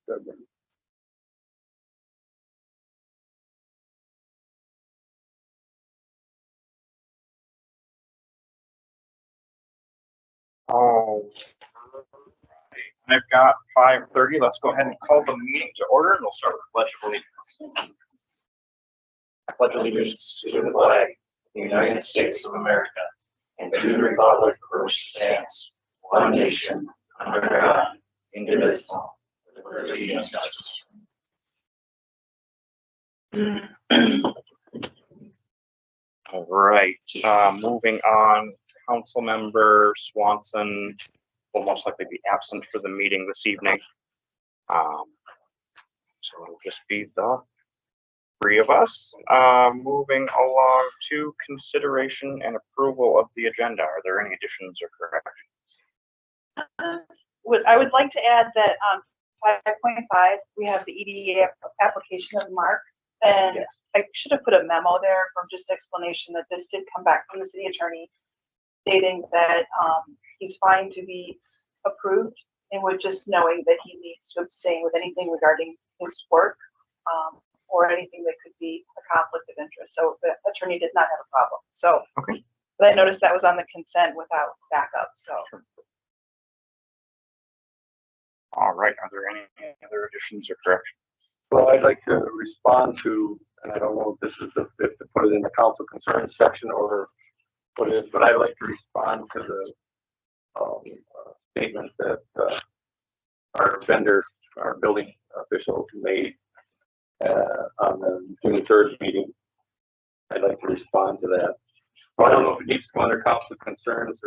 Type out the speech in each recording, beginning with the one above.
Oh, I've got 5:30. Let's go ahead and call the meeting to order, and we'll start with the Pledge of Allegiance. I pledge allegiance to the flag of the United States of America and to the republic for which it stands, one nation, under God, indivisible, with liberty and justice. All right, moving on, Councilmember Swanson will most likely be absent for the meeting this evening. So it'll just be the three of us. Moving along to consideration and approval of the agenda. Are there any additions or corrections? I would like to add that on 5.5, we have the EDA application of Mark. And yes. I should have put a memo there from just explanation that this did come back from the city attorney stating that he's fine to be approved, and with just knowing that he needs to abstain with anything regarding his work or anything that could be a conflict of interest. So the attorney did not have a problem. So, okay. But I noticed that was on the consent without backup. So. Sure. All right. Are there any other additions or corrections? Well, I'd like to respond to, and I don't know if this is the fit to put it in the council concerns section or what it is, but I'd like to respond to the statement that our vendor, our building official made on the June 3rd meeting. I'd like to respond to that. I don't know if it needs to go under council concerns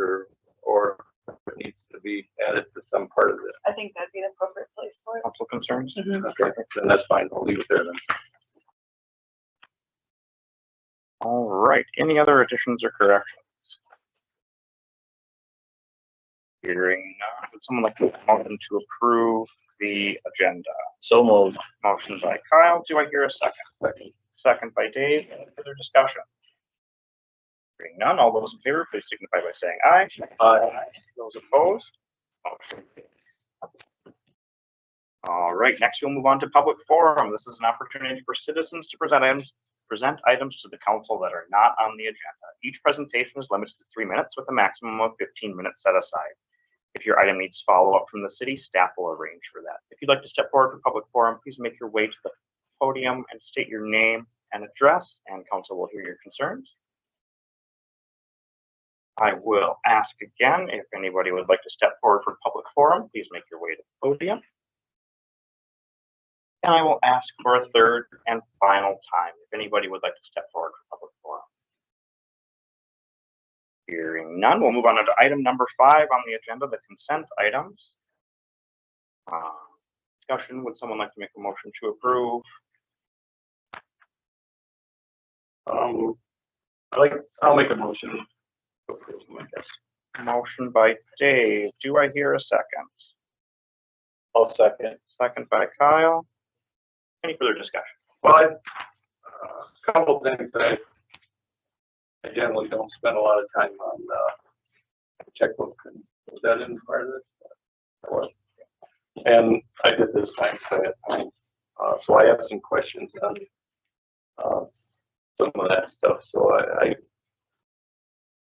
or it needs to be added to some part of it. I think that'd be an appropriate place for it. Council concerns? Mm-hmm. Okay, then that's fine. I'll leave it there then. All right. Any other additions or corrections? Hearing none, would someone like to make a motion to approve the agenda? So moved. Motion by Kyle. Do I hear a second? Second by Dave. Any further discussion? Hearing none, all those in favor, please signify by saying aye. Aye. Those opposed? Motion carries. All right, next we'll move on to public forum. This is an opportunity for citizens to present items to the council that are not on the agenda. Each presentation is limited to 3 minutes with a maximum of 15 minutes set aside. If your item needs follow-up from the city, staff will arrange for that. If you'd like to step forward for public forum, please make your way to the podium and state your name and address, and council will hear your concerns. I will ask again, if anybody would like to step forward for public forum, please make your way to the podium. And I will ask for a third and final time if anybody would like to step forward for public forum. Hearing none, we'll move on to item number 5 on the agenda, the consent items. Discussion, would someone like to make a motion to approve? I'll make a motion. Motion by Dave. Do I hear a second? I'll second. Second by Kyle. Any further discussion? Well, a couple of things that I generally don't spend a lot of time on checkbook. And was that in part of this? That was. And I did this time, so I have some questions on some of that stuff. So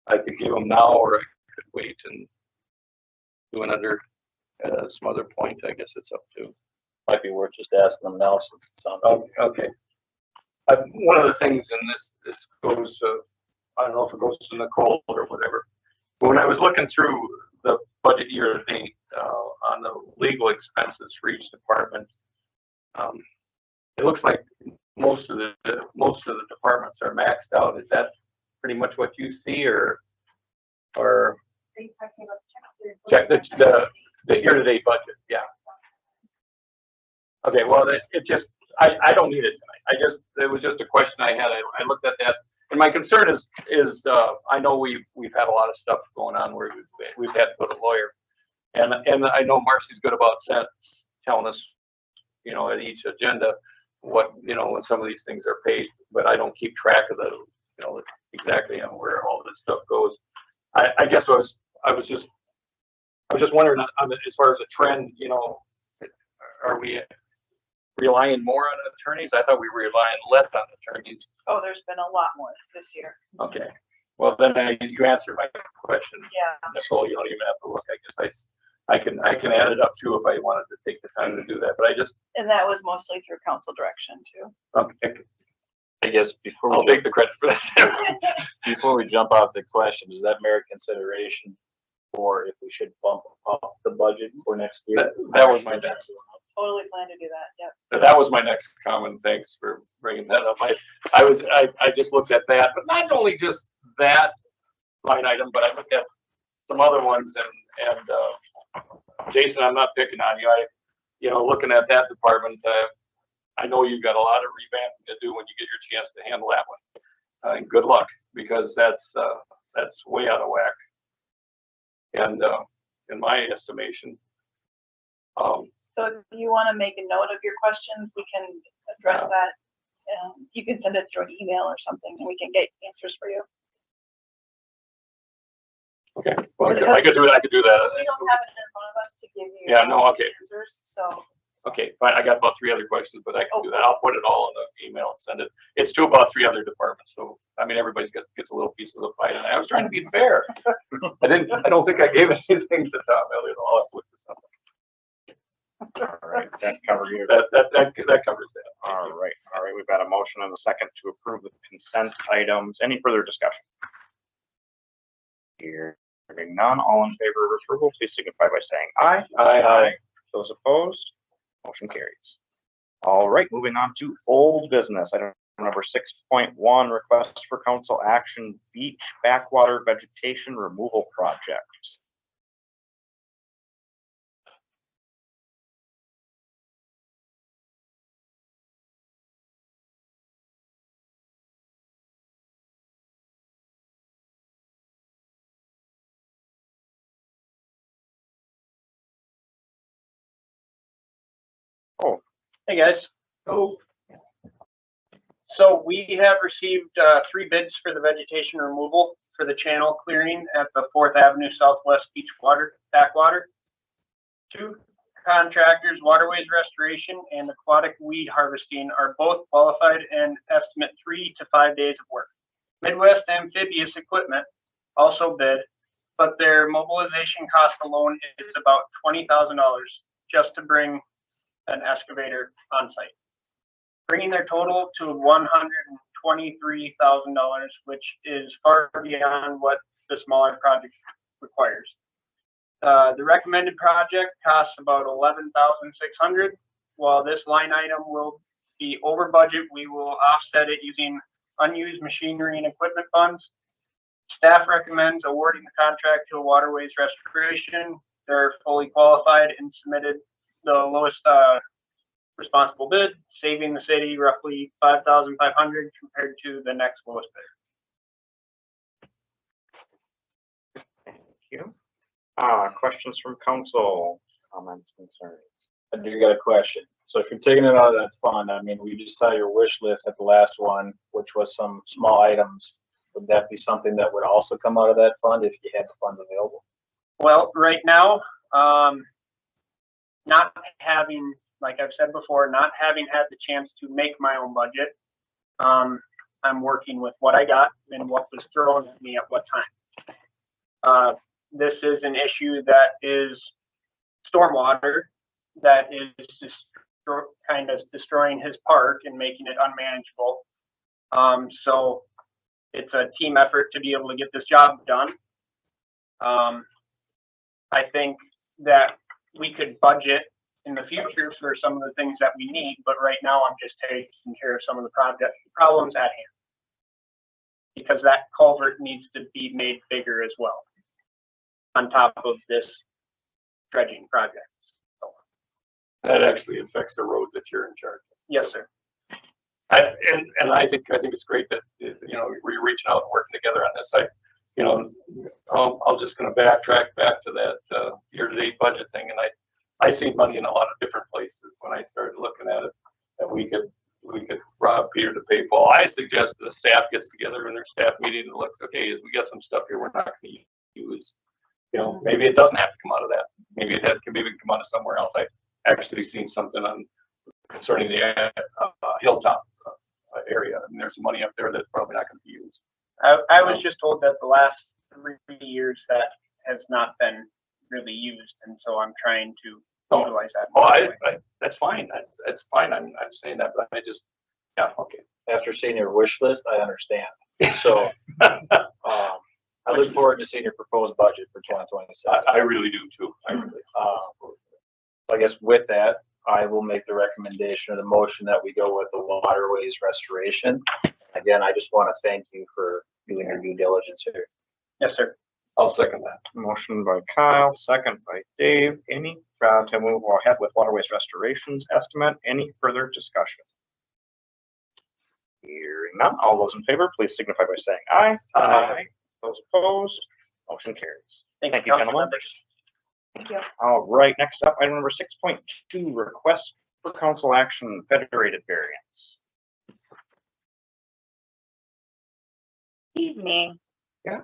I could give them now, or I could wait and do another some other point. I guess it's up to. Might be worth just asking them now since it's on. Okay. One of the things, and this goes to, I don't know if it goes to Nicole or whatever, but when I was looking through the budget year to date on the legal expenses for each department, it looks like most of the departments are maxed out. Is that pretty much what you see, or Are you talking about check the year-to-date budget? Yeah. Okay, well, it just, I don't need it tonight. It was just a question I had. I looked at that, and my concern is I know we've had a lot of stuff going on where we've had to go to a lawyer, and I know Marcy's good about telling us, at each agenda what, when some of these things are paid, but I don't keep track of exactly on where all this stuff goes. I guess I was just wondering as far as a trend, are we relying more on attorneys? I thought we were relying less on attorneys. Oh, there's been a lot more this year. Okay, well, then you answered my question. Yeah. Nicole, you don't even have to look. I can add it up too if I wanted to take the time to do that, but I just, And that was mostly through council direction too. okay, I guess before I'll we, take the credit for that. before we jump off the question, does that merit consideration for if we should bump up the budget for next year? That was my next. Totally plan to do that, yep. That was my next comment. Thanks for bringing that up. I just looked at that, but not only just that line item, but I looked at some other ones and Jason, I'm not picking on you. Looking at that department, I know you've got a lot of revamping to do when you get your chance to handle that one. And good luck, because that's way out of whack. And in my estimation, So if you want to make a note of your questions, we can address that. You can send it through an email or something and we can get answers for you. okay, well, I could do that. We don't have it in front of us to give you. Yeah, no, okay. Answers, so. Okay, fine. I got about 3 other questions, but I can do that. I'll put it all in the email and send it. It's to about 3 other departments. So, I mean, everybody's gets a little piece of the pie. And I was trying to be fair. I don't think I gave anything to Tom Elliott. I'll have to look this up. All right, that covers you. That covers that. All right, we've got a motion and a second to approve the consent items. Any further discussion? Hearing none, all in favor of approval, please signify by saying aye. Aye. Those opposed, motion carries. All right, moving on to old business. Item number 6.1, request for council action, beach backwater vegetation removal project. Hey, guys. Oh, So we have received 3 bids for the vegetation removal for the channel clearing at the 4th Avenue Southwest Beach Backwater. 2 contractors, Waterways Restoration and Aquatic Weed Harvesting, are both qualified and estimate 3 to 5 days of work. Midwest Amphibious Equipment also bid, but their mobilization cost alone is about $20,000 just to bring an excavator on site, bringing their total to $123,000, which is far beyond what the smaller project requires. The recommended project costs about $11,600. While this line item will be over budget, we will offset it using unused machinery and equipment funds. Staff recommends awarding the contract to Waterways Restoration. They're fully qualified and submitted the lowest responsible bid, saving the city roughly $5,500 compared to the next lowest bidder. Thank you. Questions from council, comments, concerns? I do got a question. So if you're taking it out of that fund, I mean, we just saw your wish list at the last one, which was some small items. Would that be something that would also come out of that fund if you had the funds available? Well, right now, not having, like I've said before, not having had the chance to make my own budget, I'm working with what I got and what was thrown at me at what time. This is an issue that is stormwater that is just kind of destroying his park and making it unmanageable. So it's a team effort to be able to get this job done. I think that we could budget in the future for some of the things that we need, but right now I'm just taking care of some of the problems at hand, because that culvert needs to be made bigger as well on top of this dredging project. So, that actually affects the road that you're in charge of. yes, sir. And I think it's great that we're reaching out and working together on this. I'm just going to backtrack back to that year-to-date budget thing, and I see money in a lot of different places when I started looking at it, that we could rob Peter to pay Paul. I suggest the staff gets together in their staff meeting and looks, okay, we got some stuff here we're not going to use. Maybe it doesn't have to come out of that. Maybe it can come out of somewhere else. I actually seen something on concerning the Hilltop area, and there's some money up there that's probably not gonna be used. I was just told that the last 3 years that has not been really used, and so I'm trying to Oh. utilize that. Oh, that's fine, that's fine, I'm saying that, but I just, yeah, okay. After seeing your wish list, I understand. So, I look forward to seeing your proposed budget for 2026. I really do too, I really. I guess with that, I will make the recommendation or the motion that we go with the waterways restoration. Again, I just want to thank you for doing your due diligence here. Yes, sir. I'll second that. Motion by Kyle, second by Dave. Any, to move ahead with waterways restorations estimate. Any further discussion? Hearing none. All those in favor, please signify by saying aye. Aye. Those opposed, motion carries. Thank you, council gentlemen. members. Thank you. All right, next up, item number 6.2, request for council action, federated variance. Evening. Yeah.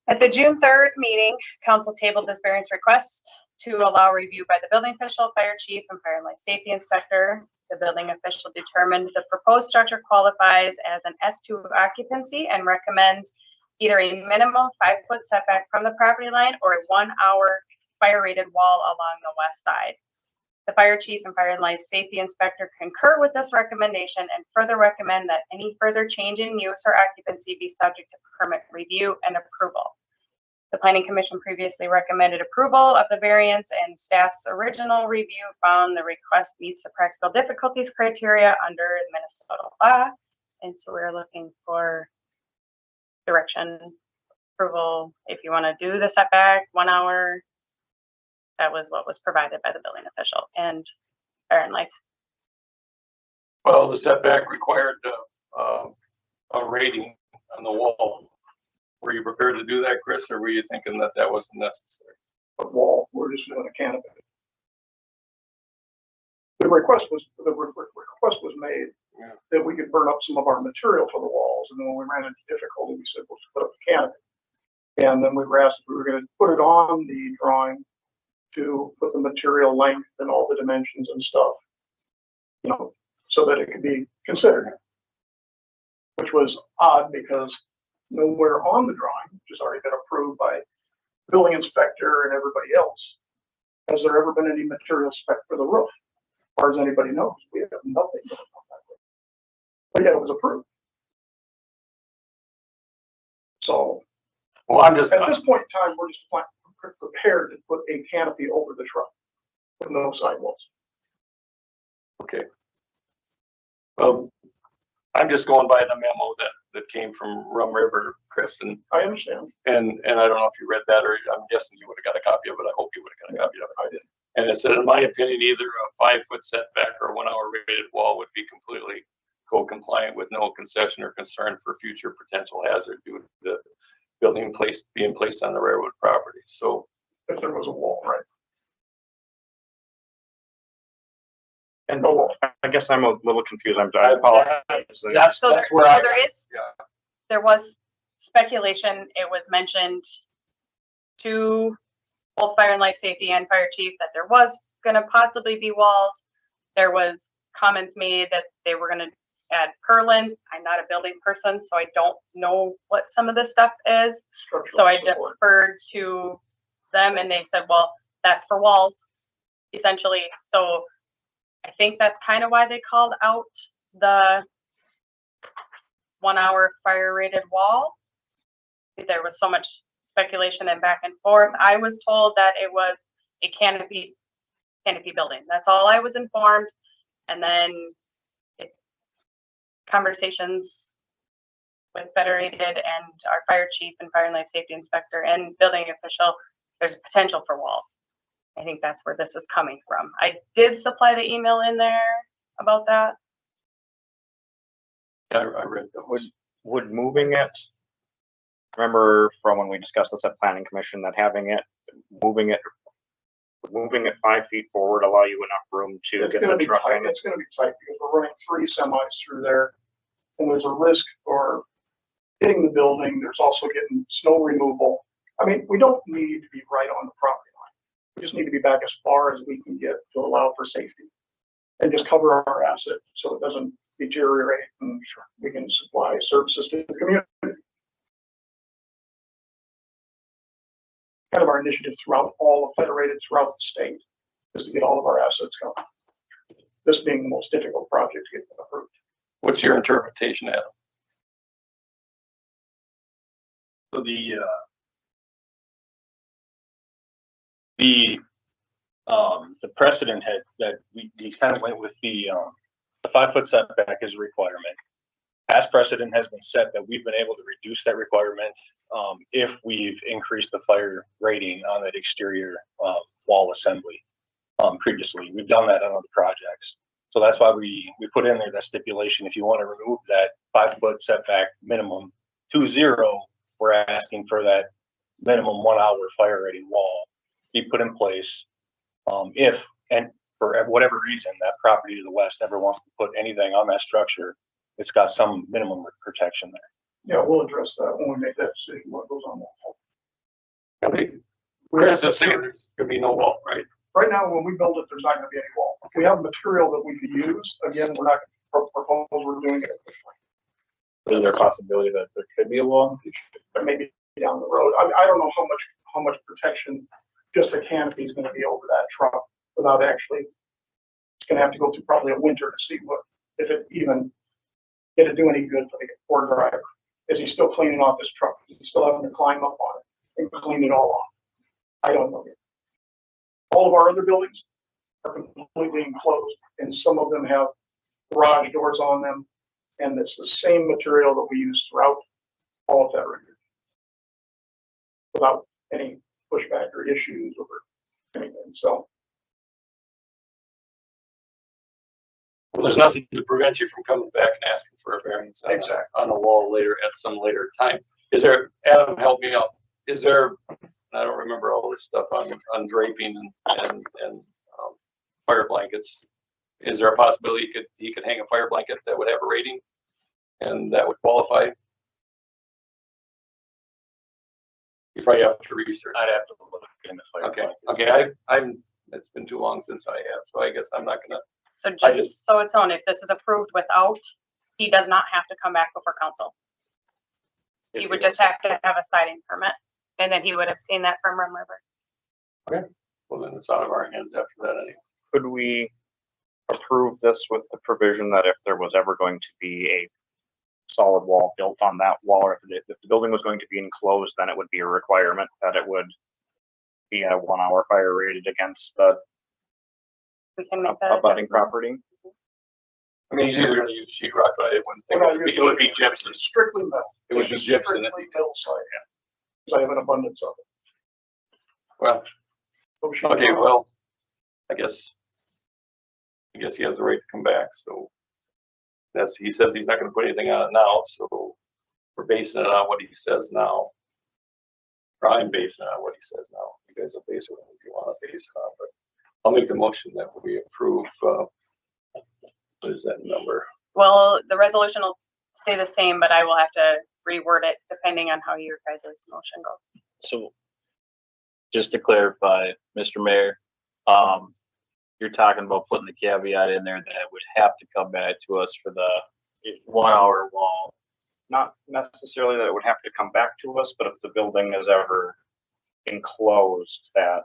At the June 3rd meeting, council tabled this variance request to allow review by the building official, fire chief, and fire and life safety inspector. The building official determined the proposed structure qualifies as an S2 occupancy and recommends either a minimum 5-foot setback from the property line or a 1-hour fire rated wall along the west side. The fire chief and fire and life safety inspector concur with this recommendation and further recommend that any further change in use or occupancy be subject to permit review and approval. The planning commission previously recommended approval of the variance, and staff's original review found the request meets the practical difficulties criteria under Minnesota law. And so we're looking for direction, approval, if you want to do the setback, 1 hour. That was what was provided by the building official and fire and life. Well, the setback required a rating on the wall. Were you prepared to do that, Chris, or were you thinking that that wasn't necessary? A wall, we're just doing a canopy. The request was made Yeah. that we could burn up some of our material for the walls, and then when we ran into difficulty, we said, let's put up the canopy. And then we were asked if we were gonna put it on the drawing to put the material length and all the dimensions and stuff, you know, so that it could be considered. Which was odd because nowhere on the drawing, which has already been approved by building inspector and everybody else, has there ever been any material spec for the roof? As far as anybody knows, we have nothing. But yet it was approved. So Well, I'm just, at this point in time, we're just prepared to put a canopy over the truck with no sidewalls. okay. Well, I'm just going by the memo that came from Rum River, Chris, and I understand. I don't know if you read that, or I'm guessing you would have got a copy of it. I hope you would have got a copy of it. I did. And it said, in my opinion, either a 5-foot setback or a 1-hour rated wall would be completely code compliant with no concession or concern for future potential hazard due to the building being placed on the railroad property. So, If there was a wall, right? And I guess I'm a little confused. I apologize. that's where I, yeah. There was speculation, it was mentioned to both fire and life safety and fire chief that there was gonna possibly be walls. There was comments made that they were gonna add purlins. I'm not a building person, so I don't know what some of this stuff is. So I Structural support. deferred to them and they said, well, that's for walls, essentially. So I think that's kind of why they called out the 1-hour fire rated wall. There was so much speculation and back and forth. I was told that it was a canopy building. That's all I was informed. And then conversations with Federated and our fire chief and fire and life safety inspector and building official, there's potential for walls. I think that's where this is coming from. I did supply the email in there about that. I read those. Would moving it, remember from when we discussed this at planning commission, that moving it 5 feet forward allow you enough room to It's get gonna the be truck tight. in? It's gonna be tight because we're running 3 semis through there. And there's a risk for hitting the building. There's also getting snow removal. I mean, we don't need to be right on the property line. We just need to be back as far as we can get to allow for safety. and just cover our asset so it doesn't deteriorate and we can supply services to the community. Kind of our initiative throughout all of Federated, throughout the state, is to get all of our assets going. This being the most difficult project to get approved. What's your interpretation, Adam? So the precedent had that we kind of went with the 5-foot setback as a requirement. Past precedent has been set that we've been able to reduce that requirement if we've increased the fire rating on that exterior wall assembly previously. We've done that on other projects. So that's why we put in there that stipulation. If you want to remove that 5-foot setback minimum to 0, we're asking for that minimum 1 hour fire rating wall be put in place. If, and for whatever reason, that property to the west never wants to put anything on that structure, it's got some minimum protection there. Yeah, we'll address that when we make that decision, what goes on that wall. Chris is saying there's gonna be no wall, right? Right now, when we build it, there's not gonna be any wall. If we have material that we could use, again, we're not gonna propose we're doing it at this point. Is there a possibility that there could be a wall in the future? But maybe down the road. I don't know how much protection just a canopy is gonna be over that truck without actually, it's gonna have to go through probably a winter to see what, if it even, it'll do any good for the poor driver. Is he still cleaning off his truck? Is he still having to climb up on it and clean it all off? I don't know yet. All of our other buildings are completely enclosed, and some of them have garage doors on them, and it's the same material that we use throughout all of that record, without any pushback or issues over anything. So There's nothing to prevent you from coming back and asking for a variance on, Exactly. on a wall later at some later time. Is there, Adam, help me out. Is there, I don't remember all this stuff on draping and fire blankets. Is there a possibility he could hang a fire blanket that would have a rating and that would qualify? You probably have to research. I'd have to look in the fire. Okay, blankets. I'm, it's been too long since I have, so I guess I'm not gonna. So I just so it's known, if this is approved without, he does not have to come back before council. He would just have to have a siding permit, and then he would obtain that from Rum River. Well, then it's out of our hands after that anyway. Could we approve this with the provision that if there was ever going to be a solid wall built on that wall, or if the building was going to be enclosed, then it would be a requirement that it would be a 1 hour fire rated against the We can make that. abutting adjustment. property? I mean, he's either gonna use sheet rock, but I wouldn't think it would be gypsum. strictly metal. It would be gypsum. Strictly metal side. Because I have an abundance of it. Well, No sheet okay, rock. well, I guess he has the right to come back, so he says he's not gonna put anything on it now, so we're basing it on what he says now. Or I'm basing it on what he says now. You guys will base it on what you wanna base it on, but I'll make the motion that we approve, what is that number? Well, the resolution will stay the same, but I will have to reword it depending on how your guys' motion goes. So, just to clarify, Mr. Mayor, you're talking about putting the caveat in there that it would have to come back to us for the 1 hour wall. Not necessarily that it would have to come back to us, but if the building is ever enclosed, that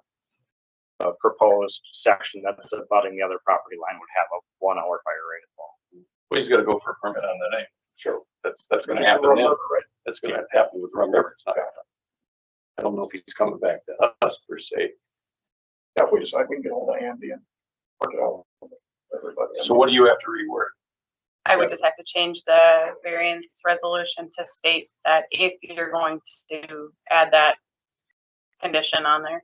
a proposed section that's abutting the other property line would have a 1 hour fire rated wall. Well, he's gotta go for a permit on that anyway. Sure. That's gonna It's happen Rum then. River, right? That's gonna happen with Rum River. It's not gonna. I don't know if he's coming back to us per se. Yeah, if we decide we can get hold of Andy and work it out with everybody. So what do you have to reword? I would just have to change the variance resolution to state that if you're going to add that condition on there,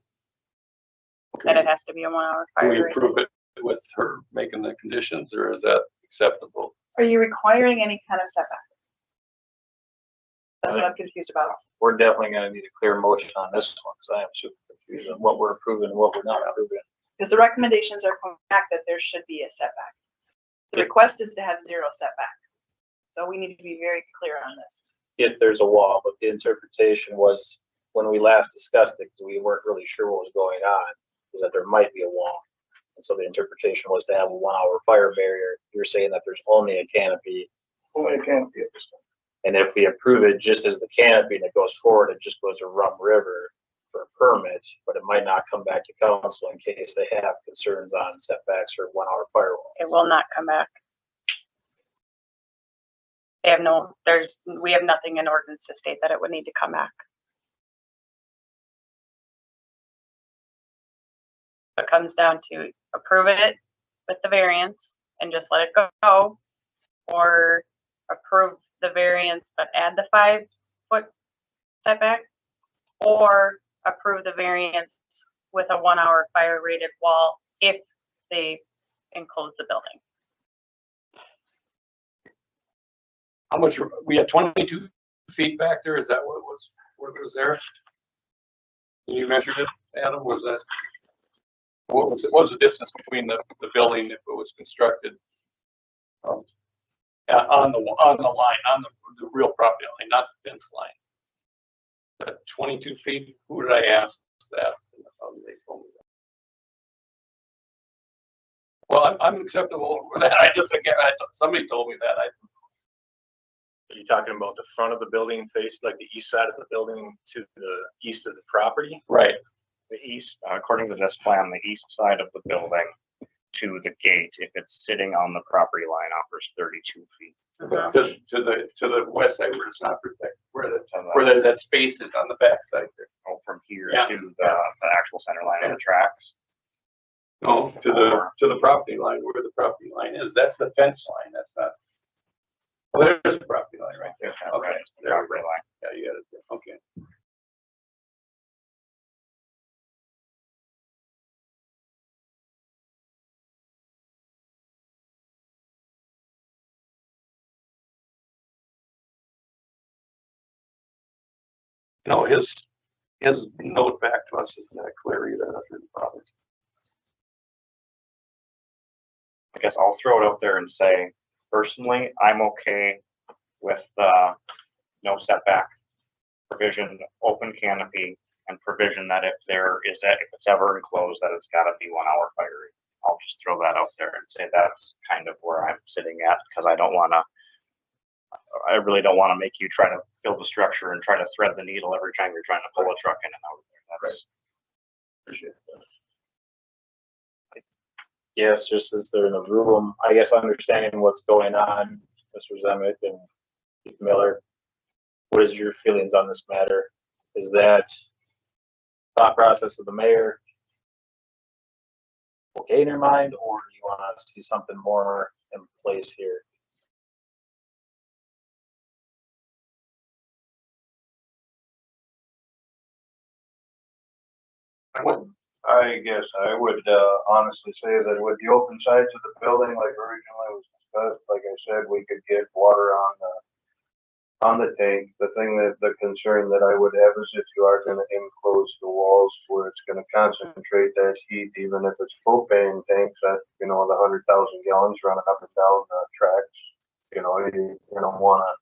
that it has to be a 1 hour Can fire we rating. approve it with her making the conditions, or is that acceptable? Are you requiring any kind of setback? That's what I'm confused about. We're definitely gonna need a clear motion on this one, because I am super confused on what we're approving and what we're not approving. Because the recommendations are coming back that there should be a setback. The request is to have 0 setback. So we need to be very clear on this. If there's a wall, but the interpretation was, when we last discussed it, because we weren't really sure what was going on, is that there might be a wall. And so the interpretation was to have a 1 hour fire barrier. You're saying that there's only a canopy. Only a canopy at this time. And if we approve it just as the canopy and it goes forward, it just goes to Rum River for a permit, but it might not come back to council in case they have concerns on setbacks or 1 hour firewall. It will not come back. We have nothing in ordinance to state that it would need to come back. It comes down to approve it with the variance and just let it go, or approve the variance but add the 5 foot setback, or approve the variance with a 1 hour fire rated wall if they enclose the building. How much, we had 22 feet back there, is that what it was there? Can you measure it, Adam, was that? What was the distance between the building if it was constructed? On the line, on the real property line, not the fence line. That 22 feet, who did I ask that? They told me that. Well, I'm acceptable with that, somebody told me that, Are you talking about the front of the building face, like the east side of the building to the east of the property? right. The east, according to this plan, the east side of the building to the gate, if it's sitting on the property line, offers 32 feet. To the west side where it's not protected, where there's that space on the back side there. Oh, from here Yeah. to the actual center line of the tracks. No, to the property line, where the property line is, that's the fence line, that's not. Well, there's a property line right there. Yeah, Okay, right, the there we property go. line. Yeah, you got it there, okay. No, his note back to us isn't that clear either. I guess I'll throw it out there and say, personally, I'm okay with the no setback provision, open canopy, and provision that if it's ever enclosed, that it's gotta be 1 hour fire rated. I'll just throw that out there and say that's kind of where I'm sitting at, because I really don't wanna make you try to build a structure and try to thread the needle every time you're trying to pull a truck in and out of there. That's. Appreciate that. Yes, just as they're in the room, I guess understanding what's going on, Mr. Zemek and Keith Miller, what is your feelings on this matter? Is that thought process of the mayor okay in your mind, or do you want to see something more in place here? I guess I would honestly say that with the open sides of the building, like originally was discussed, like I said, we could get water on the tank. The concern that I would have is if you are going to enclose the walls where it's going to concentrate that heat, even if it's propane tanks at, the 100,000 gallons running up and down the tracks, you're going to want to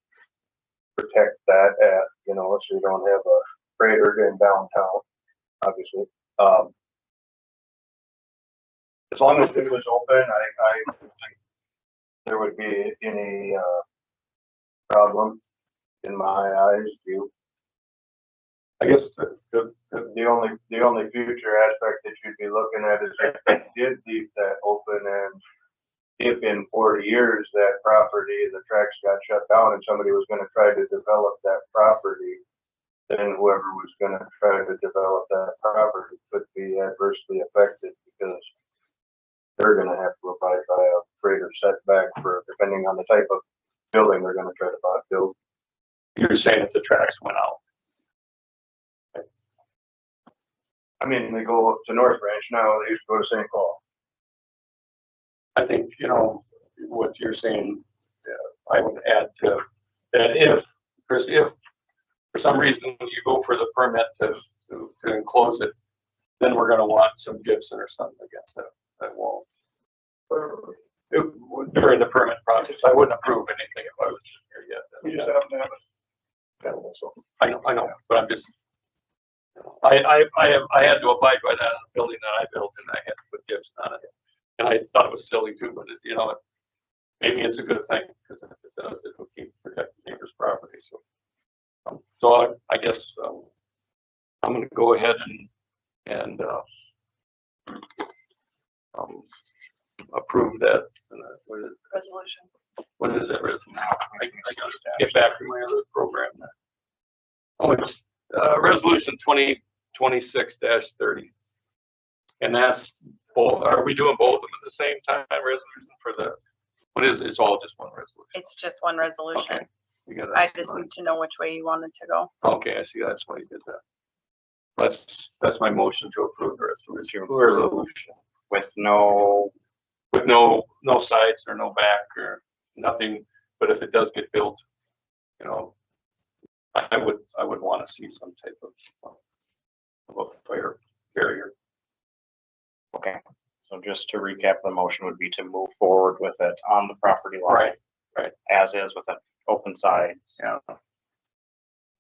protect that so you don't have a crater in downtown, obviously. As long as it was open, I don't think there would be any problem in my eyes. I guess The only future aspect that you'd be looking at is if they did leave that open, and if in 40 years that property, the tracks got shut down and somebody was gonna try to develop that property, then whoever was gonna try to develop that property could be adversely affected, because they're gonna have to abide by a greater setback for, depending on the type of building they're gonna try to build. you're saying if the tracks went out. I mean, they go up to North Branch now, they used to go to St. Paul. I think, what you're saying, I would add to that if for some reason you go for the permit to enclose it, then we're gonna want some gypsum or something against that wall. During the permit process, I wouldn't approve anything if I was here yet. We just have to have I know, but I'm just, I had to abide by that on the building that I built, and I had to put gypsum on it. And I thought it was silly too, but you know, maybe it's a good thing, because if it does, it will keep protecting neighbors' property, so. I guess, I'm gonna go ahead and approve that. Resolution. What is it? I gotta get back to my other program now. Oh, it's, resolution 2026-30. And that's both, are we doing both of them at the same time, resolution for the, what is it? It's all just one resolution? It's just one resolution. Okay. You got I that. just need to know which way you wanted to go. Okay, I see, that's why you did that. That's my motion to approve the resolution. With no, With no sides or no back or nothing, but if it does get built, you know, I would want to see some type of a fire barrier. okay, so just to recap, the motion would be to move forward with it on the property line. Right. As is with an open sides. Yeah.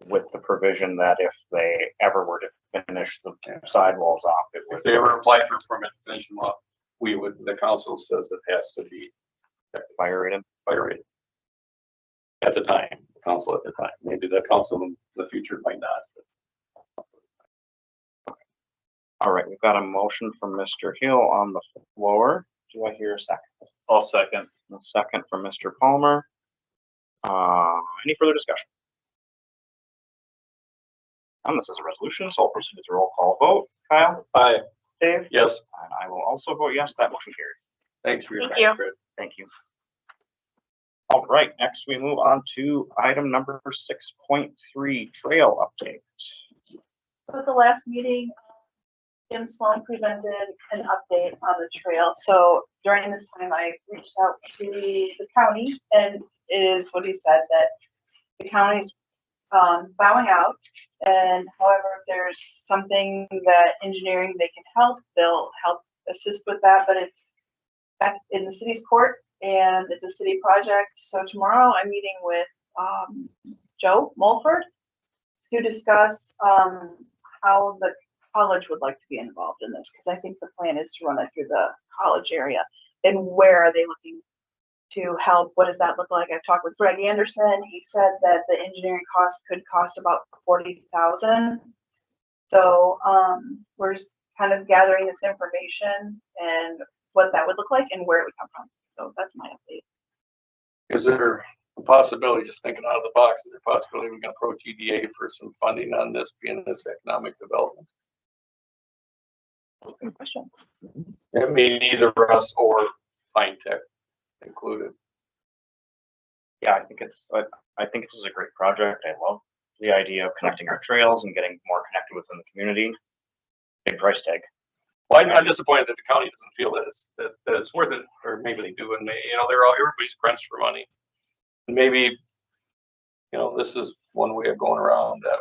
With the provision that if they ever were to finish the sidewalls off, it If would. they ever apply for a permit to finish them off, the council says it has to be Fire rated. fire rated. At the time, the council at the time, maybe the council in the future might not. All right, we've got a motion from Mr. Hill on the floor. Do I hear a second? I'll second. A second from Mr. Palmer. Any further discussion? This is a resolution, so I'll proceed with the roll call vote. Kyle? Aye. Dave? Yes, And I will also vote yes, that motion carries. thanks for your Thank time, you. Chris. Thank you. All right, next we move on to item number 6.3, trail update. So at the last meeting, Jim Sloan presented an update on the trail. So during this time, I reached out to the county, and it is what he said, that the county's bowing out. And however, if there's something that engineering they can help, they'll help assist with that, but it's back in the city's court and it's a city project. So tomorrow I'm meeting with Joe Mulford to discuss how the college would like to be involved in this, because I think the plan is to run it through the college area. And where are they looking to help? What does that look like? I've talked with Greg Anderson. He said that the engineering cost could cost about $40,000. So we're just kind of gathering this information and what that would look like and where it would come from. So that's my update. Is there a possibility, just thinking out of the box, is there a possibility we can approach EDA for some funding on this, being this economic development? That's a good question. I mean, either us or Pine Tech included. Yeah, I think I think this is a great project. I love the idea of connecting our trails and getting more connected within the community. Big price tag. Well, I'm disappointed that the county doesn't feel that it's worth it, or maybe they do, and everybody's crunched for money. And maybe, this is one way of going around that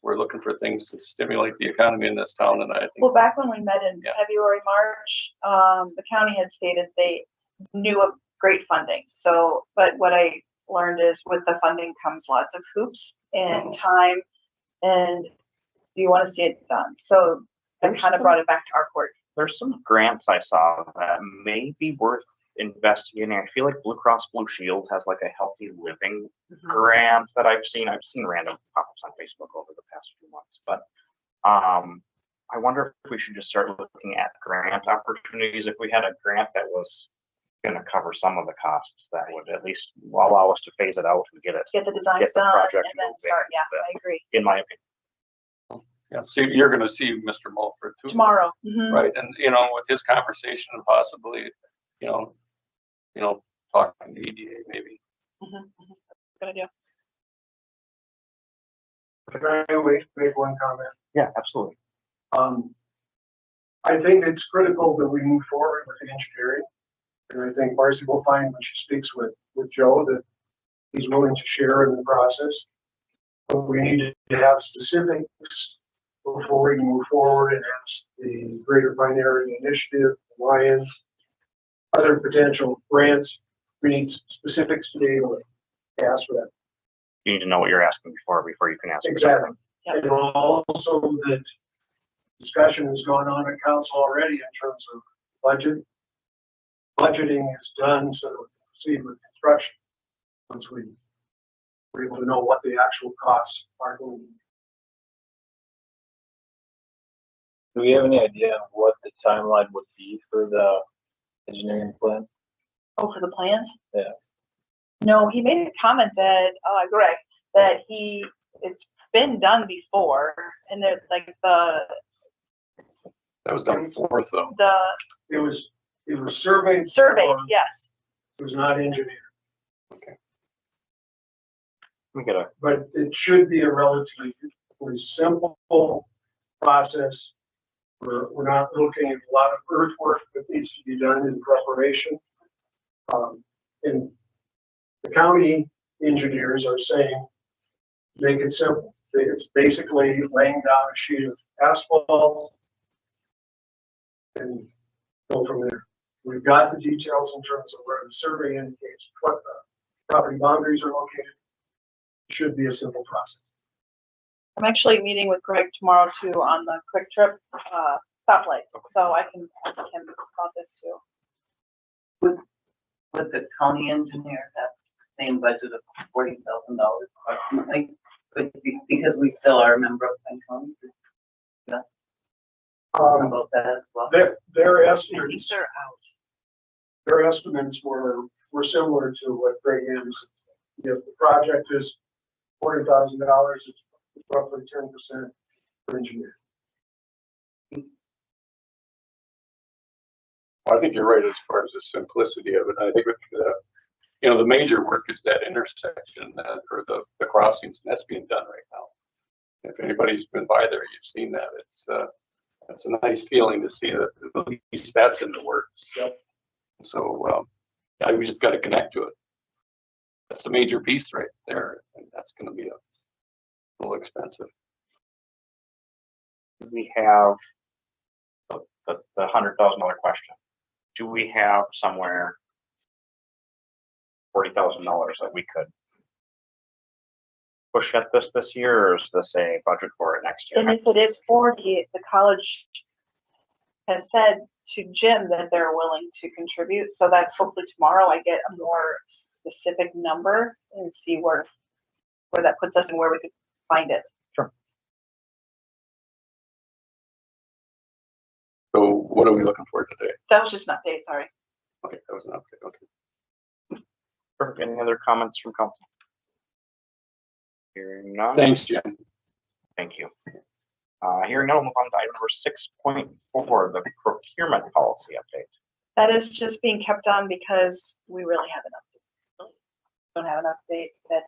we're looking for things to stimulate the economy in this town, and I think. Well, back when we met in Yeah. February, March, the county had stated they knew of great funding. So, but what I learned is with the funding comes lots of hoops and time, and you want to see it done. So I kind of brought it back to our court. There's some grants I saw that may be worth investigating. I feel like Blue Cross Blue Shield has like a healthy living grant that I've seen. I've seen random pop-ups on Facebook over the past few months, but I wonder if we should just start looking at grant opportunities. If we had a grant that was going to cover some of the costs, that would at least allow us to phase it out and get it, Get the designs Get the done project and then moving. start. Yeah, I agree. in my opinion. Yeah, see, you're gonna see Mr. Mulford too. Tomorrow. Mhm. Right, and with his conversation and possibly, talking to EDA maybe. Good idea. Can I make one comment? Yeah, absolutely. I think it's critical that we move forward with the engineering. And I think Marcy will find when she speaks with Joe that he's willing to share in the process. But we need to have specifics before we can move forward and ask the Greater Pine Area Initiative, Lions, other potential grants. We need specifics to be able to ask for that. You need to know what you're asking before you can ask. for Exactly. something. And also that discussion has gone on at council already in terms of budget. budgeting is done, so we can proceed with construction. Once we're able to know what the actual costs are going to be. Do we have any idea of what the timeline would be for the engineering plan? Oh, for the plans? Yeah. No, he made a comment that, Greg, that it's been done before, and that like That was done fourth though. the It was surveyed. survey, or yes. It was not engineered, We get a, but it should be a relatively simple process. We're not looking at a lot of earthwork that needs to be done in preparation. And the county engineers are saying, make it simple. It's basically laying down a sheet of asphalt and go from there. We've got the details in terms of where the survey indicates what the property boundaries are located. It should be a simple process. I'm actually meeting with Greg tomorrow too on the Quick Trip stoplight, so I can ask him about this too. Would the county engineer have the same budget of $40,000 approximately? Because we still are a member of Penn County. Yeah. About that as well. Their I estimates. think they're out. Their estimates were similar to what Greg Anderson said. If the project is $40,000, it's roughly 10% for engineering. I think you're right as far as the simplicity of it. I think, the major work is that intersection or the crossings, and that's being done right now. If anybody's been by there, you've seen that. It's a nice feeling to see that at least that's in the works. Yep. So, we just got to connect to it. That's the major piece right there, and that's going to be a little expensive. we have the $100,000 question. Do we have somewhere $40,000 that we could push at this year, or is this a budget for it next year? And if it is 40, the college has said to Jim that they're willing to contribute. So that's hopefully tomorrow I get a more specific number and see where that puts us and where we could find it. Sure. So what are we looking for today? That was just an update, sorry. Okay, that was an update. Okay. Perfect. Any other comments from council? Hearing none. Thanks, Jim. Thank you. Hearing none, we'll move on to item number 6.4, the procurement policy update. That is just being kept on because we really have an update. Don't have an update that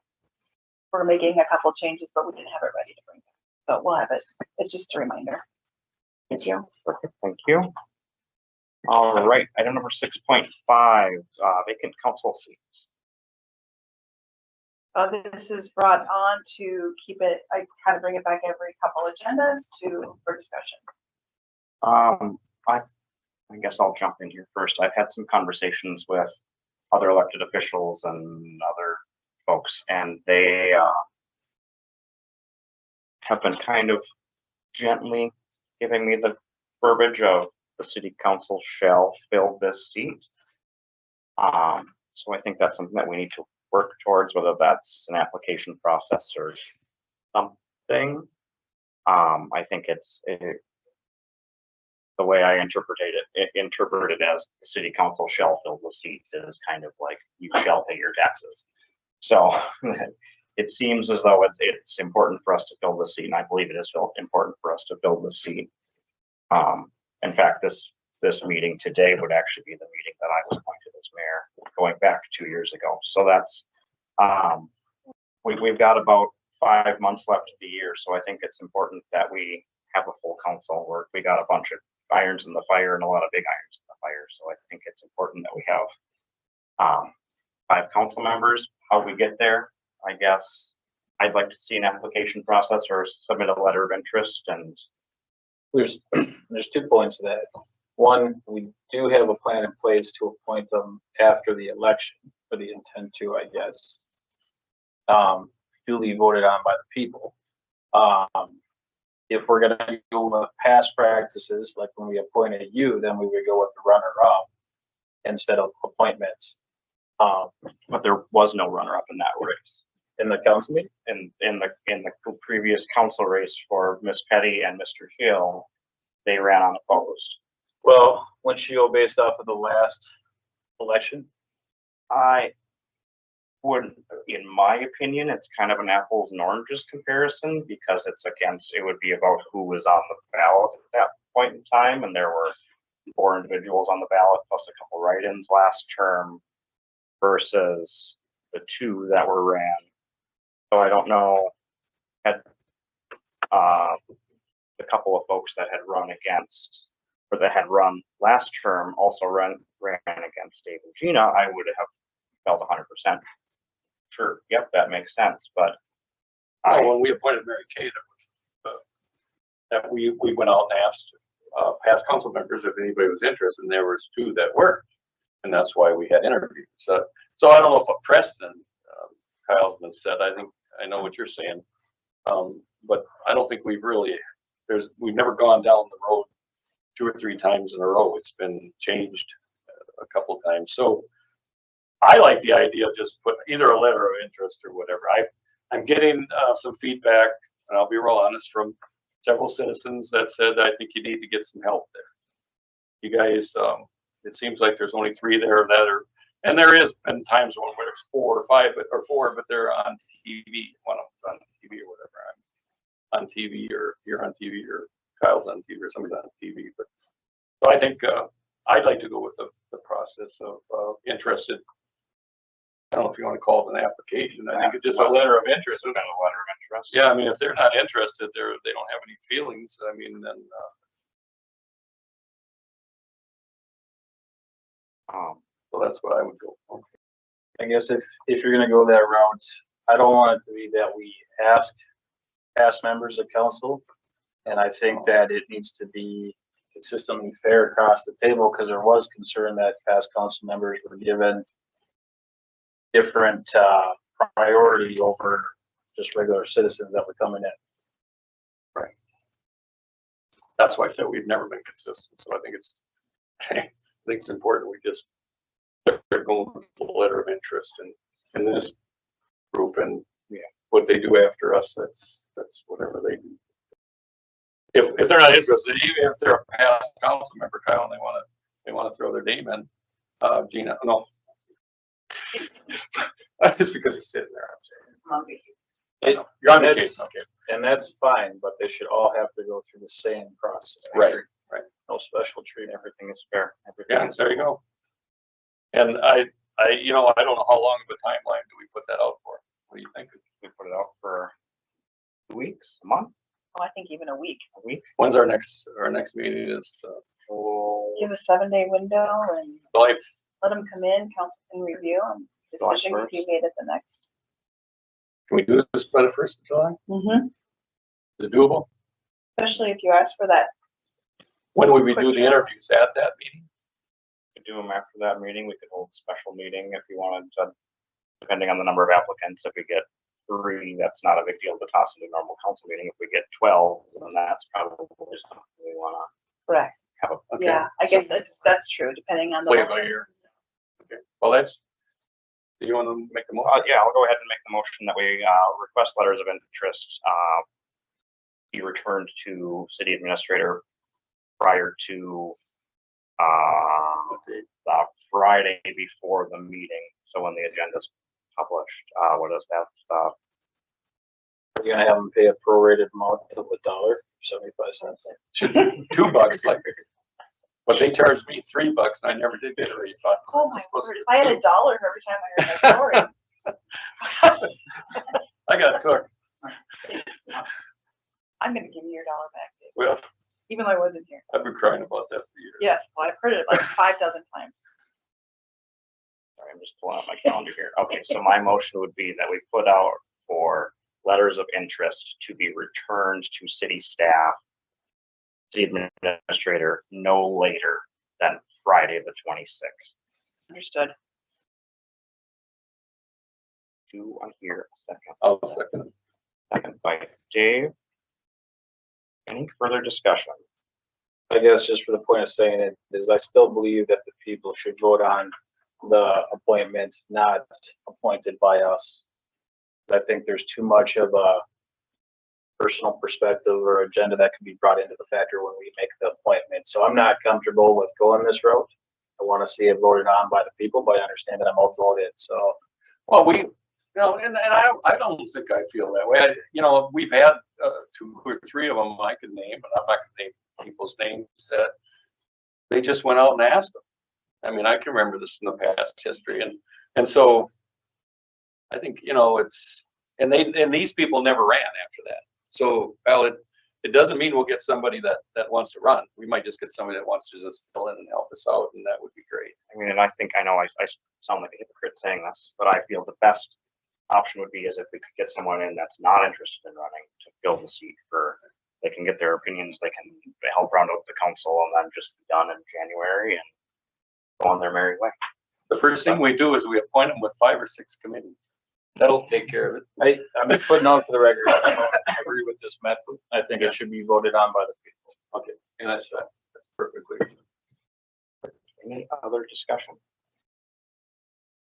we're making a couple changes, but we didn't have it ready to bring back. So we'll have it. It's just a reminder. Thank you. Perfect. Thank you. All right, item number 6.5, vacant council seats. This is brought on to keep it, I kind of bring it back every couple agendas for discussion. I guess I'll jump in here first. I've had some conversations with other elected officials and other folks, and they have been kind of gently giving me the verbiage of the city council shall fill this seat. So I think that's something that we need to work towards, whether that's an application process or something. I think the way I interpret it as the city council shall fill the seat is kind of like you shall pay your taxes. So it seems as though it's important for us to fill the seat, and I believe it is important for us to fill the seat. In fact, this meeting today would actually be the meeting that I was appointed as mayor going back 2 years ago. So that's we've got about 5 months left of the year. So I think it's important that we have a full council. We got a bunch of irons in the fire and a lot of big irons in the fire. So I think it's important that we have 5 council members. How we get there, I guess I'd like to see an application process or submit a letter of interest. And There's 2 points to that. One, we do have a plan in place to appoint them after the election, for the intent to, I guess, duly voted on by the people. If we're gonna go with past practices, like when we appointed you, then we would go with the runner-up. instead of appointments. But there was no runner-up in that race. In the council meeting, In the previous council race for Miss Petty and Mr. Hill, they ran unopposed. well, wouldn't she go based off of the last election? I would, in my opinion, it's kind of an apples and oranges comparison because it would be about who was on the ballot at that point in time, and there were 4 individuals on the ballot plus a couple write-ins last term versus the 2 that were ran. So I don't know, had the couple of folks that had run against, or that had run last term also ran against Dave and Gina, I would have felt 100%. Sure, yep, that makes sense, but When we appointed Mary Kay, that we went out and asked past council members if anybody was interested, and there was 2 that weren't. And that's why we had interviews. So I don't know if a precedent, Kyle's been said, I know what you're saying. But I don't think we've never gone down the road 2 or 3 times in a row. It's been changed a couple of times. So I like the idea of just put either a letter of interest or whatever. I'm getting some feedback, and I'll be real honest, from several citizens that said, I think you need to get some help there. You guys, it seems like there's only 3 there and there is been times when there's 4 or 5, but they're on TV. One of them's on TV or whatever. I'm on TV, or you're on TV, or Kyle's on TV, or somebody's on TV. But so I think I'd like to go with the process of interested. I don't know if you want to call it an application. I think it's just a letter of interest. a letter of interest. Yeah, I mean, if they're not interested, they don't have any feelings. I mean, then. So that's what I would go for. I guess if you're gonna go that route, I don't want it to be that we ask past members of council. And I think that it needs to be consistently fair across the table, because there was concern that past council members were given different priority over just regular citizens that were coming in. Right. That's why I said we've never been consistent. So I think it's important we just they're going with the letter of interest in this group, and what they do after us, that's whatever they do. If they're not interested, even if they're a past council member, Kyle, and they want to throw their name in, Gina, no. That's just because you're sitting there, I'm saying. You're on vacation, okay. And that's fine, but they should all have to go through the same process. Right. No special treatment. Everything is fair. Yeah, there you go. And I don't know how long of a timeline do we put that out for? What do you think? We put it out for 2 weeks, a month, Oh, I think even a week. a week. When's our next meeting is, Give a 7-day window and July, let them come in, council can review, and decision can be made at the next. can we do this by the 1st of July? Mm-hmm. Is it doable? Especially if you ask for that. When would we do the interviews, at that meeting? We could do them after that meeting. We could hold a special meeting if you wanted to, depending on the number of applicants. If we get 3, that's not a big deal to toss into a normal council meeting. If we get 12, then that's probably something we want to Correct. have a. Okay. Yeah, I guess that's true, depending on the. Play it by ear. Okay, well, do you want to make the motion? Yeah, I'll go ahead and make the motion that we request letters of interest be returned to city administrator prior to the Friday before the meeting. So when the agenda is published, what is that? You're gonna have them pay a prorated amount of $1.75. $2, like, but they charged me $3, and I never did get a refund. Oh my word, if I had $1 every time I heard that story. I got took. I'm gonna give you your $1 back, Dave, Well, even though I wasn't here. I've been crying about that for years. Yes, well, I've heard it like 5 dozen times. Sorry, I'm just pulling up my calendar here. Okay, so my motion would be that we put out for letters of interest to be returned to city staff, city administrator, no later than Friday the 26th. Understood. Do I hear a second? I'll second it. Second by Dave. Any further discussion? I guess just for the point of saying it is I still believe that the people should vote on the appointment, not appointed by us. I think there's too much of a personal perspective or agenda that can be brought into the factor when we make the appointment. So I'm not comfortable with going this route. I want to see it voted on by the people, but I understand that I'm outvoted. So, Well, we, you know, and I don't think I feel that way. You know, we've had 2 or 3 of them I can name, but I'm not gonna name people's names that they just went out and asked them. I mean, I can remember this in the past history, and so I think, you know, it's, and these people never ran after that. So, well, it doesn't mean we'll get somebody that wants to run. We might just get somebody that wants to just fill in and help us out, and that would be great. I mean, and I think, I know I sound like a hypocrite saying this, but I feel the best option would be is if we could get someone in that's not interested in running to fill the seat for, they can get their opinions, they can help round out the council and then just be done in January and go on their merry way. The first thing we do is we appoint them with 5 or 6 committees. That'll take care of it. I'm putting out for the record, I don't agree with this method. I think it should be voted on by the people. Okay, and that's perfectly. Any other discussion?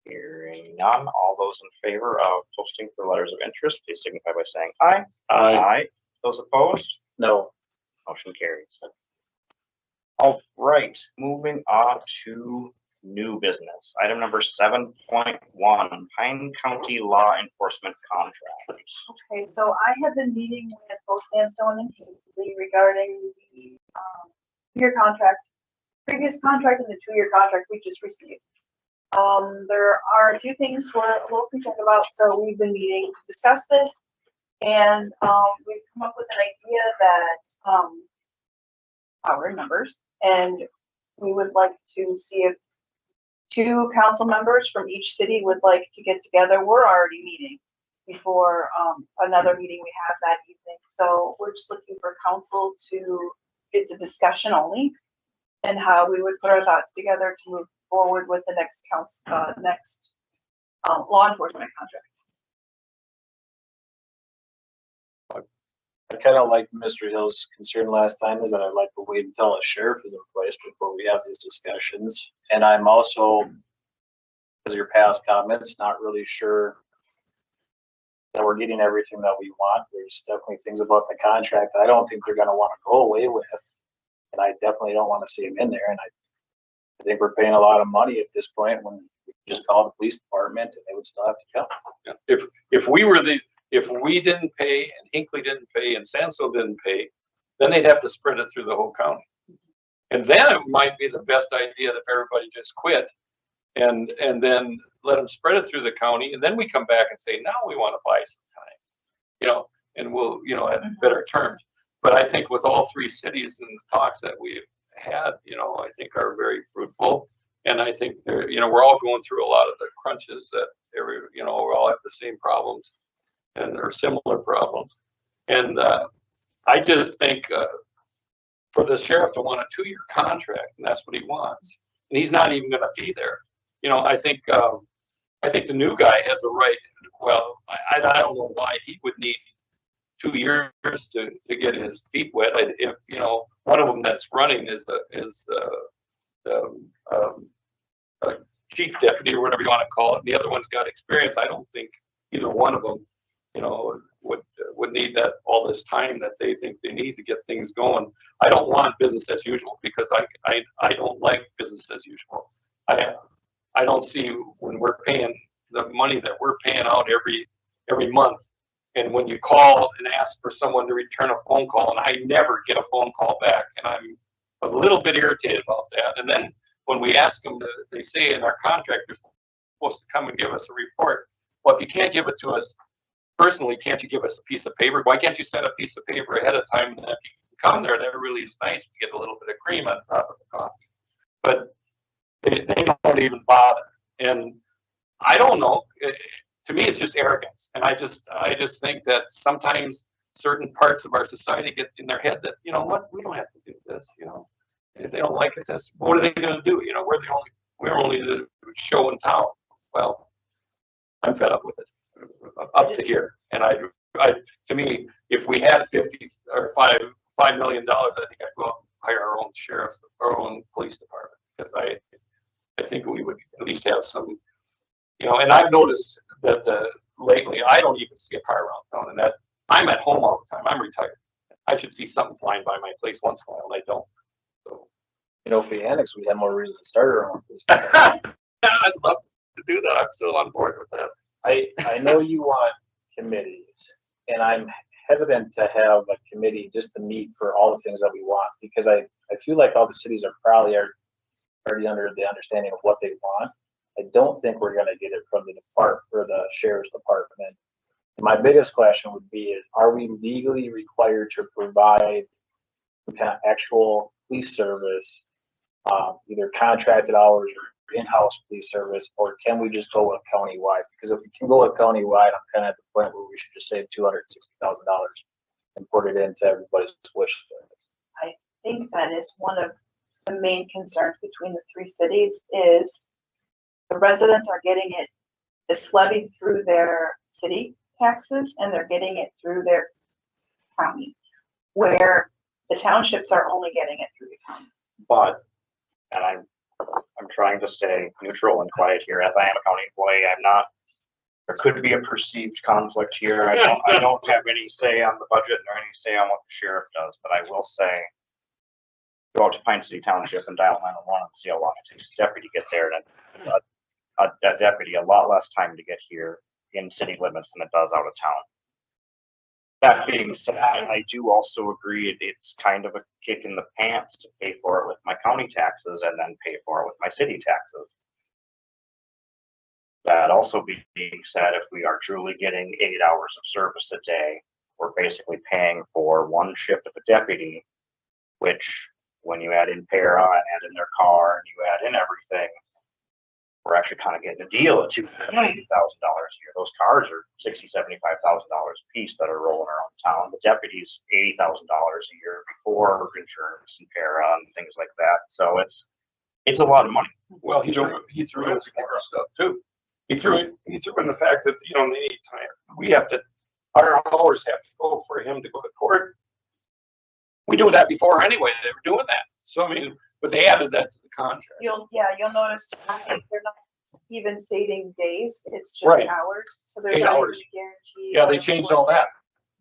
Hearing none, all those in favor of posting for letters of interest, please signify by saying aye. Aye. Those opposed? No. Motion carries. All right, moving on to new business. Item number 7.1, Pine County Law Enforcement Contracts. Okay, so I have been meeting with both Sandstone and Hinkley regarding the previous contract and the 2-year contract we just received. There are a few things we're a little concerned about, so we've been meeting to discuss this, and we've come up with an idea that our numbers, and we would like to see if 2 council members from each city would like to get together. We're already meeting before another meeting we have that evening. So we're just looking for council to, it's a discussion only, and how we would put our thoughts together to move forward with the next law enforcement contract. I kind of like Mr. Hill's concern last time is that I'd like to wait until a sheriff is in place before we have these discussions. And I'm also, because of your past comments, not really sure that we're getting everything that we want. There's definitely things about the contract that I don't think they're going to want to go away with. And I definitely don't want to see them in there. And I think we're paying a lot of money at this point when we just call the police department and they would still have to come. If we didn't pay and Hinkley didn't pay and Sandstone didn't pay, then they'd have to spread it through the whole county. And then it might be the best idea if everybody just quit and then let them spread it through the county. And then we come back and say, now we want to buy some time, you know, and we'll, you know, at better terms. But I think with all 3 cities and the talks that we've had, you know, I think are very fruitful. And I think, you know, we're all going through a lot of the crunches that you know, we all have the same problems and there are similar problems. And I just think for the sheriff to want a 2-year contract, and that's what he wants, and he's not even going to be there. You know, I think the new guy has a right. Well, I don't know why he would need 2 years to get his feet wet. If you know, one of them that's running is the chief deputy or whatever you want to call it, and the other one's got experience. I don't think either one of them, you know, would need that all this time that they think they need to get things going. I don't want business as usual because I don't like business as usual. I don't see when we're paying the money that we're paying out every month, and when you call and ask for someone to return a phone call, and I never get a phone call back, and I'm a little bit irritated about that. And then when we ask them, they say in our contract they're supposed to come and give us a report. Well, if you can't give it to us personally, can't you give us a piece of paper? Why can't you send a piece of paper ahead of time? And if you come there, that really is nice. We get a little bit of cream on top of the coffee. But they don't even bother. And I don't know. To me, it's just arrogance. And I just think that sometimes certain parts of our society get in their head that, you know what, we don't have to do this. You know, if they don't like it, what are they going to do? You know, we're only the show in town. Well, I'm fed up with it. Up to here, and I, to me, if we had $5 million, I think I'd go hire our own sheriffs, our own police department, because I think we would at least have some, you know, and I've noticed that lately, I don't even see a car around town, and that, I'm at home all the time, I'm retired. I should see something flying by my place once in a while, and I don't. So, You know, if we annex, we'd have more reason to start our own. I'd love to do that, I'm still on board with that. I know you want committees, and I'm hesitant to have a committee just to meet for all the things that we want, because I feel like all the cities are probably already under the understanding of what they want. I don't think we're gonna get it from the department or the sheriff's department. My biggest question would be is, are we legally required to provide actual police service, either contracted hours or in-house police service, or can we just go with countywide? Because if we can go with countywide, I'm kind of at the point where we should just save $260,000 and put it into everybody's wish list. I think that is one of the main concerns between the three cities is the residents are getting it, it's levied through their city taxes and they're getting it through their county, where the townships are only getting it through the county. But, and I'm trying to stay neutral and quiet here, as I am a county employee, I'm not, there could be a perceived conflict here. I don't have any say on the budget nor any say on what the sheriff does, but I will say, go out to Pine City Township and dial 911 and see how long it takes a deputy to get there, and a deputy a lot less time to get here in city limits than it does out of town. That being said, I do also agree it's kind of a kick in the pants to pay for it with my county taxes and then pay for it with my city taxes. That also being said, if we are truly getting 8 hours of service a day, we're basically paying for one shift of a deputy, which when you add in para and add in their car and you add in everything, we're actually kind of getting a deal at $280,000 a year. Those cars are $60,000, $75,000 a piece that are rolling around town. The deputies, $80,000 a year before insurance and para and things like that. So it's a lot of money. Well, he threw in some more stuff too. He threw in the fact that, you know, they need time. We have to, our hours have to go for him to go to court. We do that before anyway. They were doing that. So, I mean, but they added that to the contract. You'll notice they're not even stating days, it's just Right. hours, so there's 8 not even hours. a guarantee. Yeah, they changed all that.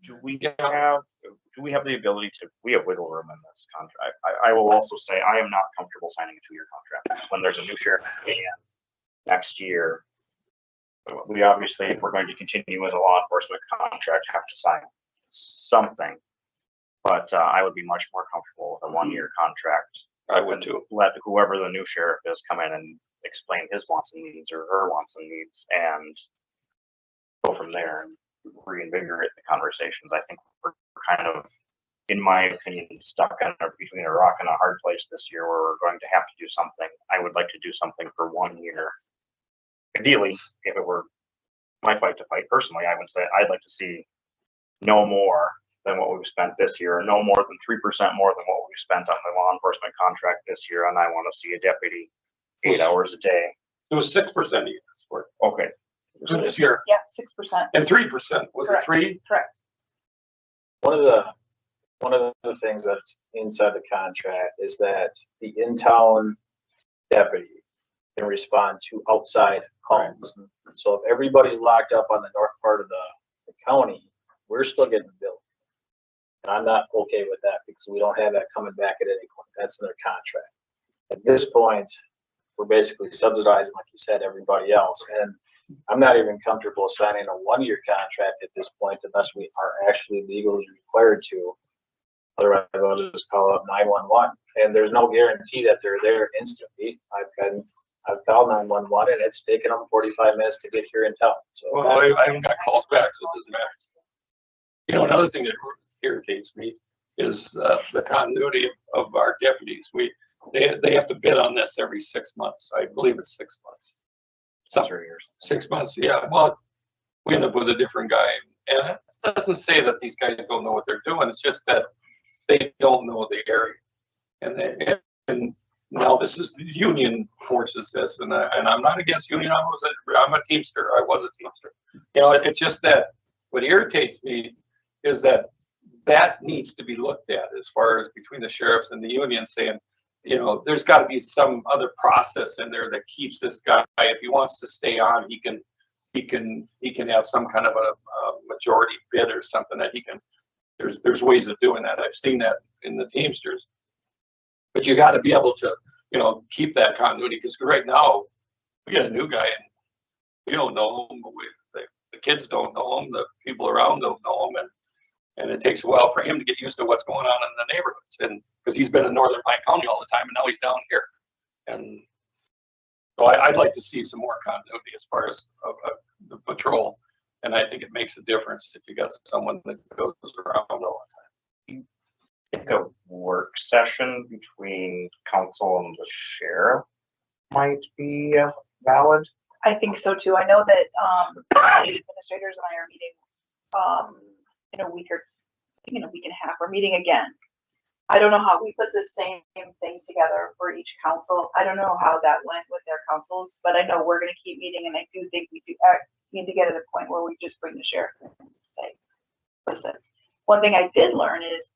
Do we have the ability to, we have wiggle room in this contract. I will also say, I am not comfortable signing a 2-year contract. When there's a new sheriff in next year, we obviously, if we're going to continue with a law enforcement contract, have to sign something. But I would be much more comfortable with a 1-year contract. I would too. Let whoever the new sheriff is come in and explain his wants and needs or her wants and needs and go from there and reinvigorate the conversations. I think we're kind of, in my opinion, stuck between a rock and a hard place this year where we're going to have to do something. I would like to do something for 1 year. Ideally, if it were my fight to fight personally, I would say I'd like to see no more than what we've spent this year, or no more than 3% more than what we've spent on the law enforcement contract this year. And I want to see a deputy 8 hours a day. It was 6% a year. Okay. This year. Yeah, 6%. And 3%. Was it Correct. 3? Correct. One of the things that's inside the contract is that the in-town deputy can respond to outside calls. So if everybody's locked up on the north part of the county, we're still getting billed. And I'm not okay with that because we don't have that coming back at any point. That's in their contract. At this point, we're basically subsidizing, like you said, everybody else. And I'm not even comfortable signing a 1-year contract at this point unless we are actually legally required to. Otherwise, I'll just call up 911. And there's no guarantee that they're there instantly. I've called 911 and it's taken them 45 minutes to get here in town. So Well, I haven't got calls back, so it doesn't matter. You know, another thing that irritates me is the continuity of our deputies. They have to bid on this every 6 months. I believe it's 6 months. 6 months, yeah. Well, we end up with a different guy. And it doesn't say that these guys don't know what they're doing. It's just that they don't know the area. And now this is union forces this, and I'm not against union. I'm a teamster. I was a teamster. You know, it's just that what irritates me is that that needs to be looked at as far as between the sheriffs and the union saying, you know, there's got to be some other process in there that keeps this guy, if he wants to stay on, he can have some kind of a majority bid or something that he can, there's ways of doing that. I've seen that in the Teamsters. But you got to be able to, you know, keep that continuity, because right now we got a new guy and we don't know him. The kids don't know him. The people around don't know him, and it takes a while for him to get used to what's going on in the neighborhoods. And because he's been in Northern Pine County all the time, and now he's down here. And so I'd like to see some more continuity as far as the patrol. And I think it makes a difference if you got someone that goes around all the time. I think a work session between council and the sheriff might be valid. I think so too. I know that, the administrators and I are meeting, in a week or, I think in a week and a half, we're meeting again. I don't know how we put the same thing together for each council. I don't know how that went with their councils, but I know we're gonna keep meeting, and I do think we do need to get to the point where we just bring the sheriff in and say, listen, one thing I did learn is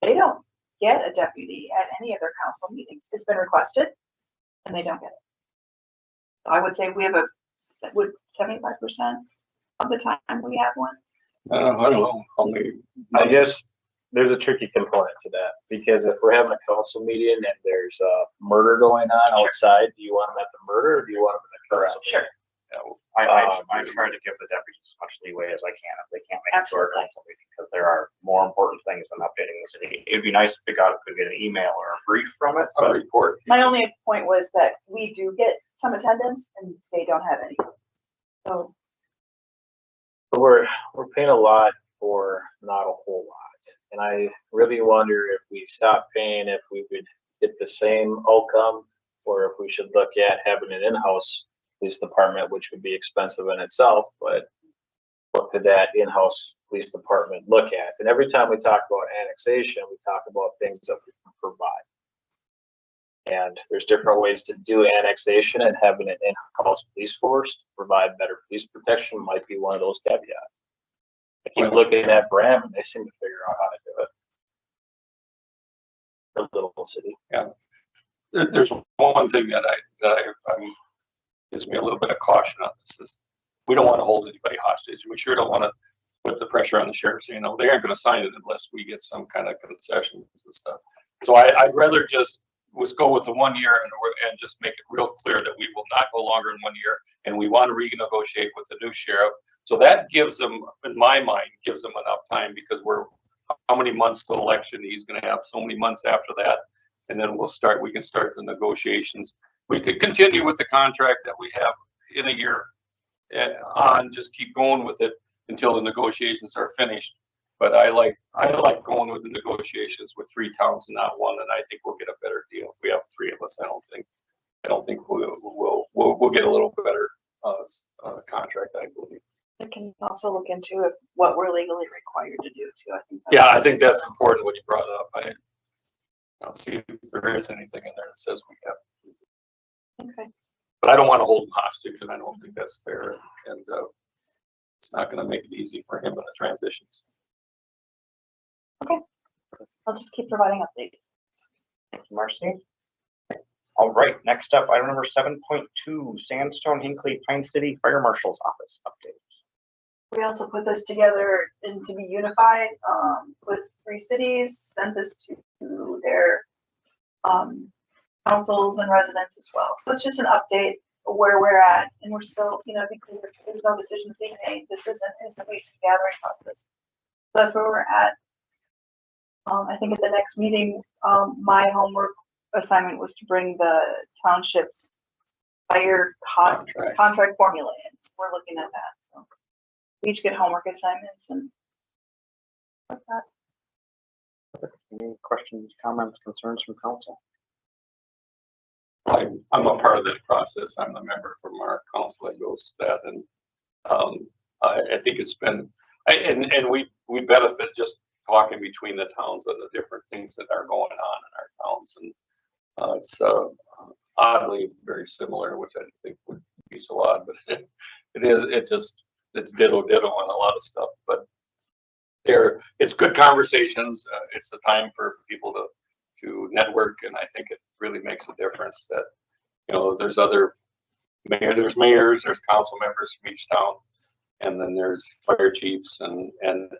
they don't get a deputy at any of their council meetings. It's been requested and they don't get it. I would say we have would 75% of the time we have one. I don't know how many. I guess there's a tricky component to that, because if we're having a council meeting and there's a murder going on outside, do you want them at the murder or do you want them in the council? Sure. I try to give the deputies as much leeway as I can if they can't make it to our Absolutely. council meeting, because there are more important things than updating the city. It'd be nice if we could get an email or a brief from it, A but report. My only point was that we do get some attendance and they don't have any. So But we're paying a lot for not a whole lot. And I really wonder if we stop paying, if we would get the same outcome, or if we should look at having an in-house police department, which would be expensive in itself, but what could that in-house police department look at? And every time we talk about annexation, we talk about things that we can provide. And there's different ways to do annexation, and having an in-house police force to provide better police protection might be one of those caveats. I keep looking at Bram and they seem to figure out how to do it. The little city. Yeah. There's one thing that gives me a little bit of caution on this is we don't want to hold anybody hostage. We sure don't want to put the pressure on the sheriff saying, no, they aren't going to sign it unless we get some kind of concessions and stuff. So I'd rather just go with the 1 year and just make it real clear that we will not go longer than 1 year, and we want to renegotiate with the new sheriff. So that gives them, in my mind, gives them enough time, because how many months to election? He's going to have so many months after that. And then we can start the negotiations. We could continue with the contract that we have in a year just keep going with it until the negotiations are finished. But I like going with the negotiations with 3 towns and not 1, and I think we'll get a better deal. If we have 3 of us, I don't think we'll get a little better contract, I believe. we can also look into what we're legally required to do too. I think that's important what you brought up. I'll see if there is anything in there that says we have. Okay. But I don't want to hold him hostage, and I don't think that's fair. And it's not going to make it easy for him in the transitions. Okay. I'll just keep providing updates. Thank you, Marcy. All right, next up, item number 7.2, Sandstone Hinkley Pine City Fire Marshal's Office update. We also put this together and to be unified with 3 cities, sent this to their councils and residents as well. So it's just an update of where we're at, and we're still, I think there's no decisions being made. This is an information gathering process. So that's where we're at. I think at the next meeting, my homework assignment was to bring the township's fire contract formula in. We're looking at that, so we each get homework assignments and like that. Any questions, comments, concerns from council? I'm a part of that process. I'm a member from our council that goes to that, and I think it's been, and we benefit just talking between the towns and the different things that are going on in our towns, and it's oddly very similar, which I think would be so odd, but it's ditto on a lot of stuff. But it's good conversations. It's a time for people to network, and I think it really makes a difference that, you know, there's mayors, there's council members from each town, and then there's fire chiefs and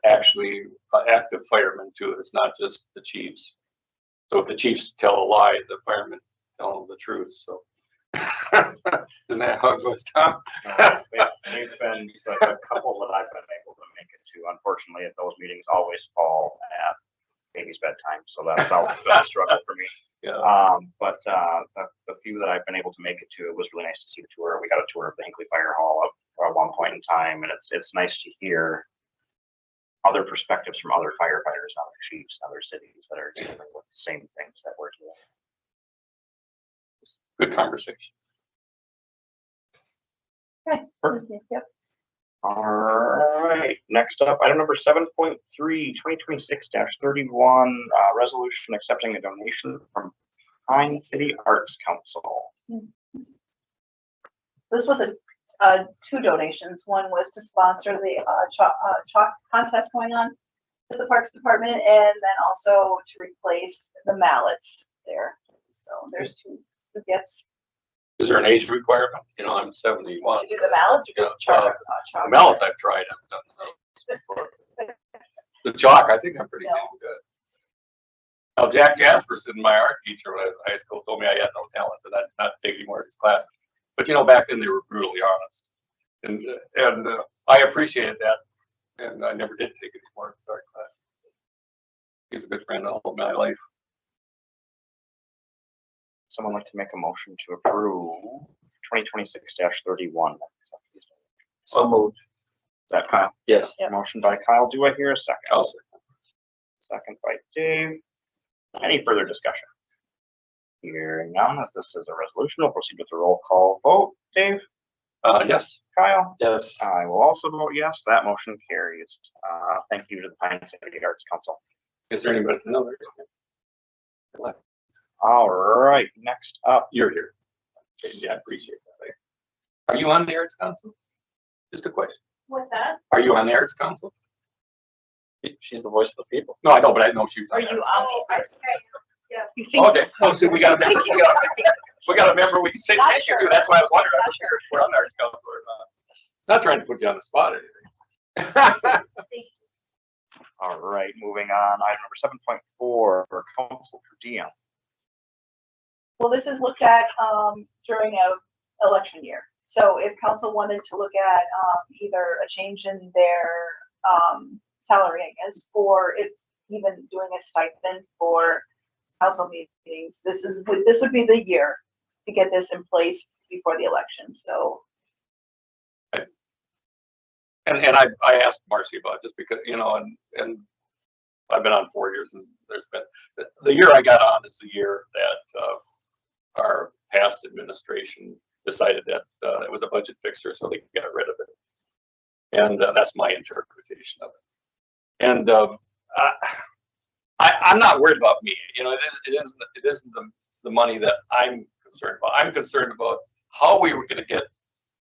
actually active firemen too. It's not just the chiefs. So if the chiefs tell a lie, the firemen tell them the truth. So isn't that how it goes, Tom? They've been a couple that I've been able to make it to. Unfortunately, those meetings always fall at baby's bedtime, so that's always been a struggle for me. Yeah. But the few that I've been able to make it to, it was really nice to see the tour. We got a tour of the Hinkley Fire Hall at one point in time, and it's nice to hear other perspectives from other firefighters, other chiefs, other cities that are dealing with the same things that we're dealing with. Good conversation. Okay. Yep. All right, next up, item number 7.3, 2026-31, resolution accepting a donation from Pine City Arts Council. This was two donations. One was to sponsor the chalk contest going on at the Parks Department, and then also to replace the mallets there. So there's two gifts. Is there an age requirement? You know, I'm 71. To do the mallets? Yeah, Chalk. the mallets I've tried. I've done those before. The chalk, I think I'm pretty No. damn good. Now, Jack Jasperson, my art teacher when I was in high school, told me I had no talent and I'd not take any more of his classes. But you know, back then they were brutally honest, and I appreciated that, and I never did take any more of his art classes. He's a good friend all of my life. Someone like to make a motion to approve 2026-31. So moved. Is that Kyle? Yes. Yep. Motion by Kyle. Do I hear a second? I'll say. Second by Dave. Any further discussion? Hearing none, as this is a resolution, we'll proceed with the roll call vote. Dave? Yes. Kyle? Yes. I will also vote yes. That motion carries. Thank you to the Pine City Arts Council. Is there anybody? No, All right, next up. you're here. Yeah, I appreciate that. Are you on the Arts Council? Just a question. What's that? Are you on the Arts Council? She's the voice of the people. No, I know, but I know she was. Are on the you Arts on Council. Yeah. You think? Okay, oh, so we got a member, we got a member we can say Not thank you to, sure. that's why I was wondering, Not if sure. we're on the Arts Council or not. Not trying to put you on the spot or anything. All right, moving on. Item number 7.4 for council per diem. Well, this is looked at during a election year. So if council wanted to look at either a change in their salary, I guess, or if even doing a stipend for council meetings, this would be the year to get this in place before the election. So And I asked Marcy about it just because, you know, and I've been on 4 years and there's been, the year I got on is the year that our past administration decided that it was a budget fixer, so they got rid of it. And that's my interpretation of it. And I'm not worried about me. You know, it isn't the money that I'm concerned about. I'm concerned about how we were going to get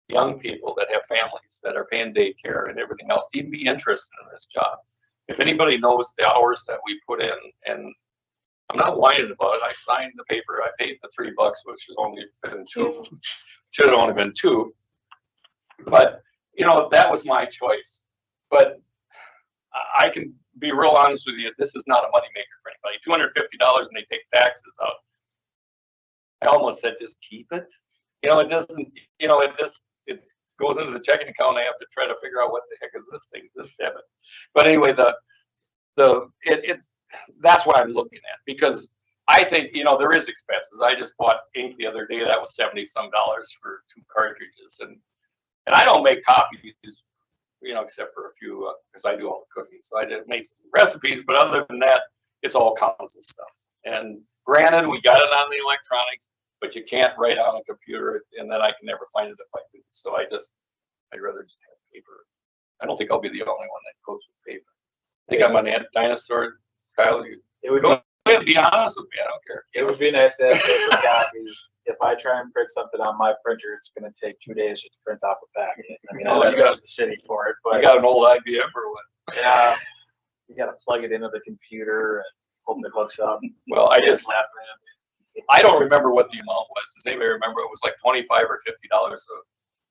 young people that have families that are paying daycare and everything else to even be interested in this job. If anybody knows the hours that we put in, and I'm not whining about it, I signed the paper, I paid the $3, which has only been two, should have only been two. But, you know, that was my choice. But I can be real honest with you, this is not a moneymaker for anybody. $250 and they take taxes out. I almost said, just keep it. You know, it doesn't, you know, it goes into the checking account. I have to try to figure out what the heck is this thing, this debit. But anyway, that's what I'm looking at, because I think, you know, there is expenses. I just bought ink the other day. That was $70-some for 2 cartridges. And I don't make copies, you know, except for a few, because I do all the cooking. So I did make some recipes, but other than that, it's all council stuff. And granted, we got it on the electronics, but you can't write on a computer, and then I can never find it if I do. So I'd rather just have paper. I don't think I'll be the only one that goes with paper. I think I'm an dinosaur. Kyle, It would go be, ahead and be honest with me. I don't care. it would be nice to have paper copies. If I try and print something on my printer, it's gonna take 2 days just to print off a packet. I mean, Oh, I you got got- the city for it, You but got an old IBM or what? yeah, You gotta plug it into the computer and hope it hooks up. Well, I don't remember what the amount was. Does anybody remember? It was like $25 or $50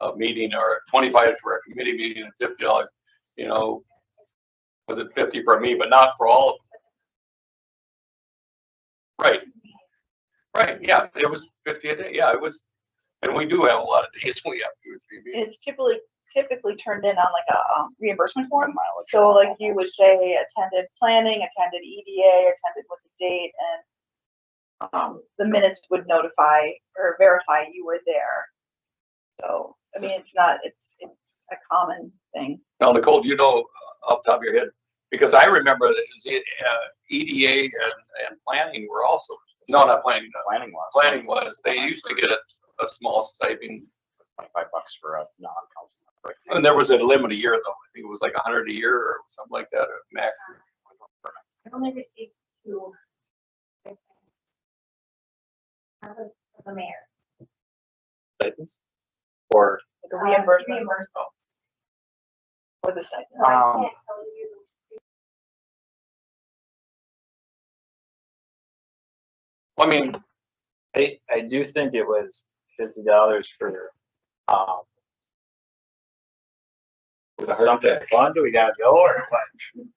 a meeting, or 25 for a committee meeting and $50, you know, was it 50 for me, but not for all of them. Right. Right, yeah, it was 50 a day. Yeah, it was, and we do have a lot of days when we have 2 or 3 meetings. It's typically turned in on like a reimbursement form. So like you would say attended planning, attended EDA, attended with the date, and the minutes would notify or verify you were there. So, I mean, it's a common thing. Now, Nicole, do you know off the top of your head? Because I remember that it was, EDA and planning were also, no, not planning. Planning was. Planning was, they used to get a small stipend. $25 for a non-council member. And there was a limit a year though. I think it was like 100 a year or something like that, or max. I only received 2. The mayor. Stipends? Or Like a reimbursement for the stipend. I can't tell you. I mean, I do think it was $50 for, was it something fun? Do we gotta go or what?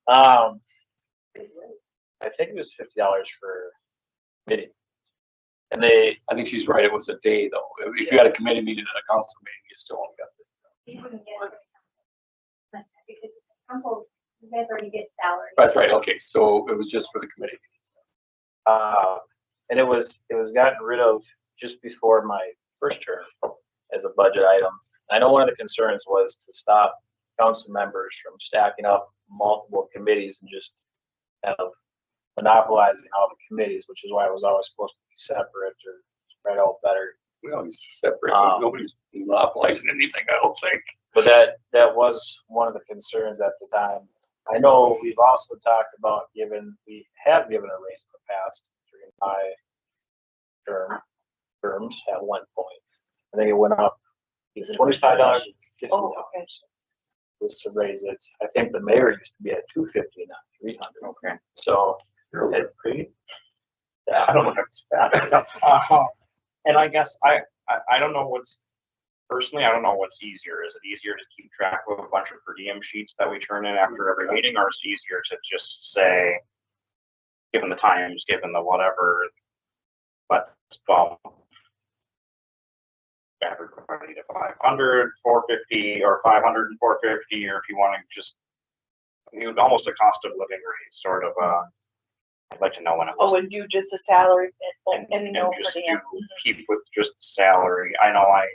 I think it was $50 for meeting. And I think she's right. It was a day though. If you had a committee meeting and a council meeting, you still only got 50. You wouldn't get it. Because councils, you guys already get salary. That's right. Okay, so it was just for the committee. and it was gotten rid of just before my first term as a budget item. I know one of the concerns was to stop council members from stacking up multiple committees and just kind of monopolizing all the committees, which is why it was always supposed to be separate or spread out better. We always separate. Nobody's monopolizing anything, I don't think. But that was one of the concerns at the time. I know we've also talked about we have given a raise in the past during my terms at one point. I think it went up $25, $50. Oh, okay. Was to raise it. I think the mayor used to be at $250, not $300. Okay. So I don't know if it's bad. And I guess I don't know personally, I don't know what's easier. Is it easier to keep track of a bunch of per diem sheets that we turn in after every meeting, or is it easier to just say, given the times, given the whatever, let's bump everybody to 500, 450, or 500 and 450, or if you want to just, almost a cost of living raise, sort of, I'd like to know when it was. Oh, and do just a salary and no per just diem. keep with just salary. I know I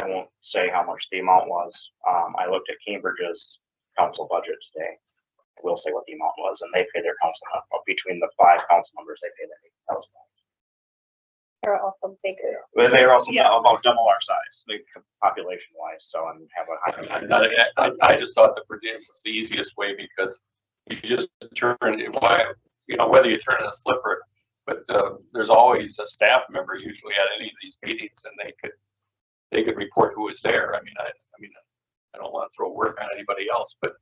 won't say how much the amount was. I looked at Cambridge's council budget today. I will say what the amount was, and they pay their council, between the 5 council members, they pay them $8,000. They're also bigger. But they're also about double our size, like population wise, so and have a high. I just thought the per diem was the easiest way because you just turn it, whether you turn in a slipper, but there's always a staff member usually at any of these meetings, and they could report who was there. I mean, I don't want to throw work on anybody else, but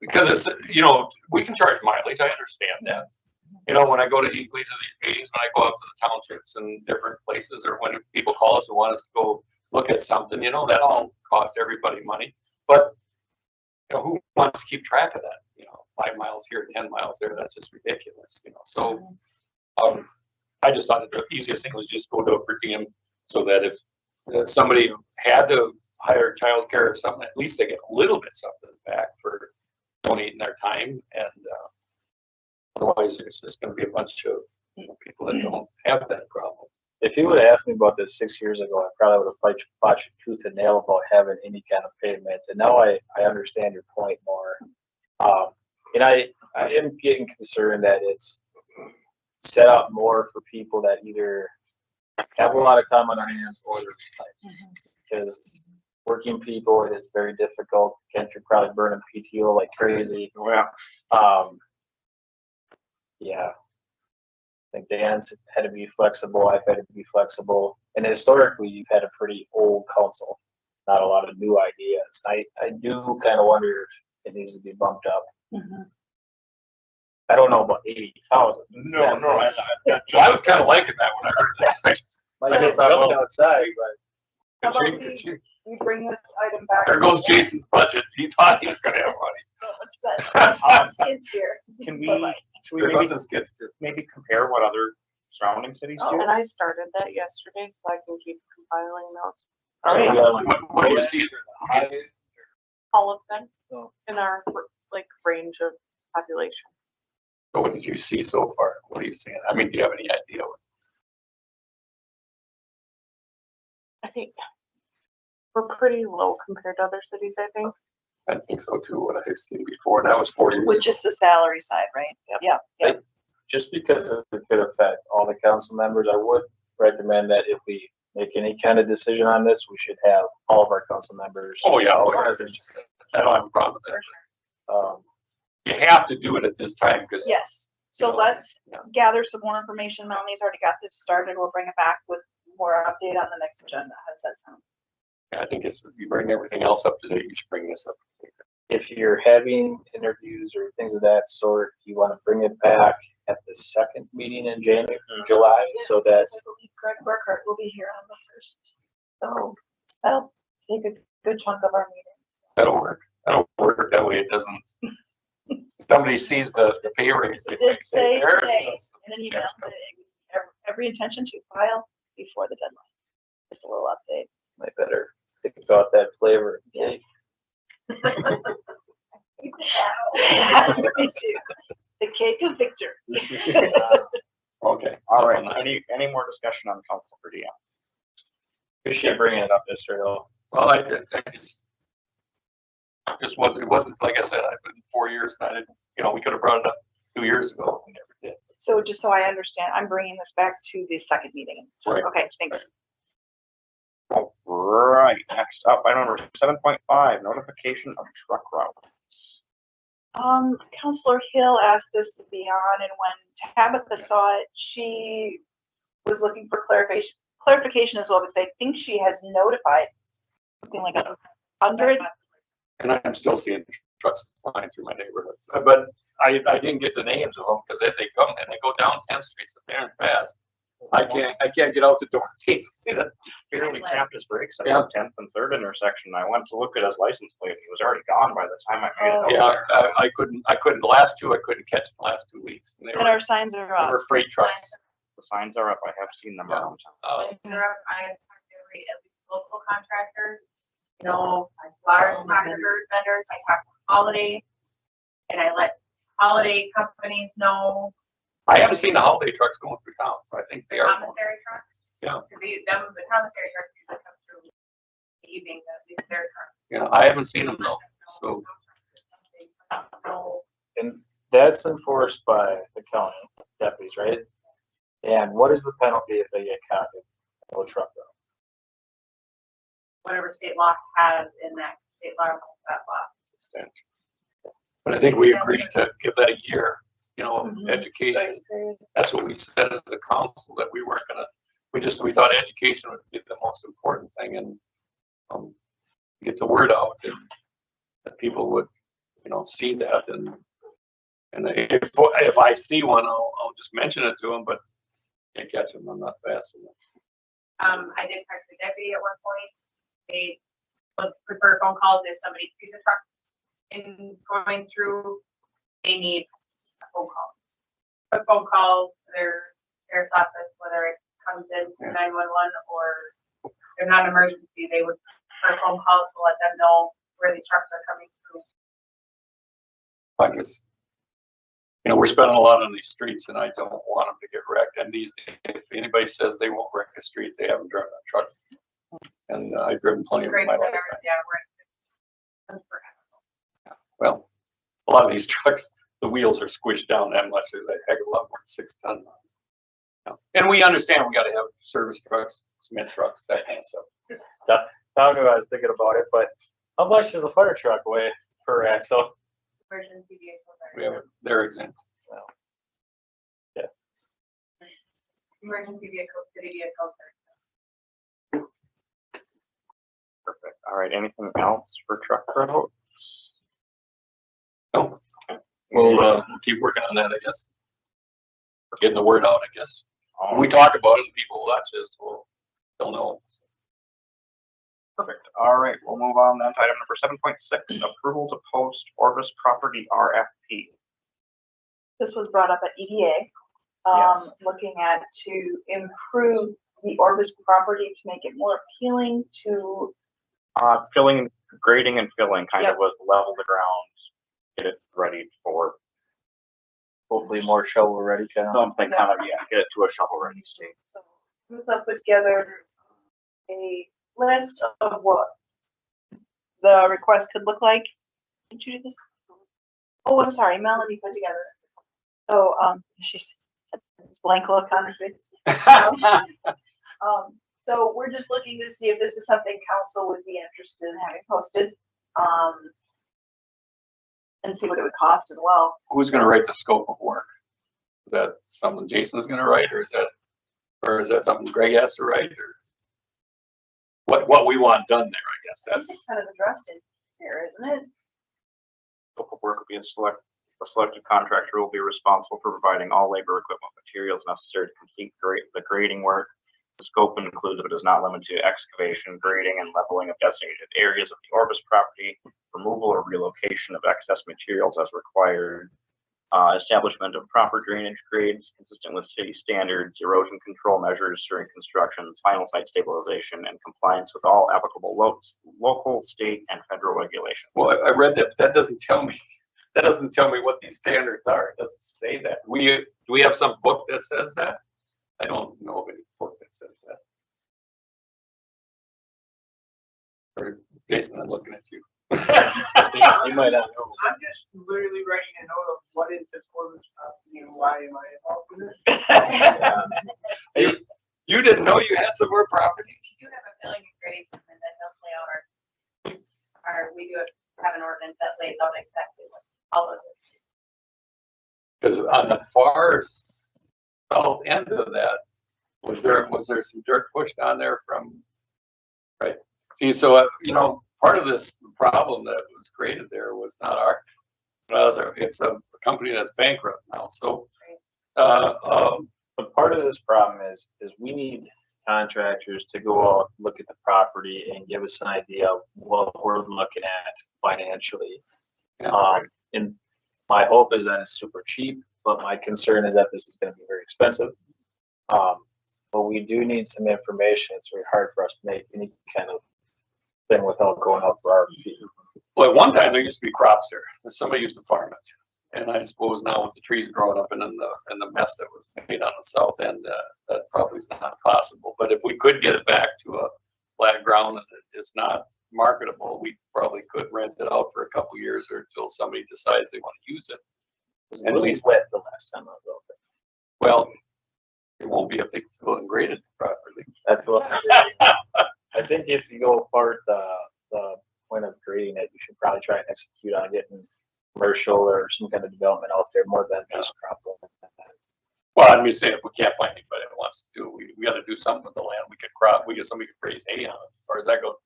because it's we can charge mileage. I understand that. When I go to Hinkley to these meetings, when I go out to the townships and different places, or when people call us and want us to go look at something, that all costs everybody money. But who wants to keep track of that? 5 miles here, 10 miles there. That's just ridiculous. So I just thought that the easiest thing was just go to a per diem, so that if somebody had to hire childcare or something, at least they get a little bit something back for donating their time. And otherwise, it's just going to be a bunch of people that don't have that problem. If you would have asked me about this 6 years ago, I probably would have fought you tooth and nail about having any kind of payment. And now I understand your point more. And I am getting concerned that it's set up more for people that either have a lot of time on their hands or they're retired. Because working people, it is very difficult. Kent, you're probably burning PTO like crazy. Yeah. I think Dan's had to be flexible. I've had to be flexible. And historically, you've had a pretty old council, not a lot of new ideas. I do kind of wonder it needs to be bumped up. Mhm. I don't know about 80,000. No, I was kind of liking that when I heard that. Might get some jumped outside, How Good about cheek, good cheek. we bring this item back? There goes Jason's budget. He thought he was gonna have money. Skids here. Can we, Bye-bye. should we There maybe, goes his kids. maybe compare what other surrounding cities do? And I started that yesterday, so I can keep compiling those. All right. What do you see? All of them Oh. in our like range of population. What did you see so far? What are you seeing? I mean, do you have any idea? I think we're pretty low compared to other cities, I think. I think so too, what I've seen before. That was 40 years With ago. just the salary side, right? Yep. Yeah. Just because it could affect all the council members, I would recommend that if we make any kind of decision on this, we should have all of our council members. Oh, yeah. all the residents. I don't have a problem with that. Um, You have to do it at this time because. Yes. So know, let's yeah. gather some more information. Melanie's already got this started. We'll bring it back with more update on the next agenda. How does that sound? I think it's, if you bring everything else up to date, you should bring this up. if you're having interviews or things of that sort, you want to bring it back at the second meeting in July, so that Yes, I believe Greg Burkhardt will be here on the first. So that'll take a good chunk of our meetings. That'll work. That way it doesn't. Somebody sees the pay raise. It did say "There's today some in an email checks that every intention to file before the deadline. Just a little update. I better think about that flavor. Yeah. Me too. The cake of victor. Okay. All right, any more discussion on council per diem? Appreciate bringing it up, Mr. Hill. Well, I just wasn't, it wasn't, like I said, I've been 4 years and I didn't, we could have brought it up 2 years ago. We never did. So just so I understand, I'm bringing this back to the second meeting. Right. Okay, thanks. All right, next up, item number 7.5, notification of truck routes. Counselor Hill asked this to be on, and when Tabitha saw it, she was looking for clarification as well, because I think she has notified something like 100. And I'm still seeing trucks flying through my neighborhood, but I didn't get the names of them because they come and they go down 10th Street, so they're fast. I can't get out the door. See that? Barely tapped his brakes at Yeah. the 10th and 3rd intersection. I went to look at his license plate. He was already gone by the time I made it over Yeah, there. I couldn't, the last 2, I couldn't catch the last 2 weeks. And they And our signs are they up. were freight trucks. The signs are up. I have seen them Yeah. around town. Europe, I talked to every local contractor, large contractor vendors, I talked to Holiday, and I let Holiday companies know, I haven't seen the holiday trucks going through town, so I think they are. going. commissary trucks. Yeah. The commissary trucks usually come through the evening, their trucks. Yeah, I haven't seen them though, so. And that's enforced by the county deputies, right? And what is the penalty if they get caught in a truck route? Whatever state law has in that state law, that law. But I think we agreed to give that a year, education. Grace period. That's what we said as a council, that we weren't gonna, we thought education would be the most important thing and get the word out and that people would, see that and if I see one, I'll just mention it to them, but can't catch them. I'm not fast enough. I did talk to the deputy at one point. They would prefer phone calls if somebody sees a truck in going through, they need a phone call. A phone call to their sheriff's office, whether it comes in through 911 or they're not an emergency, they would prefer phone calls to let them know where these trucks are coming through. I just, we're spending a lot on these streets and I don't want them to get wrecked. And if anybody says they won't wreck a street, they haven't driven a truck. And I've driven plenty of them in my life. Well, a lot of these trucks, the wheels are squished down that much. There's a heck of a lot more than 6 ton. And we understand we got to have service trucks, cement trucks, that kind of stuff. I don't know, I was thinking about it, but how much does a fire truck weigh per axle? Emergency vehicles are. We have, they're exempt. Emergency vehicles, city vehicles are. Perfect. All right, anything else for truck routes? we'll keep working on that, I guess. Getting the word out, I guess. When we talk about it and people watch this, they'll know. Perfect. All right, we'll move on then to item number 7.6, approval to post Orbis property RFP. This was brought up at EDA, Yes. looking at to improve the Orbis property to make it more appealing to, Filling, grading and filling kind Yep. of was level the ground, get it ready for Hopefully more shovel ready, kind of. something kind of, yeah, get it to a shovel ready state. so Ruth put together a list of what the request could look like. Did you do this? Oh, I'm sorry, Melanie put together. So, she's, this blank look on her face. So we're just looking to see if this is something council would be interested in having posted. And see what it would cost as well. Who's gonna write the scope of work? Is that something Jason's gonna write, or is that something Greg has to write, or what we want done there, I guess, It's that's. kind of addressed in here, isn't it? Scope of work will be a selected contractor will be responsible for providing all labor, equipment, materials necessary to complete the grading work. The scope includes, but is not limited to, excavation, grading, and leveling of designated areas of the Orbis property, removal or relocation of excess materials as required, establishment of proper drainage grades consistent with city standards, erosion control measures during construction, final site stabilization, and compliance with all applicable local, state, and federal regulations. Well, I read that, that doesn't tell me what these standards are, it doesn't say that. Do we have some book that says that? I don't know of any book that says that. Or Jason, I'm looking at you. You might not know. I'm just literally writing a note of what is this Orbis property and why am I involved in it? You didn't know you had some more property? We do have a billing and grading plan that does lay out we do have an ordinance that lays out exactly what all of it. Because on the far south end of that, was there some dirt pushed on there from, right? See, so, part of this problem that was created there was not it's a company that's bankrupt now, so. But part of this problem is we need contractors to go out, look at the property and give us an idea of what we're looking at financially. And my hope is that it's super cheap, but my concern is that this is gonna be very expensive. But we do need some information. It's very hard for us to make any kind of thing without going out for RFP. Well, at one time, there used to be crops there. Somebody used to farm it. And I suppose now with the trees growing up and then the mess that was made on the south end, that probably is not possible. But if we could get it back to a flat ground and it's not marketable, we probably could rent it out for a couple years or until somebody decides they want to use it. It was at least wet the last time I was out there. Well, it won't be if they fill it and grade it properly. That's what I think. If you go apart the point of grading it, you should probably try and execute on getting commercial or some kind of development out there more than just crop. Well, I'm just saying, if we can't find anybody that wants to do, we got to do something with the land. We could somebody could raise hay on it. As far as that goes,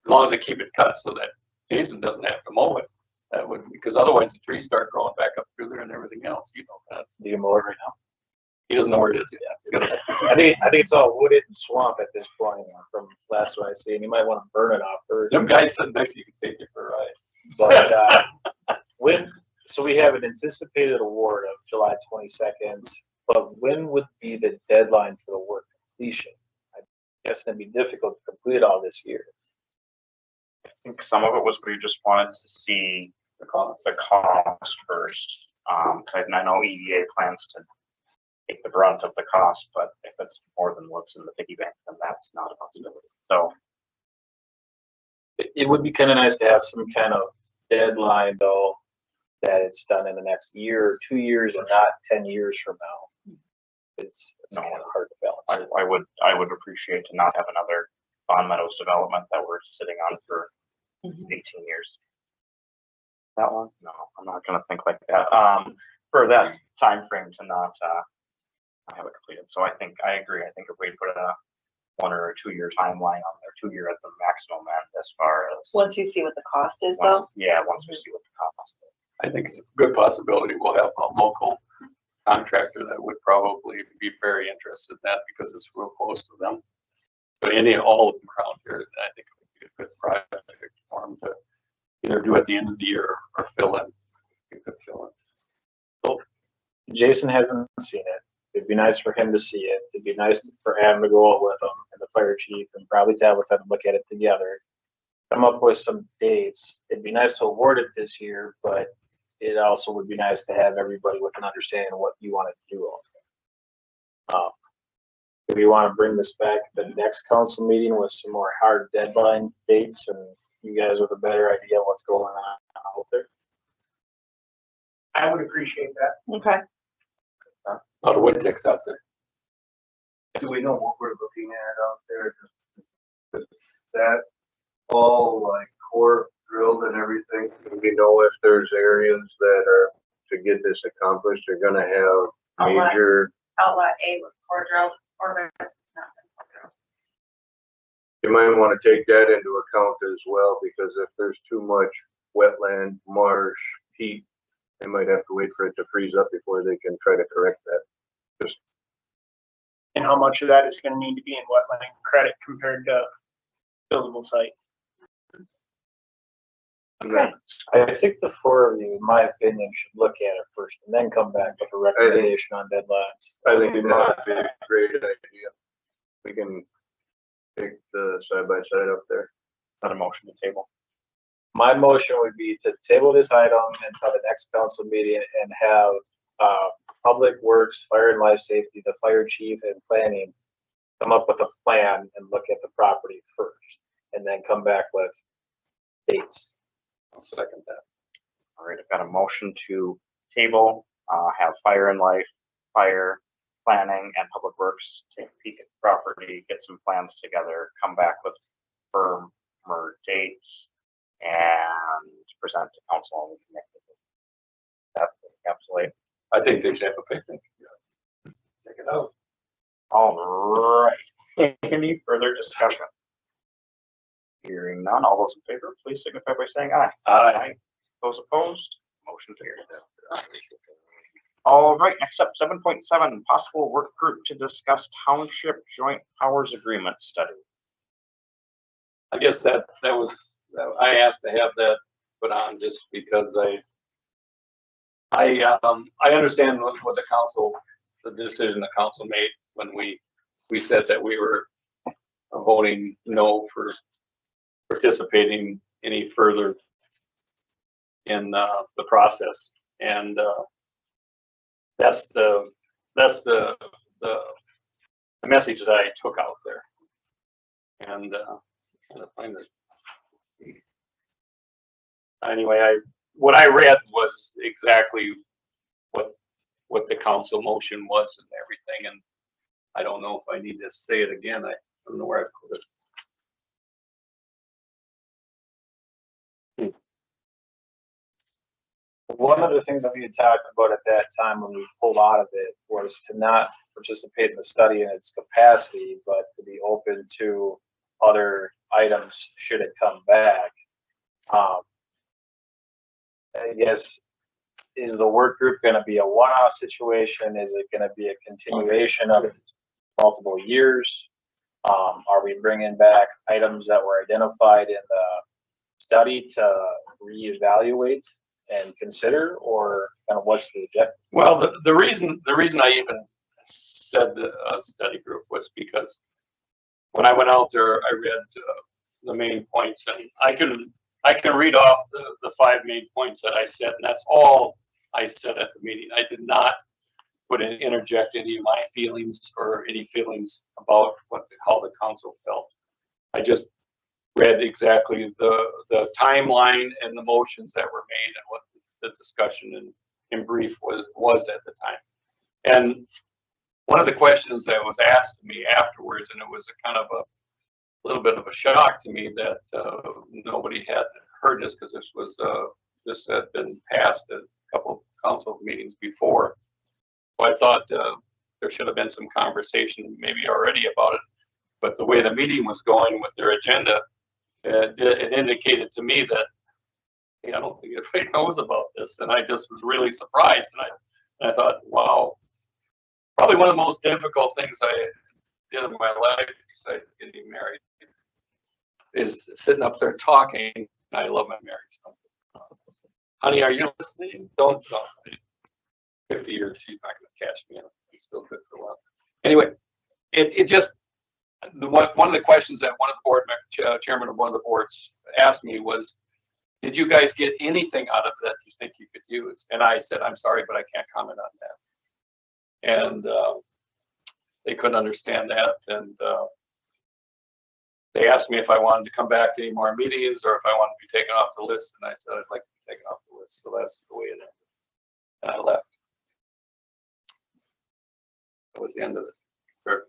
as long as they keep it cut so that Jason doesn't have to mow it. That would, because otherwise the trees start growing back up through there and everything else. That's. Do you mow it right now? He doesn't know where it is yet. I think it's all wooded and swamp at this point from last what I see, and you might want to burn it off first. Them guys sitting next to you can take you for a ride. But so we have an anticipated award of July 22nd, but when would be the deadline for the work completion? I guess it'd be difficult to complete all this year. I think some of it was we just wanted to see the cost first. And I know EDA plans to take the brunt of the cost, but if it's more than what's in the piggy bank, then that's not a possibility. So it would be kind of nice to have some kind of deadline, though, that it's done in the next year or 2 years and not 10 years from now. It's kind of hard to balance. I would appreciate to not have another Bond Meadows development that we're sitting on for 18 years. That one? No, I'm not going to think like that. For that time frame to not have it completed. So I agree. I think if we put a 1 or 2 year timeline on there, 2 year at the maximum end as far as. Once you see what the cost is, though. Yeah, once we see what the cost is. I think it's a good possibility we'll have a local contractor that would probably be very interested in that because it's real close to them. But all of them around here, I think it would be a good project for them to either do at the end of the year or fill in. You could fill in. Jason hasn't seen it. It'd be nice for him to see it. It'd be nice for Adam to go out with him and the fire chief and probably Tabitha to look at it together. Come up with some dates. It'd be nice to award it this year, but it also would be nice to have everybody with an understanding of what you want to do. Do we want to bring this back to the next council meeting with some more hard deadline dates and you guys with a better idea of what's going on out there? I would appreciate that. Okay. A lot of wood ticks out there. Do we know what we're looking at out there? Is that all like core drilled and everything? Do we know if there's areas that are, to get this accomplished, are gonna have major? Outlet A was core drill, or the rest is not core drill. You might want to take that into account as well, because if there's too much wetland, marsh, heat, they might have to wait for it to freeze up before they can try to correct that. And how much of that is gonna need to be in wetland credit compared to buildable site? Okay. I think the four of you, in my opinion, should look at it first and then come back with a recommendation on deadlines. I think that would be a great idea. We can take the side by side up there. Not a motion to table. My motion would be to table this item until the next council meeting and have Public Works, Fire and Life Safety, the fire chief and planning come up with a plan and look at the property first, and then come back with dates. I'll second that. All right, I've got a motion to table, have Fire and Life, Fire, Planning, and Public Works take a peek at the property, get some plans together, come back with firmer dates, and present to council. And we can make that encapsulate. I think they should have a picnic. Yeah. Check it out. All right. Any further discussion? Hearing none, all those in favor, please signify by saying aye. Aye. Those opposed, motion carried. All right, next up, 7.7, possible work group to discuss township joint powers agreement study. I guess that was, I asked to have that put on just because I understand what the council, the decision the council made when we said that we were voting no for participating any further in the process, and that's the message that I took out there. And anyway, what I read was exactly what the council motion was and everything, and I don't know if I need to say it again. I don't know where I put it. One of the things that we had talked about at that time when we pulled out of it was to not participate in the study in its capacity, but to be open to other items should it come back. I guess, is the work group going to be a one-off situation? Is it going to be a continuation of multiple years? Are we bringing back items that were identified in the study to reevaluate and consider, or kind of what's the objective? Well, the reason I even said the study group was because when I went out there, I read the main points, and I can read off the 5 main points that I said, and that's all I said at the meeting. I did not interject any of my feelings or any feelings about how the council felt. I just read exactly the timeline and the motions that were made and what the discussion in brief was at the time. And one of the questions that was asked to me afterwards, and it was a kind of a little bit of a shock to me that nobody had heard this, because this had been passed at a couple of council meetings before. So I thought there should have been some conversation maybe already about it, but the way the meeting was going with their agenda, it indicated to me that hey, I don't think everybody knows about this. And I just was really surprised. And I thought, wow, probably one of the most difficult things I did in my life besides getting married is sitting up there talking. I love my marriage. Honey, are you listening? Don't. 50 years, she's not going to catch me. I'm still good for a while. Anyway, it just, one of the questions that one of the board, chairman of one of the boards asked me was, did you guys get anything out of that you think you could use? And I said, I'm sorry, but I can't comment on that. And they couldn't understand that. And they asked me if I wanted to come back to any more meetings or if I wanted to be taken off the list. And I said, I'd like to be taken off the list. So that's the way it ended. And I left. That was the end of it.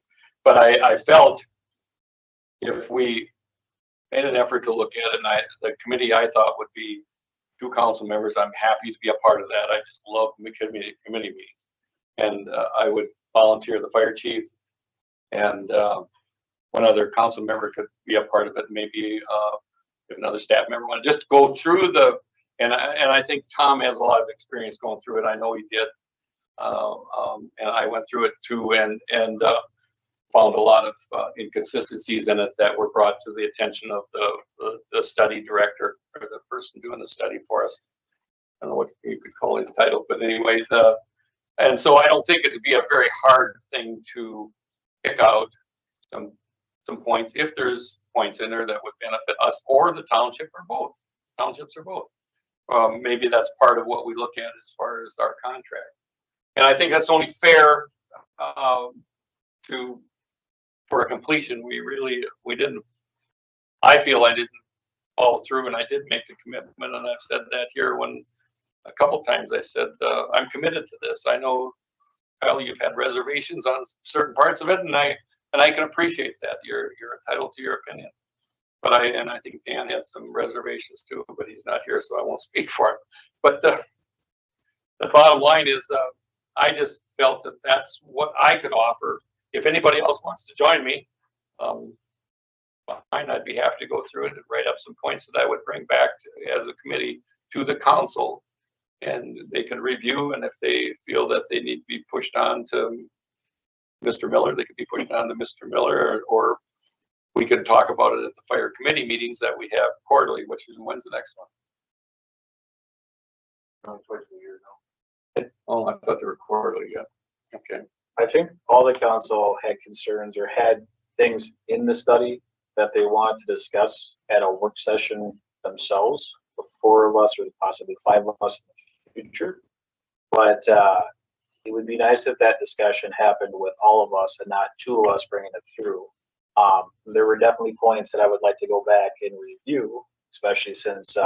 But I felt if we made an effort to look at it, and the committee I thought would be 2 council members, I'm happy to be a part of that. I just love committee meetings. And I would volunteer the fire chief, and one other council member could be a part of it. Maybe if another staff member wanted just go through and I think Tom has a lot of experience going through it. I know he did. And I went through it too, and found a lot of inconsistencies in it that were brought to the attention of the study director, or the person doing the study for us. I don't know what you could call his title, but anyway, and so I don't think it would be a very hard thing to pick out some points, if there's points in there that would benefit us or the township or both. Townships or both. Maybe that's part of what we look at as far as our contract. And I think that's only fair for a completion. We didn't, I feel I didn't follow through, and I did make the commitment, and I've said that here a couple times. I said, I'm committed to this. I know, Kyle, you've had reservations on certain parts of it, and I can appreciate that. You're entitled to your opinion. But I think Dan had some reservations too, but he's not here, so I won't speak for him. But the bottom line is, I just felt that that's what I could offer. If anybody else wants to join me, fine, I'd be happy to go through it and write up some points that I would bring back as a committee to the council, and they can review. And if they feel that they need to be pushed on to Mr. Miller, they could be pushed on to Mr. Miller, or we could talk about it at the fire committee meetings that we have quarterly, which is when's the next one? Twice a year now. Oh, I thought they were quarterly. Yeah. Okay. I think all the council had concerns or had things in the study that they wanted to discuss at a work session themselves, the 4 of us or possibly 5 of us in the future. But it would be nice if that discussion happened with all of us and not 2 of us bringing it through. There were definitely points that I would like to go back and review, especially since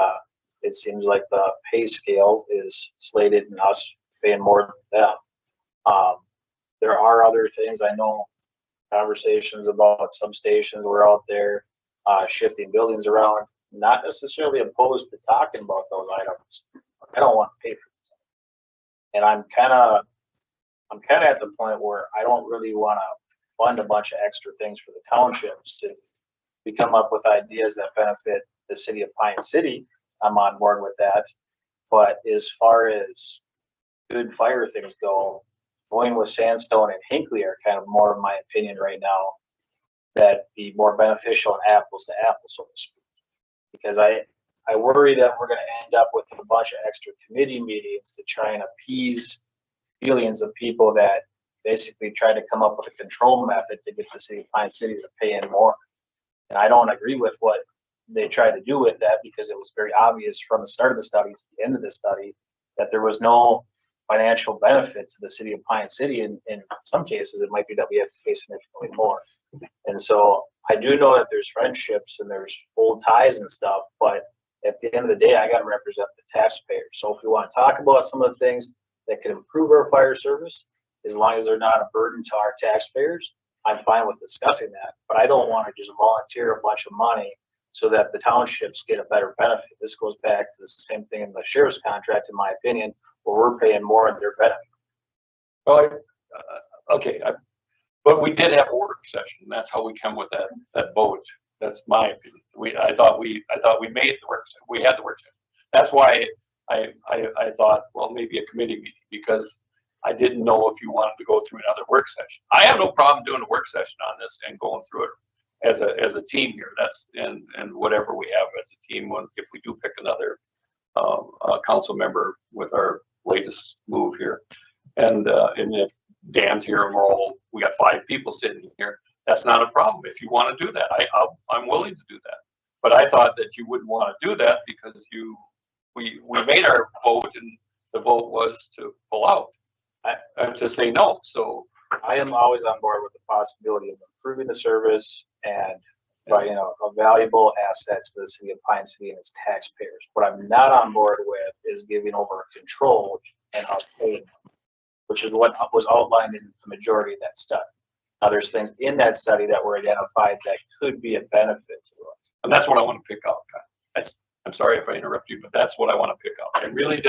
it seems like the pay scale is slated in us paying more than them. There are other things. I know conversations about substations were out there, shifting buildings around. Not necessarily opposed to talking about those items. I don't want to pay for them. And I'm kind of at the point where I don't really want to fund a bunch of extra things for the townships. If we come up with ideas that benefit the city of Pine City, I'm on board with that. But as far as good fire things go, going with Sandstone and Hinckley are kind of more, in my opinion, right now, that be more beneficial and apples to apples, so to speak. Because I worry that we're going to end up with a bunch of extra committee meetings to try and appease feelings of people that basically try to come up with a control method to get the city of Pine City to pay in more. And I don't agree with what they tried to do with that, because it was very obvious from the start of the study to the end of the study that there was no financial benefit to the city of Pine City. And in some cases, it might be that we have to pay significantly more. And so I do know that there's friendships and there's old ties and stuff, but at the end of the day, I got to represent the taxpayer. So if we want to talk about some of the things that could improve our fire service, as long as they're not a burden to our taxpayers, I'm fine with discussing that. But I don't want to just volunteer a bunch of money so that the townships get a better benefit. This goes back to the same thing in the sheriff's contract, in my opinion, where we're paying more on their benefit. Well, okay, but we did have a work session. That's how we come with that vote. That's my opinion. I thought we made the work session. We had the work session. That's why I thought, well, maybe a committee meeting, because I didn't know if you wanted to go through another work session. I have no problem doing a work session on this and going through it as a team here. That's, and whatever we have as a team, if we do pick another council member with our latest move here. And if Dan's here and we got 5 people sitting here, that's not a problem. If you want to do that, I'm willing to do that. But I thought that you wouldn't want to do that because we made our vote, and the vote was to pull out, to say no. So I am always on board with the possibility of improving the service and, by, you know, a valuable asset to the city of Pine City and its taxpayers. What I'm not on board with is giving over control and us paying, which is what was outlined in the majority of that study. Now, there's things in that study that were identified that could be a benefit to us. And that's what I want to pick out. I'm sorry if I interrupt you, but that's what I want to pick out. And really,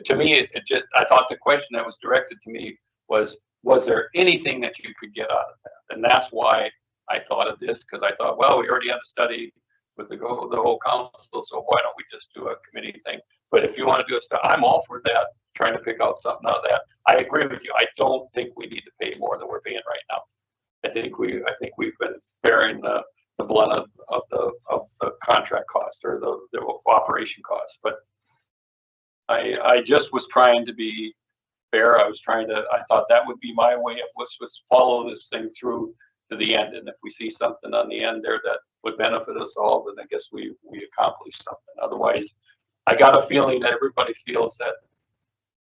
to me, I thought the question that was directed to me was there anything that you could get out of that? And that's why I thought of this, because I thought, well, we already had a study with the whole council, so why don't we just do a committee thing? But if you want to do a study, I'm all for that, trying to pick out something out of that. I agree with you. I don't think we need to pay more than we're paying right now. I think we've been bearing the blunt of the contract cost or the operation cost. But I just was trying to be fair. I thought that would be my way of was follow this thing through to the end. And if we see something on the end there that would benefit us all, then I guess we accomplished something. Otherwise, I got a feeling that everybody feels that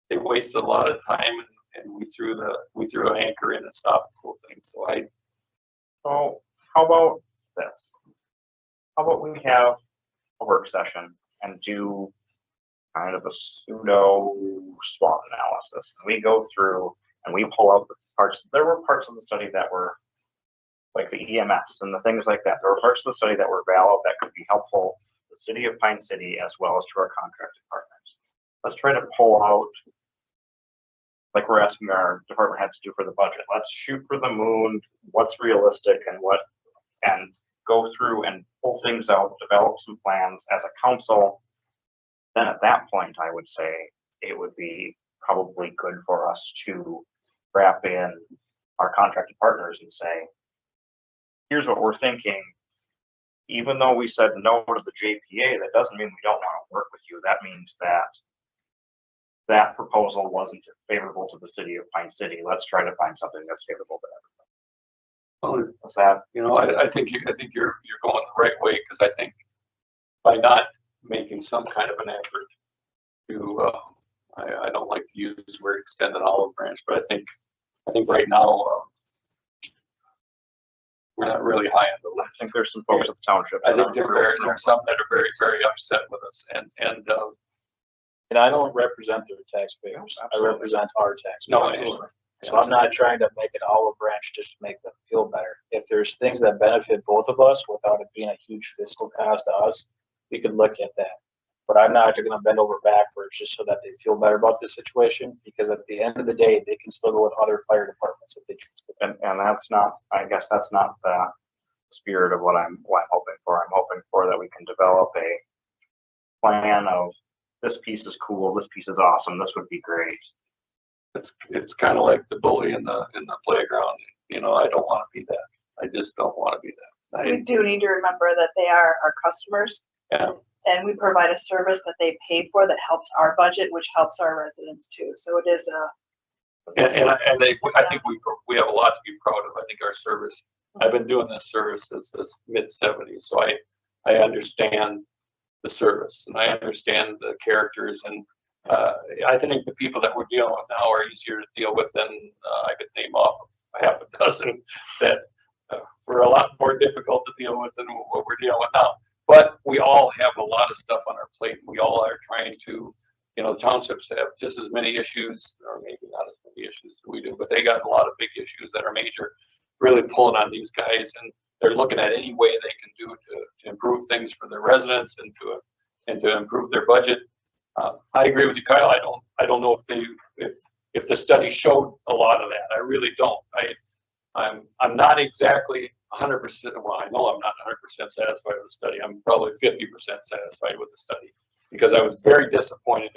they wasted a lot of time and we threw an anchor in and stopped the whole thing. So how about this? How about we have a work session and do kind of a pseudo SWOT analysis? And we go through and we pull out the parts. There were parts of the study that were like the EMS and the things like that. There were parts of the study that were valid that could be helpful to the city of Pine City as well as to our contracted partners. Let's try to pull out, like we're asking our department heads to do for the budget. Let's shoot for the moon, what's realistic and go through and pull things out, develop some plans as a council. Then at that point, I would say it would be probably good for us to wrap in our contracted partners and say, here's what we're thinking. Even though we said no to the JPA, that doesn't mean we don't want to work with you. That means that proposal wasn't favorable to the city of Pine City. Let's try to find something that's favorable to everybody. Well, What's that? you know, I think you're going the right way, because I think by not making some kind of an effort to, I don't like to use the word extend an olive branch, but I think right now we're not really high on the list. I think there's some folks at the township. I think there's some that are very, very upset with us, And I don't represent their taxpayers. I represent our taxpayers. No, So I'm not trying to make an olive branch just to make them feel better. If there's things that benefit both of us without it being a huge fiscal cost to us, we could look at that. But I'm not going to bend over backwards just so that they feel better about the situation, because at the end of the day, they can still go with other fire departments if they choose to. And that's not, I guess that's not the spirit of what I'm hoping for. I'm hoping for that we can develop a plan of this piece is cool, this piece is awesome, this would be great. it's kind of like the bully in the playground. You know, I don't want to be that. I just don't want to be that. We do need to remember that they are our customers. Yeah. And we provide a service that they pay for that helps our budget, which helps our residents too. So it is a. I think we have a lot to be proud of. I think our service, I've been doing this service since the mid-70s, so I understand the service and I understand the characters, and I think the people that we're dealing with now are easier to deal with than I could name off half a dozen that were a lot more difficult to deal with than what we're dealing with now. But we all have a lot of stuff on our plate. We all are trying to, you know, townships have just as many issues, or maybe not as many issues as we do, but they got a lot of big issues that are major, really pulling on these guys, and they're looking at any way they can do to improve things for their residents and to improve their budget. I agree with you, Kyle. I don't know if the study showed a lot of that. I really don't. I'm not exactly 100%. Well, I know I'm not 100% satisfied with the study. I'm probably 50% satisfied with the study. because I was very disappointed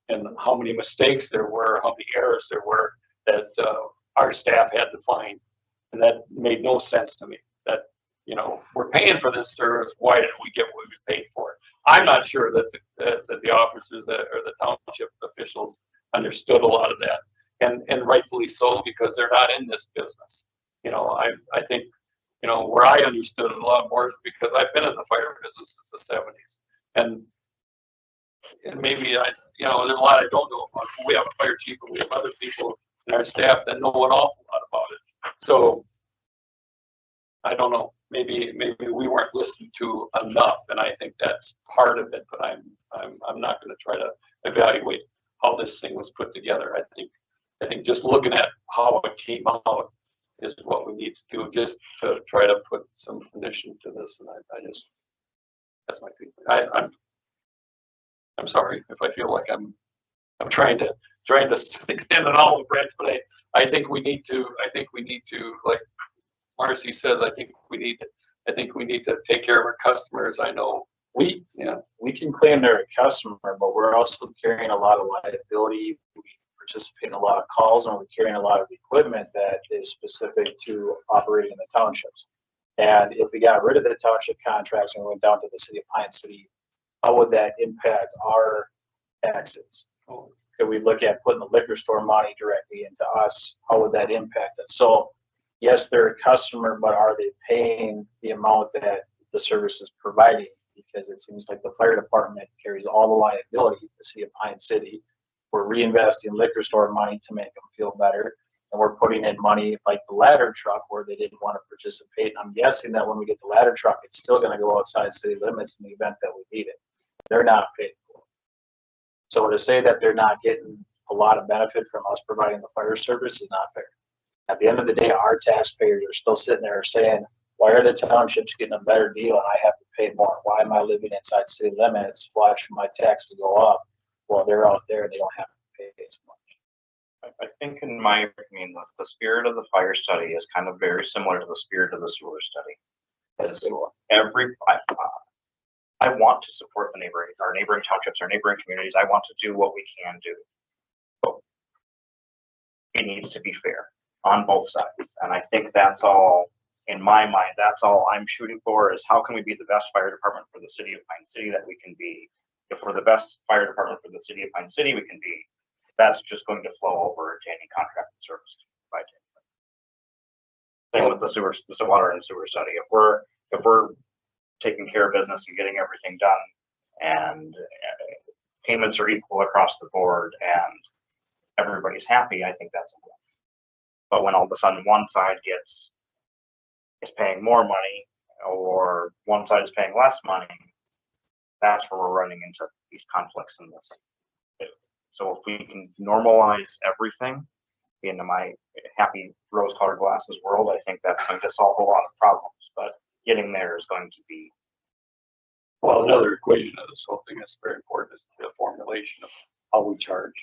in how many mistakes there were, how many errors there were that our staff had to find. And that made no sense to me. That, you know, we're paying for this service, why didn't we get what we paid for it? I'm not sure that the officers or the township officials understood a lot of that. And rightfully so, because they're not in this business. You know, I think, you know, where I understood it a lot more is because I've been in the fire business since the 70s. And maybe you know, there's a lot I don't know about. We have a fire chief and we have other people in our staff that know an awful lot about it. So I don't know, maybe we weren't listened to enough, and I think that's part of it, but I'm not gonna try to evaluate how this thing was put together. I think just looking at how it came out is what we need to do, just to try to put some definition to this, and I just, that's my feeling. I'm sorry if I feel like I'm trying to extend an olive branch, but I think we need to, like Marcy says, I think we need to take care of our customers. I know We can claim they're a customer, but we're also carrying a lot of liability. We participate in a lot of calls, and we're carrying a lot of equipment that is specific to operating in the townships. And if we got rid of the township contracts and went down to the city of Pine City, how would that impact our taxes? Could we look at putting the liquor store money directly into us? How would that impact us? So yes, they're a customer, but are they paying the amount that the service is providing? Because it seems like the fire department carries all the liability, the city of Pine City. We're reinvesting liquor store money to make them feel better. And we're putting in money like the ladder truck where they didn't want to participate. And I'm guessing that when we get the ladder truck, it's still going to go outside city limits in the event that we need it. They're not paid for. So to say that they're not getting a lot of benefit from us providing the fire service is not fair. At the end of the day, our taxpayers are still sitting there saying, why are the townships getting a better deal and I have to pay more? Why am I living inside city limits? Why should my taxes go up? Well, they're out there, they don't have to pay as much. I think in my opinion, the spirit of the fire study is kind of very similar to the spirit of the sewer study. I want to support our neighboring townships, our neighboring communities. I want to do what we can do. But it needs to be fair on both sides. And I think that's all, in my mind, that's all I'm shooting for, is how can we be the best fire department for the city of Pine City that we can be. If we're the best fire department for the city of Pine City, we can be. That's just going to flow over to any contracted service by same with the water and sewer study. If we're taking care of business and getting everything done, and payments are equal across the board, and everybody's happy, I think that's important. But when all of a sudden one side is paying more money, or one side is paying less money, that's where we're running into these conflicts in this. So if we can normalize everything into my happy rose-colored glasses world, I think that's going to solve a lot of problems. But getting there is going to be. Well, another equation of this whole thing that's very important is the formulation of how we charge.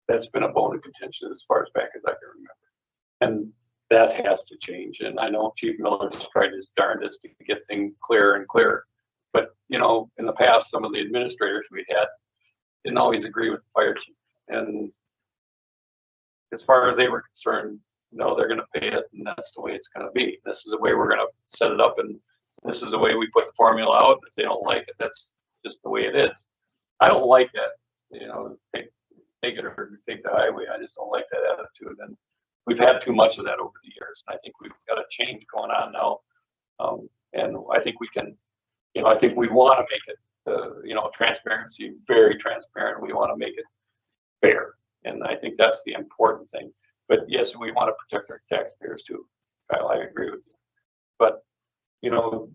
That's been a bone of contention as far as back as I can remember. And that has to change. And I know Chief Miller's tried his darndest to get things clearer and clearer. But, you know, in the past, some of the administrators we had didn't always agree with the fire chief. And as far as they were concerned, no, they're going to pay it, and that's the way it's going to be. This is the way we're going to set it up, and this is the way we put the formula out. If they don't like it, that's just the way it is. I don't like that. You know, take it or take the highway. I just don't like that attitude, and we've had too much of that over the years. And I think we've got a change going on now, and I think we can. You know, I think we want to make it, you know, transparency, very transparent. We want to make it fair. And I think that's the important thing. But yes, we want to protect our taxpayers too. Kyle, I agree with you. But, you know,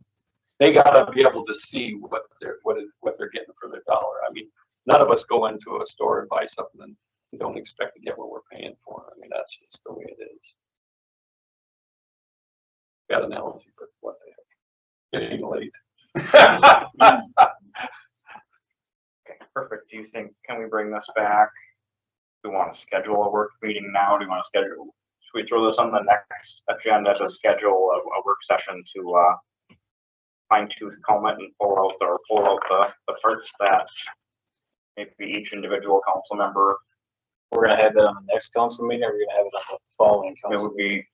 they got to be able to see what they're getting for their dollar. I mean, none of us go into a store and buy something and don't expect to get what we're paying for. I mean, that's just the way it is. Got an analogy, but what the heck? Getting late. Okay, perfect. Do you think, can we bring this back? Do we want to schedule a work meeting now? Do we want to schedule, should we throw this on the next agenda to schedule a work session to fine tooth comb it and pull out the parts that maybe each individual council member. We're gonna have that on the next council meeting, or we're gonna have it on the following It council would meeting? be,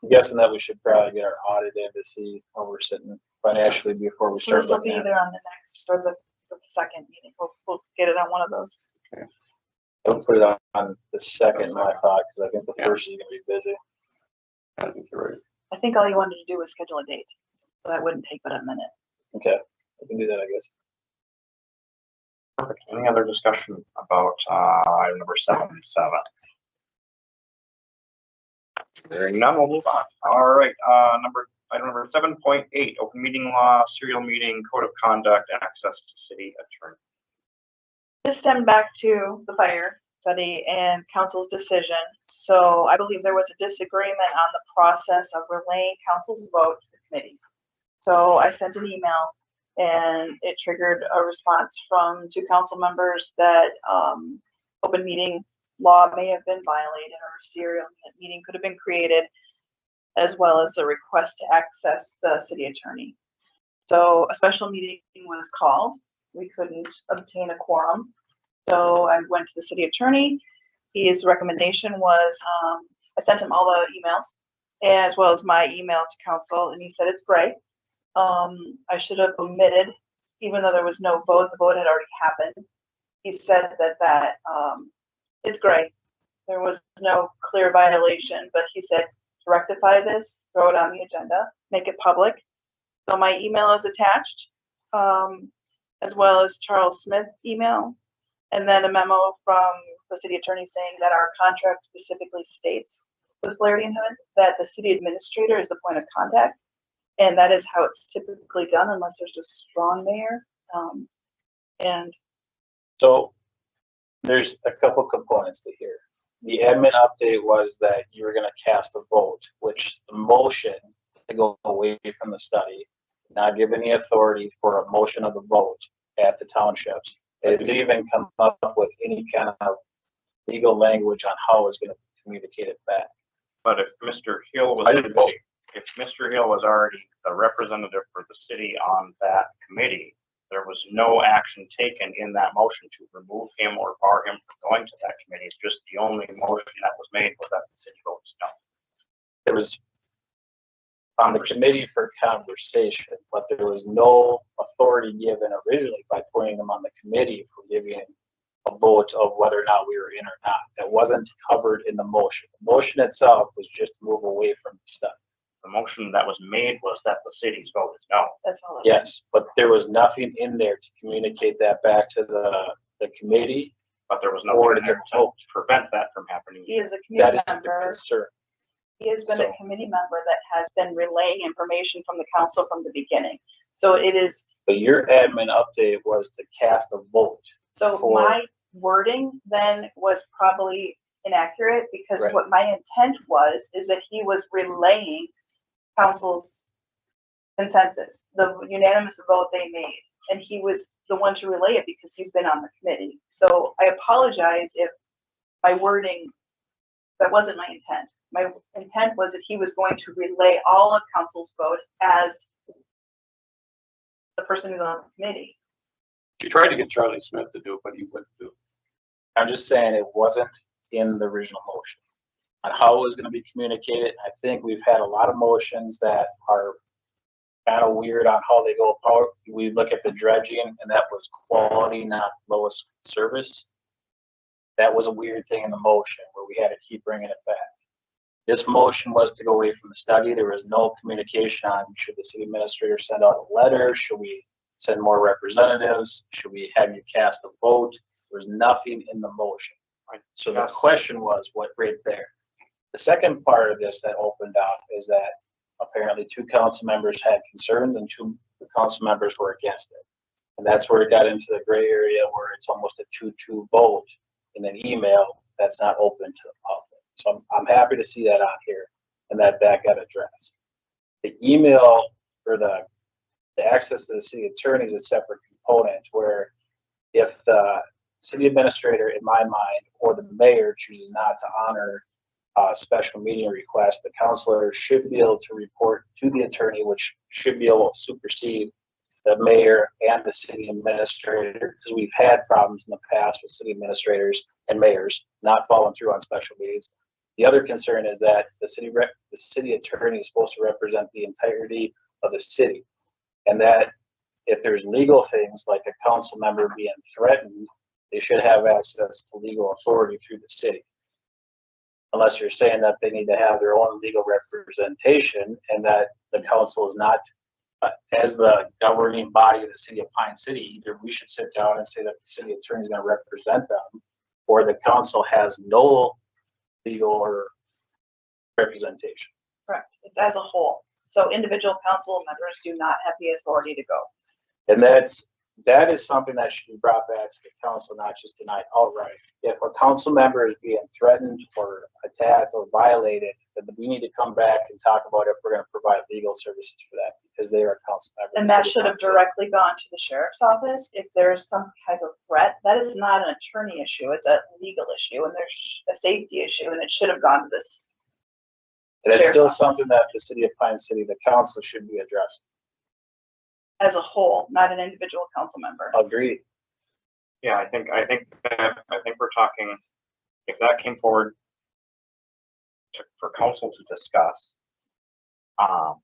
I'm guessing that we should probably get our audit in to see how we're sitting financially before we So start this will looking be at it. either on the next or the second meeting. We'll get it on one of those. Don't put it on the second, my thought, because I think the Yeah. first is gonna be busy. I think you're right. I think all you wanted to do was schedule a date. So that wouldn't take but a minute. Okay, I can do that, I guess. perfect. Any other discussion about, item number 77? Hearing none, we'll move on. All right, item number 7.8, open meeting law, serial meeting, code of conduct, and access to city attorney. This stemmed back to the fire study and council's decision. So I believe there was a disagreement on the process of relaying council's vote to the committee. So I sent an email and it triggered a response from 2 council members that open meeting law may have been violated or a serial meeting could have been created, as well as a request to access the city attorney. So a special meeting was called. We couldn't obtain a quorum. So I went to the city attorney. His recommendation was, I sent him all the emails as well as my email to council, and he said it's great. I should have omitted, even though there was no vote, the vote had already happened. He said that it's great. There was no clear violation, but he said to rectify this, throw it on the agenda, make it public. So my email is attached, as well as Charles Smith email, and then a memo from the city attorney saying that our contract specifically states with Flaherty and Hood that the city administrator is the point of contact, and that is how it's typically done unless there's a strong mayor. And So there's a couple components to here. The admin update was that you were gonna cast a vote, which the motion to go away from the study, not give any authority for a motion of the vote at the townships. It didn't even come up with any kind of legal language on how it's gonna communicate it back. But if Mr. Hill was, I didn't vote. if Mr. Hill was already the representative for the city on that committee, there was no action taken in that motion to remove him or bar him from going to that committee. It's just the only motion that was made was that the city votes no. There was on the committee for conversation, but there was no authority given originally by putting them on the committee for giving a vote of whether or not we were in or not. That wasn't covered in the motion. The motion itself was just to move away from the study. The motion that was made was that the city's vote is no. that's all. it was. Yes, but there was nothing in there to communicate that back to the committee. But there was Or nothing to there to prevent that from happening. He is a That committee is the member. concern. He has been So- a committee member that has been relaying information from the council from the beginning. So it is, But your admin update was to cast a vote. so For- my wording then was probably inaccurate because Right. what my intent was, is that he was relaying council's consensus, the unanimous vote they made. And he was the one to relay it because he's been on the committee. So I apologize if my wording, that wasn't my intent. My intent was that he was going to relay all of council's vote as the person who's on the committee. She tried to get Charlie Smith to do it, but he wouldn't do it. I'm just saying it wasn't in the original motion. On how it was gonna be communicated, I think we've had a lot of motions that are kind of weird on how they go about. We look at the dredging and that was quality, not lowest service. That was a weird thing in the motion where we had to keep bringing it back. This motion was to go away from the study. There was no communication on, should the city administrator send out a letter? Should we send more representatives? Should we have you cast a vote? There's nothing in the motion. Right. So the Yes. question was what right there. The second part of this that opened up is that apparently 2 council members had concerns and 2 council members were against it. And that's where it got into the gray area where it's almost a 2-2 vote in an email that's not open to the public. So I'm happy to see that on here and that got addressed. The email or the access to the city attorney is a separate component where if the city administrator, in my mind, or the mayor chooses not to honor a special meeting request, the councilor should be able to report to the attorney, which should be able to supersede the mayor and the city administrator, because we've had problems in the past with city administrators and mayors not following through on special meetings. The other concern is that the city attorney is supposed to represent the entirety of the city. And that if there's legal things like a council member being threatened, they should have access to legal authority through the city. Unless you're saying that they need to have their own legal representation and that the council is not, as the governing body of the city of Pine City, either we should sit down and say that the city attorney is going to represent them, or the council has no legal or representation. Correct. It's as a whole. So individual council members do not have the authority to go. And that is something that should be brought back to the council, not just tonight outright. If a council member is being threatened or attacked or violated, then we need to come back and talk about if we're going to provide legal services for that, because they are a council member. And that should have directly gone to the sheriff's office. If there's some type of threat, that is not an attorney issue. It's a legal issue, and there's a safety issue, and it should have gone to this. And it's sheriff's still office. something that the city of Pine City, the council should be addressing. As a whole, not an individual council member. Agreed. Yeah, I think we're talking, if that came forward for council to discuss, I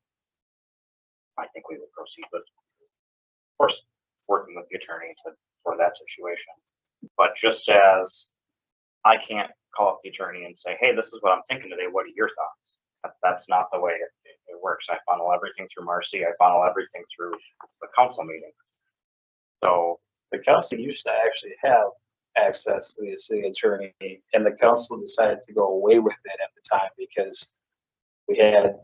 think we would proceed with, of course, working with the attorney for that situation. But just as I can't call up the attorney and say, hey, this is what I'm thinking today, what are your thoughts? That's not the way it works. I funnel everything through Marcy. I funnel everything through the council meetings. So the council used to actually have access to the city attorney, and the council decided to go away with it at the time because we had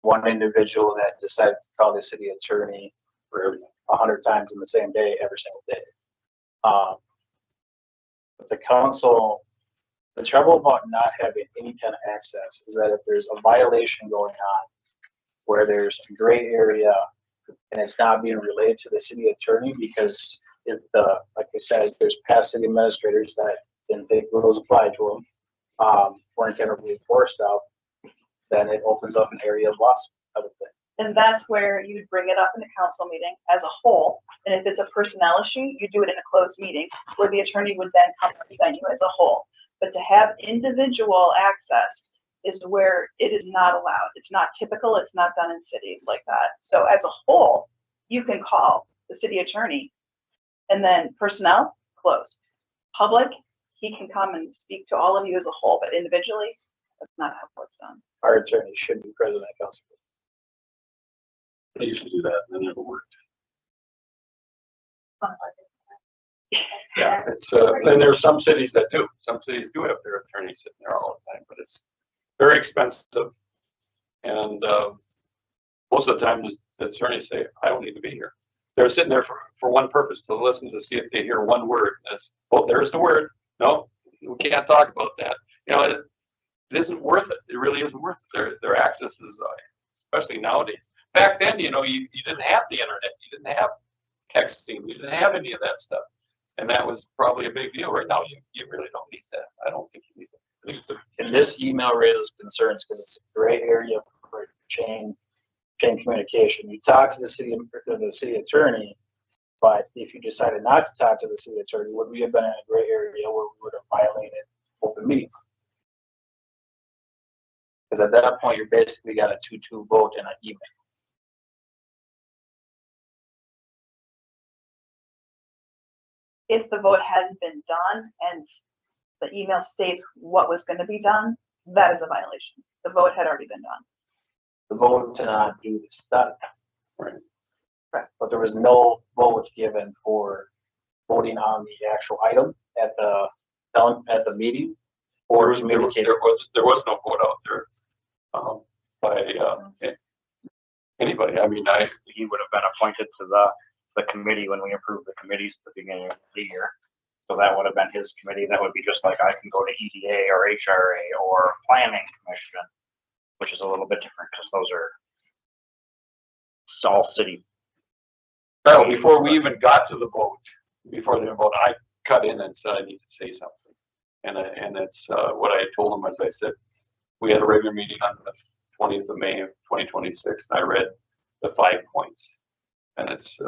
one individual that decided to call the city attorney for 100 times in the same day, every single day. But the council, the trouble about not having any kind of access is that if there's a violation going on where there's a gray area and it's not being relayed to the city attorney, because if like I said, if there's past city administrators that didn't think rules apply to them, weren't going to be enforced out, then it opens up an area of loss, I would think. And that's where you'd bring it up in the council meeting as a whole. And if it's a personnel issue, you do it in a closed meeting where the attorney would then come represent you as a whole. But to have individual access is where it is not allowed. It's not typical. It's not done in cities like that. So as a whole, you can call the city attorney, and then personnel, closed. Public, he can come and speak to all of you as a whole, but individually, that's not how it's done. Our attorney should be present at council. They used to do that and it never worked. Yeah, it's, and there are some cities that do. Some cities do have their attorneys sitting there all the time, but it's very expensive. And most of the time, the attorneys say, I don't need to be here. They're sitting there for one purpose, to listen to see if they hear one word. That's, oh, there's the word. No, we can't talk about that. You know, it isn't worth it. It really isn't worth it. Their access is, especially nowadays. Back then, you know, you didn't have the internet. You didn't have texting. You didn't have any of that stuff. And that was probably a big deal. Right now, you really don't need that. I don't think you need it. And this email raises concerns because it's a gray area for chain communication. You talk to the city attorney, but if you decided not to talk to the city attorney, would we have been in a gray area where we would have violated open meeting? Because at that point, you're basically got a 2-2 vote in an email. If the vote hadn't been done and the email states what was going to be done, that is a violation. The vote had already been done. The vote to not do the study. Right. Correct. But there was no vote given for voting on the actual item at the meeting or communicating. There was no vote out there by anybody. I mean, he would have been appointed to the committee when we approved the committees at the beginning of the year. So that would have been his committee. That would be just like I can go to EDA or HRA or Planning Commission, which is a little bit different because those are all city. Well, before we even got to the vote, I cut in and said I need to say something. And it's what I told him, as I said, we had a regular meeting on the 20th of May of 2026, and I read the 5 points. And it's,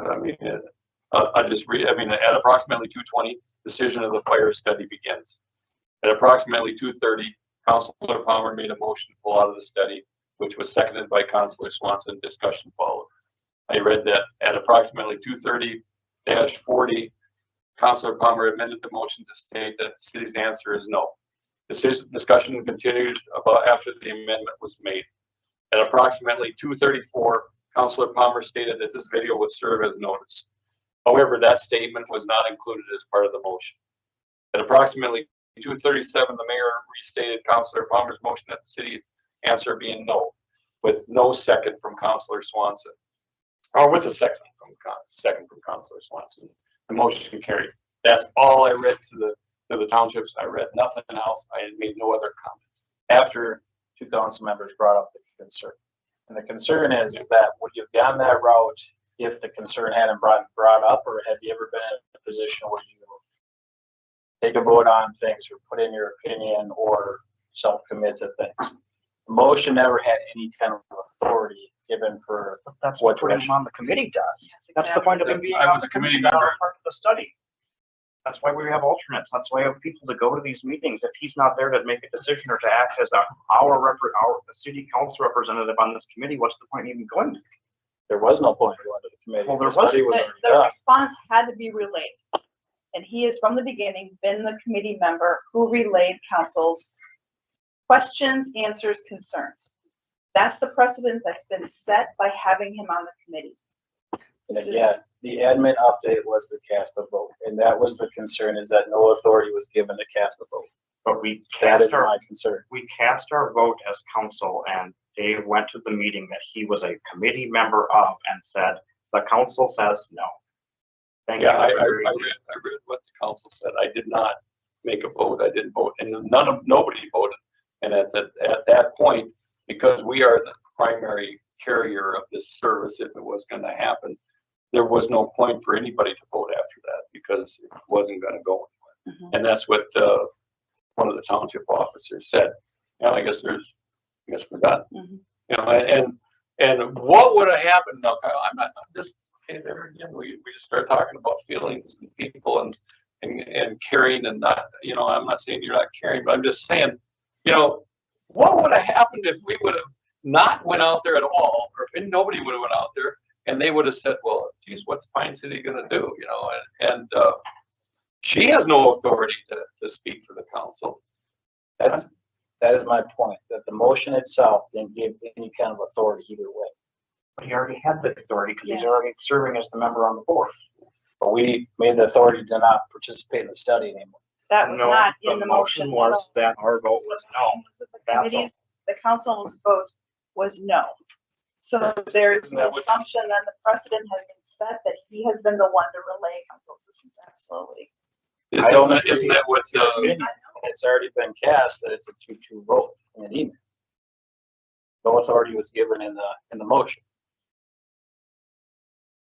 I just read, at approximately 2:20, decision of the fire study begins. At approximately 2:30, Councilor Palmer made a motion to pull out of the study, which was seconded by Councilor Swanson. Discussion followed. I read that at approximately 2:30-40, Councilor Palmer amended the motion to state that the city's answer is no. Discussion continued about after the amendment was made. At approximately 2:34, Councilor Palmer stated that this video would serve as notice. However, that statement was not included as part of the motion. At approximately 2:37, the mayor restated Councilor Palmer's motion that the city's answer being no, with no second from Councilor Swanson, or with a second from Councilor Swanson. The motion carried. That's all I read to the townships. I read nothing else. I had made no other comment. After two council members brought up the concern. And the concern is that would you have gone that route if the concern hadn't brought up, or have you ever been in a position where you take a vote on things or put in your opinion or self-commit to things? The motion never had any kind of authority given for That's what putting him on the committee does. Yes, That's the point of him being I on was the a committee committee, not member. part of the study. That's why we have alternates. That's why we have people to go to these meetings. If he's not there to make a decision or to act as our city council representative on this committee, what's the point in even going to? there was no point in going to the committee. Well, there The study was The already the done. response had to be relayed. And he has from the beginning been the committee member who relayed council's questions, answers, concerns. That's the precedent that's been set by having him on the committee. This And yeah, is, the admin update was the cast of vote, and that was the concern, is that no authority was given to cast a vote. But we That is cast our my concern. vote as council, and Dave went to the meeting that he was a committee member of and said, the council says no. Thank you. Yeah, I read what the council said. I did not make a vote. I didn't vote, and nobody voted. And at that point, because we are the primary carrier of this service, if it was going to happen, there was no point for anybody to vote after that because it wasn't going to go anywhere. Mhm. And that's what one of the township officers said. I guess we're done. Mhm. And what would have happened? No, I'm just there again. We just start talking about feelings and people and caring and not. I'm not saying you're not caring, but I'm just saying, what would have happened if we would have not went out there at all, or if nobody would have went out there and they would have said, well, geez, what's Pine City going to do? And she has no authority to speak for the council. That is my point, that the motion itself didn't give any kind of authority either way. But he already had the authority because he's Yes. already serving as the member on the board. But we made the authority to not participate in the study anymore. that was No, not in the motion. was that our vote was no. The That's all. committee's, the council's vote was no. So there's Isn't that the what- assumption that the precedent has been set that he has been the one to relay councils. This is absolutely. I don't Isn't that what It's already been cast that it's a 2-2 vote in an email. No authority was given in the motion.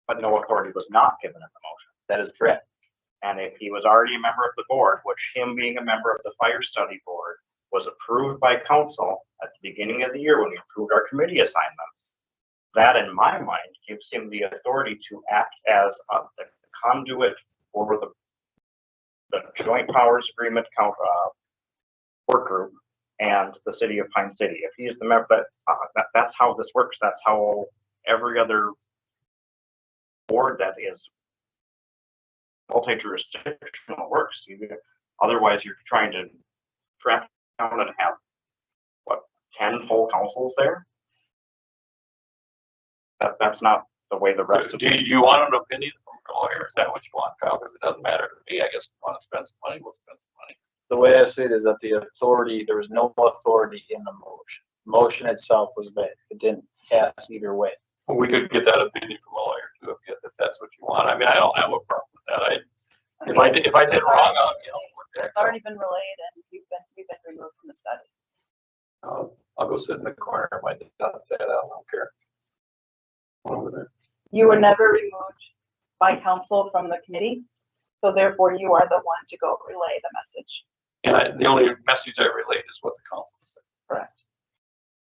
But no authority was not given in the motion. That is correct. And if he was already a member of the board, which him being a member of the fire study board was approved by council at the beginning of the year when we approved our committee assignments, that in my mind gives him the authority to act as the conduit for the joint powers agreement work group and the city of Pine City. If he is the member, that's how this works. That's how every other board that is multi-jurisdictional works. Otherwise, you're trying to track down and have, 10 full councils there? That's not the way the rest of Do you want an opinion from a lawyer? Is that what you want, Kyle? Because it doesn't matter to me. I guess if you want to spend some money, we'll spend some money. The way I see it is that the authority, there was no authority in the motion. Motion itself was vague. It didn't cast either way. Well, we could get that opinion from a lawyer too, if that's what you want. I mean, I don't have a problem with that. If I did wrong, It's already been relayed and we've been removed from the study. I'll go sit in the corner of my desk and say that. I don't care. Over there. You were never removed by council from the committee, so therefore you are the one to go relay the message. And the only message I relayed is what the council said. Correct.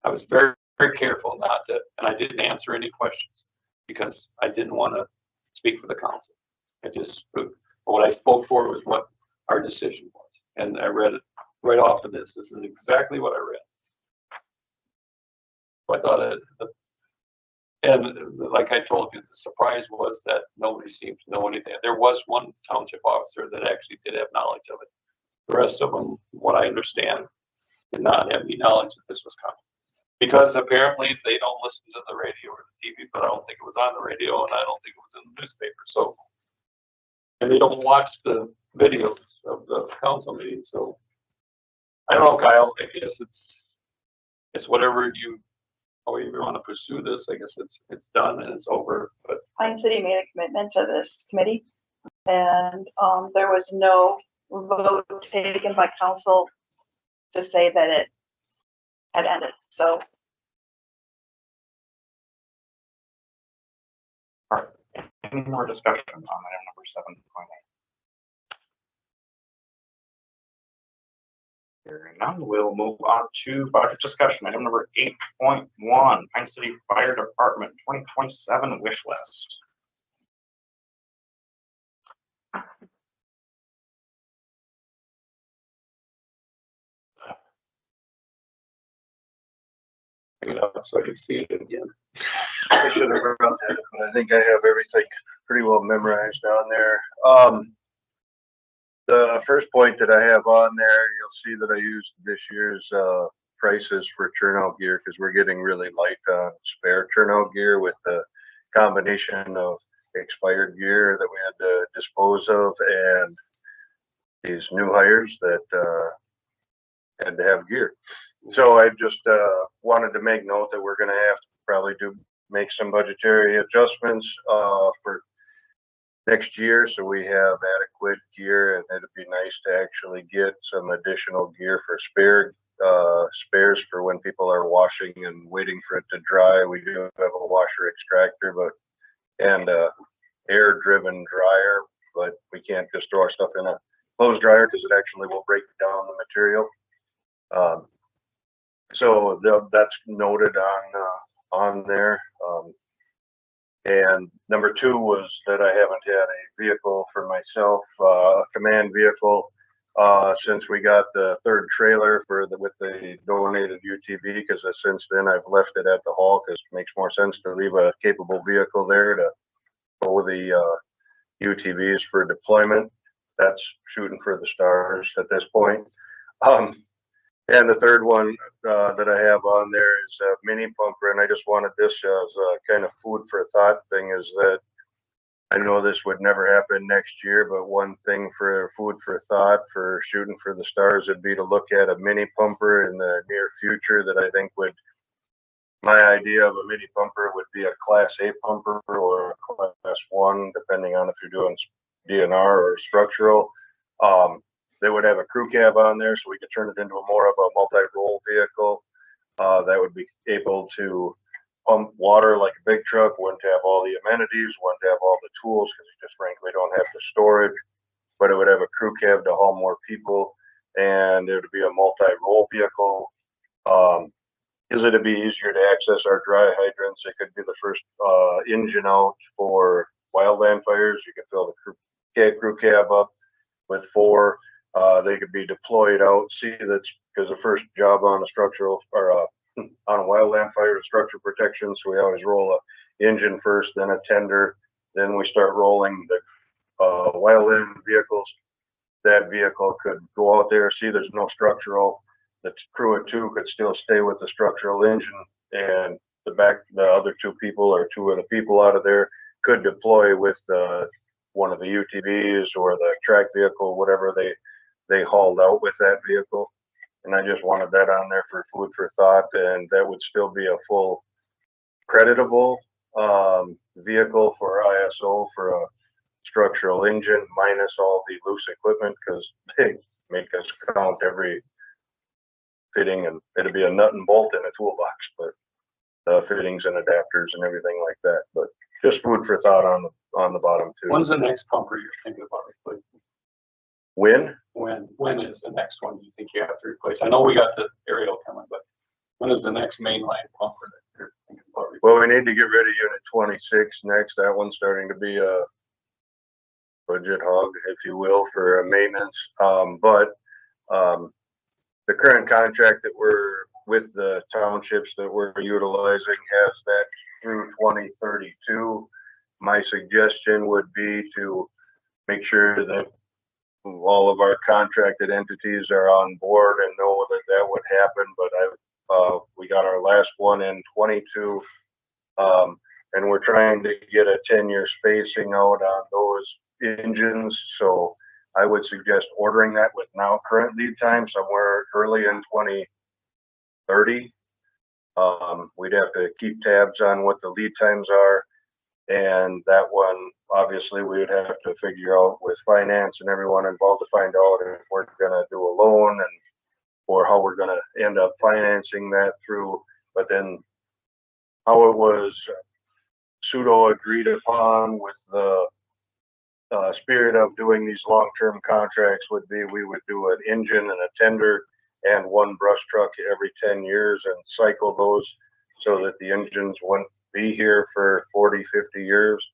I was very, very careful not to, and I didn't answer any questions because I didn't want to speak for the council. What I spoke for was what our decision was. And I read it right off of this. This is exactly what I read. So I thought and like I told you, the surprise was that nobody seemed to know anything. There was one township officer that actually did have knowledge of it. The rest of them, what I understand, did not have any knowledge that this was coming. Because apparently they don't listen to the radio or the TV, but I don't think it was on the radio and I don't think it was in the newspaper. So, and they don't watch the videos of the council meetings. So I don't know, Kyle, I guess it's whatever however you want to pursue this. I guess it's done and it's over, but Pine City made a commitment to this committee, and there was no vote taken by council to say that it had ended. So Any more discussion on item number 7.8? Hearing none, we'll move on to budget discussion. Item number 8.1, Pine City Fire Department 2027 wish list. bring it up so I can see it again. I should have brought that, but I think I have everything pretty well memorized on there. The first point that I have on there, you'll see that I used this year's prices for turnout gear because we're getting really light on spare turnout gear with the combination of expired gear that we had to dispose of and these new hires that had to have gear. So I just wanted to make note that we're going to have to probably make some budgetary adjustments for next year, so we have adequate gear, and it'd be nice to actually get some additional gear for spares for when people are washing and waiting for it to dry. We do have a washer extractor, and air driven dryer, but we can't just throw our stuff in a clothes dryer because it actually will break down the material. So that's noted on there. And number 2 was that I haven't had a vehicle for myself, a command vehicle, since we got the 3rd trailer with the donated UTV, because since then I've left it at the hall because it makes more sense to leave a capable vehicle there to go the UTVs for deployment. That's shooting for the stars at this point. And the 3rd one that I have on there is a mini pumper, and I just wanted this as a kind of food for thought thing, is that I know this would never happen next year, but one thing for food for thought for shooting for the stars would be to look at a mini pumper in the near future that I think my idea of a mini pumper would be a Class A pumper or a Class 1, depending on if you're doing DNR or structural. They would have a crew cab on there, so we could turn it into more of a multi-role vehicle that would be able to pump water like a big truck, wouldn't have all the amenities, wouldn't have all the tools because you just frankly don't have the storage, but it would have a crew cab to haul more people, and it would be a multi-role vehicle. Because it'd be easier to access our dry hydrants. It could be the first engine out for wildland fires. You could fill the crew cab up with 4. They could be deployed out. See, that's because the first job on a structural or on a wildland fire is structural protection. So we always roll a engine first, then a tender, then we start rolling the wildland vehicles. That vehicle could go out there. See, there's no structural. The crew of 2 could still stay with the structural engine, and the other 2 people or 2 of the people out of there could deploy with one of the UTVs or the track vehicle, whatever they hauled out with that vehicle. And I just wanted that on there for food for thought, and that would still be a full creditable vehicle for ISO for a structural engine minus all the loose equipment, because they make us count every fitting, and it'd be a nut and bolt in a toolbox, but the fittings and adapters and everything like that. But just food for thought on the bottom too. When's the next pumper you're thinking about replacing? When is the next one you think you have to replace? I know we got the aerial coming, but when is the next mainline pumper that you're thinking about replacing? Well, we need to get rid of unit 26 next. That one's starting to be a budget hog, if you will, for maintenance. The current contract that we're with the townships that we're utilizing has that through 2032. My suggestion would be to make sure that all of our contracted entities are on board and know that that would happen. But we got our last one in 22, and we're trying to get a 10-year spacing out on those engines. So I would suggest ordering that with now current lead time somewhere early in 2030. We'd have to keep tabs on what the lead times are. And that one, obviously, we would have to figure out with finance and everyone involved to find out if we're gonna do a loan and or how we're gonna end up financing that through. But then how it was pseudo agreed upon with the spirit of doing these long-term contracts would be we would do an engine and a tender and one brush truck every 10 years and cycle those so that the engines wouldn't be here for 40, 50 years.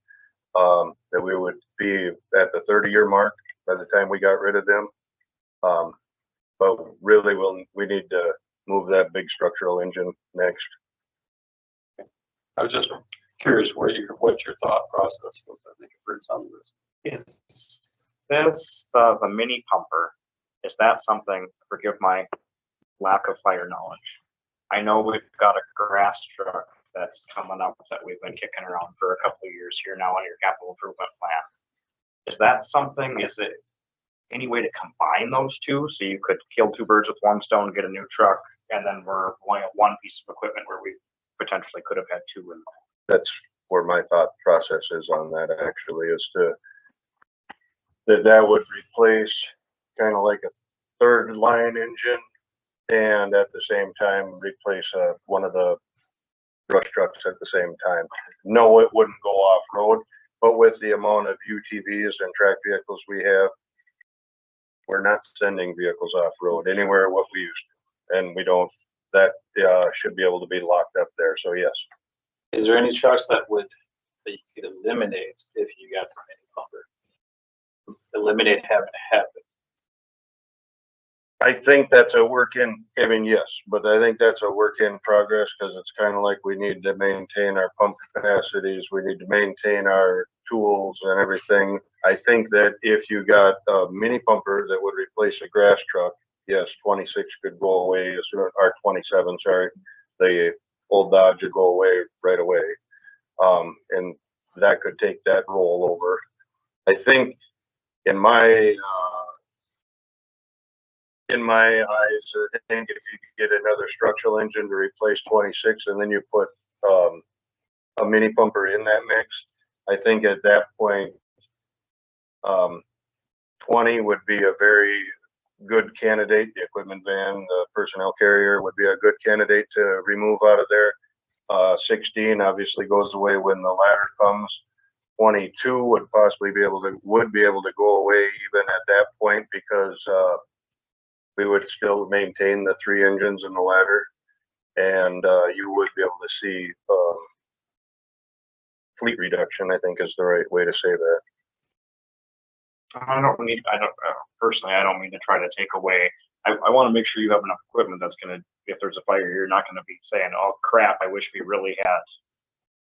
That we would be at the 30-year mark by the time we got rid of them. But really, we need to move that big structural engine next. I was just curious what your thought process was. I think I've heard some of this. Is this the mini pumper? Is that something, forgive my lack of fire knowledge. I know we've got a grass truck that's coming up that we've been kicking around for a couple of years here now on your capital improvement plan. Is that something, is it any way to combine those two? So you could kill two birds with one stone, get a new truck, and then we're only at one piece of equipment where we potentially could have had two involved. That's where my thought process is on that actually, is to that would replace kind of like a third line engine and at the same time replace one of the brush trucks at the same time. No, it wouldn't go off road, but with the amount of UTVs and track vehicles we have, we're not sending vehicles off road anywhere what we used to, and we don't. That should be able to be locked up there. So yes. Is there any trucks that you could eliminate if you got the mini pumper? Eliminate having to have it. I think that's a work in, I mean, yes, but I think that's a work in progress because it's kind of like we need to maintain our pump capacities. We need to maintain our tools and everything. I think that if you got a mini pumper that would replace a grass truck, yes, 26 could go away, or 27, sorry, the old Dodge would go away right away. And that could take that role over. I think in my eyes, I think if you could get another structural engine to replace 26 and then you put a mini pumper in that mix, I think at that point, 20 would be a very good candidate. The equipment van, the personnel carrier would be a good candidate to remove out of there. 16 obviously goes away when the ladder comes. 22 would possibly be able to go away even at that point because we would still maintain the 3 engines in the ladder, and you would be able to see fleet reduction, I think is the right way to say that. Personally, I don't mean to try to take away. I want to make sure you have enough equipment that's going to, if there's a fire, you're not going to be saying, oh crap, I wish we really had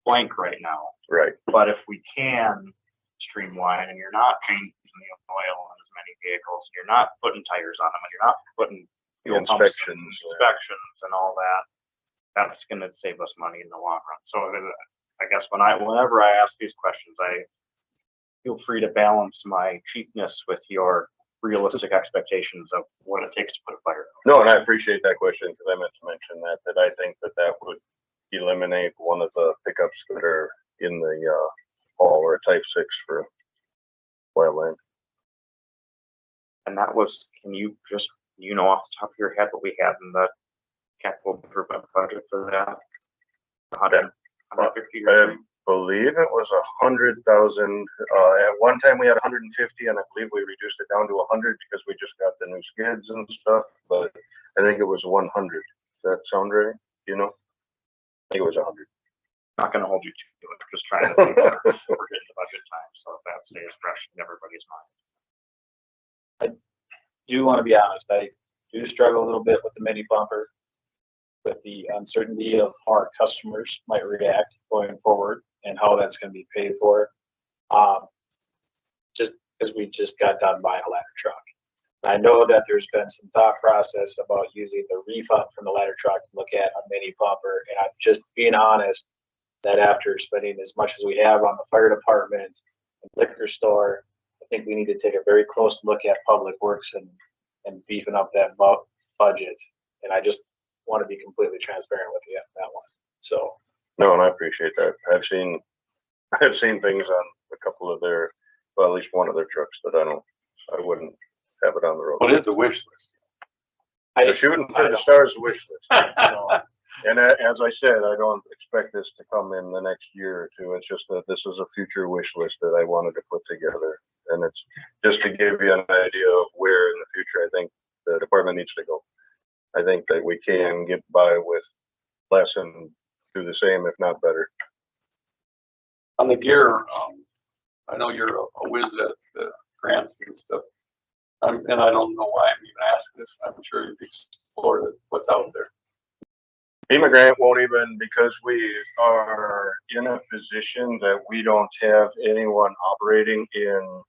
blank right now. Right. But if we can streamline and you're not changing the oil on as many vehicles, you're not putting tires on them, and you're not putting fuel inspections and all that, that's going to save us money in the long run. So I guess whenever I ask these questions, I feel free to balance my cheapness with your realistic expectations of what it takes to put a fire out. No, and I appreciate that question because I meant to mention that I think that would eliminate one of the pickups that are in the hall or a Type 6 for wildland. And that was, can you just, off the top of your head what we had in the capital improvement budget for that? 150 I believe it was 100,000. At one time we had 150, and I believe we reduced it down to 100 because we just got the new skids and stuff. But I think it was 100. Does that sound right? I think it was 100. Not gonna hold you to it, just trying to think we're getting the budget time, so if that stays fresh in everybody's mind. Do want to be honest, I do struggle a little bit with the mini bumper, with the uncertainty of how our customers might react going forward and how that's going to be paid for. Just because we just got done buying a ladder truck. I know that there's been some thought process about using the refund from the ladder truck to look at a mini bumper, and I'm just being honest that after spending as much as we have on the fire department and liquor store, I think we need to take a very close look at public works and beefing up that budget. And I just want to be completely transparent with you on that one. So. No, and I appreciate that. I've seen things on a couple of their, well, at least one of their trucks that I wouldn't have it on the road. What is the wish list? The shooting for the stars wish list. So, and as I said, I don't expect this to come in the next year or two. It's just that this is a future wish list that I wanted to put together. And it's just to give you an idea of where in the future I think the department needs to go. I think that we can get by with less and do the same, if not better. On the gear, I know you're a whiz at the grants and stuff. And I don't know why I'm even asking this. I'm sure you've explored what's out there. FEMA grant won't even, because we are in a position that we don't have anyone operating in